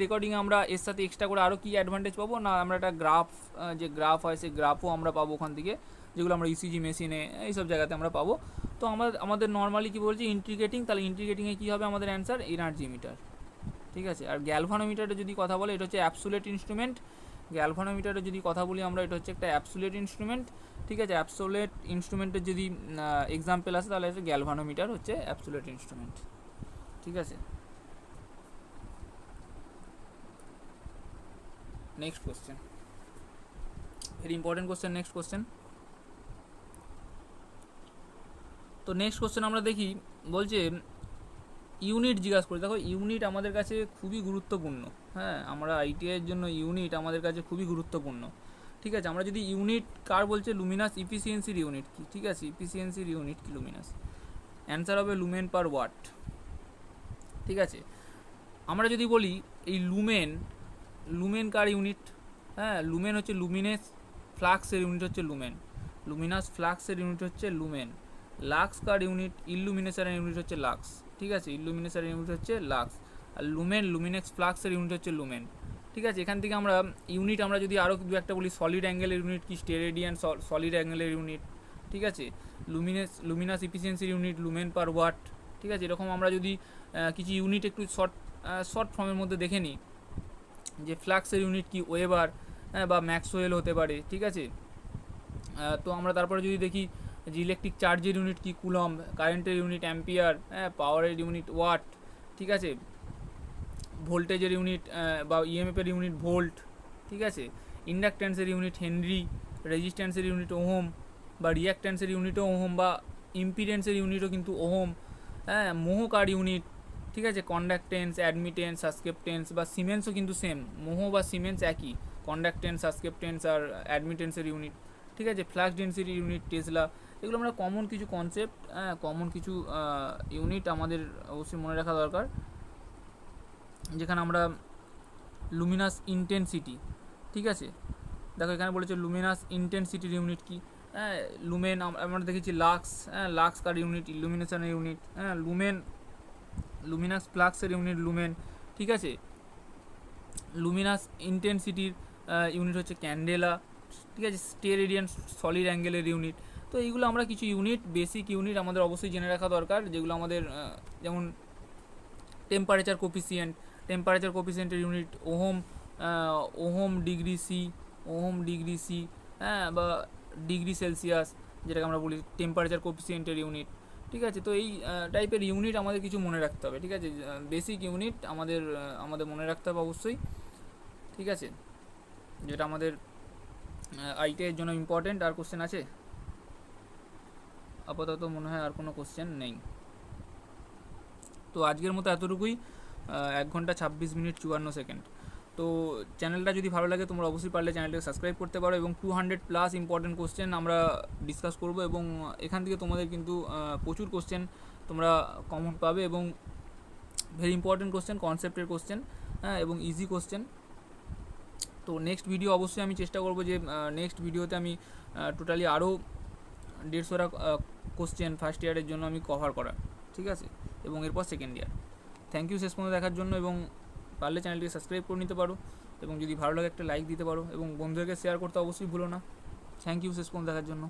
রেকর্ডিং আমরা এর সাথে এক্সট্রা করে আরও কী অ্যাডভান্টেজ পাবো না, আমরা একটা গ্রাফ, যে গ্রাফ হয় সেই গ্রাফও আমরা পাবো ওখান থেকে, যেগুলো আমরা ইসিজি মেশিনে এইসব জায়গাতে আমরা পাবো। তো আমাদের নর্মালি কী বলছি, ইন্টিগ্রেটিং, তাহলে ইন্টিগ্রেটিংয়ে কী হবে আমাদের অ্যান্সার, এনার্জি মিটার, ঠিক আছে। আর গ্যালভানোমিটারে যদি কথা বলে, এটা হচ্ছে অ্যাবসোলিউট ইনস্ট্রুমেন্ট। গ্যালভানোমিটারে যদি কথা বলি আমরা, এটা হচ্ছে একটা অ্যাবসোলিউট ইনস্ট্রুমেন্ট, ঠিক আছে। অ্যাবসোলিউট ইনস্ট্রুমেন্টের যদি এক্সাম্পল আসে তাহলে হচ্ছে গ্যালভানোমিটার হচ্ছে অ্যাবসোলিউট ইনস্ট্রুমেন্ট, ঠিক আছে। Next question, very important question, next question. তো নেক্সট কোশ্চেন আমরা দেখি, বলছে ইউনিট জিজ্ঞাসা করি। দেখো ইউনিট আমাদের কাছে খুবই গুরুত্বপূর্ণ, হ্যাঁ আমরা আইটিআইয়ের জন্য ইউনিট আমাদের কাছে খুবই গুরুত্বপূর্ণ, ঠিক আছে। আমরা যদি ইউনিট কার বলছে, লুমিনাস ইফিসিয়েন্সির ইউনিট কি, ঠিক আছে, ইফিসিয়েন্সির ইউনিট কি লুমিনাস, অ্যান্সার হবে লুমেন পার ওয়াট, ঠিক আছে। আমরা যদি বলি এই লুমেন কার ইউনিট, হ্যাঁ লুমেন হচ্ছে লুমিনেস ফ্লাক্সের ইউনিট হচ্ছে লুমেন, লুমিনাস ফ্লাক্সের ইউনিট হচ্ছে লুমেন। লাক্স কার ইউনিট, ইলুমিনেশনের ইউনিট হচ্ছে লাক্স, ঠিক আছে, ইলুমিনেশনের ইউনিট হচ্ছে লাক্স। আর লুমিনেক্স ফ্লাক্সের ইউনিট হচ্ছে লুমেন, ঠিক আছে। এখান থেকে আমরা ইউনিট আমরা যদি আরও দু একটা বলি, সলিড অ্যাঙ্গেলের ইউনিট কি, স্টেরেডিয়ান সলিড অ্যাঙ্গেলের ইউনিট, ঠিক আছে। লুমিনাস ইফিসিয়েন্সির ইউনিট লুমেন পার ওয়াট, ঠিক আছে। এরকম আমরা যদি কিছু ইউনিট একটু শর্ট ফর্মের মধ্যে দেখে নিই, যে ফ্লাক্সের ইউনিট কি ওয়েবার বা ম্যাক্সওয়েল হতে পারে, ঠিক আছে। তো আমরা তারপরে যদি দেখি যে ইলেকট্রিক চার্জের ইউনিট কি কুলম্ব, কারেন্টের ইউনিট অ্যাম্পিয়ার, পাওয়ারের ইউনিট ওয়াট, ঠিক আছে। ভোল্টেজের ইউনিট বা ইএমএফের ইউনিট ভোল্ট, ঠিক আছে। ইন্ডাকট্যান্সের ইউনিট হেনরি, রেজিস্ট্যান্সের ইউনিট ওহম, বা রিয়াক্ট্যান্সের ইউনিটও ওহম, বা ইম্পিডেন্সের ইউনিটও কিন্তু ওহম, মোহ কার ইউনিট, ঠিক আছে। কন্ডাক্টেন্স, অ্যাডমিটেন্স, সাসকেপ্টেন্স বা সিমেন্সও কিন্তু সেম, মোহ বা সিমেন্স একই, কন্ডাক্টেন্স, সাসকেপ্টেন্স আর অ্যাডমিটেন্সের ইউনিট, ঠিক আছে। Flux density unit tesla. এগুলো আমরা কমন কিছু কনসেপ্ট, কমন কিছু ইউনিট আমাদের অবশ্যই মনে রাখা দরকার, যেখানে আমরা লুমিনাস ইন্টেন্সিটি, ঠিক আছে। দেখো এখানে বলেছে লুমিনাস ইন্টেন্সিটির ইউনিট কি, লুমেন আমরা দেখেছি লাক্স, লাক্স কার ইউনিট, ইলুমিনেশনের ইউনিট, লুমিনাস ফ্লাক্সের ইউনিট লুমেন, ঠিক আছে। লুমিনাস ইন্টেন্সিটির ইউনিট হচ্ছে ক্যান্ডেলা, ঠিক আছে। স্টেরেডিয়ান সলিড অ্যাঙ্গেলের ইউনিট। তো এইগুলো আমরা কিছু ইউনিট, বেসিক ইউনিট আমাদের অবশ্যই জেনে রাখা দরকার, যেগুলো আমাদের যেমন টেম্পারেচার কোপিসিয়েন্টের ইউনিট ওহম ডিগ্রি সি, বা ডিগ্রি সেলসিয়াস, যেটাকে আমরা বলি টেম্পারেচার কোপিসিয়েন্টের ইউনিট, ঠিক আছে। তো এই টাইপের ইউনিট আমাদের কিছু মনে রাখতে হবে, ঠিক আছে। বেসিক ইউনিট আমাদের মনে রাখতে হবে অবশ্যই, ঠিক আছে, যেটা আমাদের আইটিআইয়ের জন্য ইম্পর্টেন্ট। আর কোশ্চেন আছে? আপাতত মনে হয় আর কোনো কোশ্চেন নেই। তো আজকের মতো এতটুকুই, 1 ঘন্টা 26 মিনিট 54 সেকেন্ড। তো চ্যানেলটা যদি ভালো লাগে তোমরা অবশ্যই পারলে চ্যানেলটাকে সাবস্ক্রাইব করতে পারো, এবং 200+ ইম্পর্টেন্ট কোশ্চেন আমরা ডিসকাস করব, এবং এখান থেকে তোমাদের কিন্তু প্রচুর কোশ্চেন তোমরা কমন পাবে, এবং ভেরি ইম্পর্টেন্ট কোশ্চেন, কনসেপ্টের কোশ্চেন, এবং ইজি কোশ্চেন। তো নেক্সট ভিডিও অবশ্যই আমি চেষ্টা করব যে নেক্সট ভিডিওতে আমি টোটালি আরও 150টা কোশ্চেন ফার্স্ট ইয়ারের জন্য আমি কভার করার, ঠিক আছে, এবং এরপর সেকেন্ড ইয়ার। থ্যাংক ইউ শেষ পর্যন্ত দেখার জন্য, এবং পারলে চ্যানেলটিকে সাবস্ক্রাইব করে নিতে পারো, এবং যদি ভালো লাগে একটা লাইক দিতে পারো, এবং বন্ধুদেরকে শেয়ার করতে অবশ্যই ভুলো না। থ্যাংক ইউ শেষ পর্যন্ত দেখার জন্য।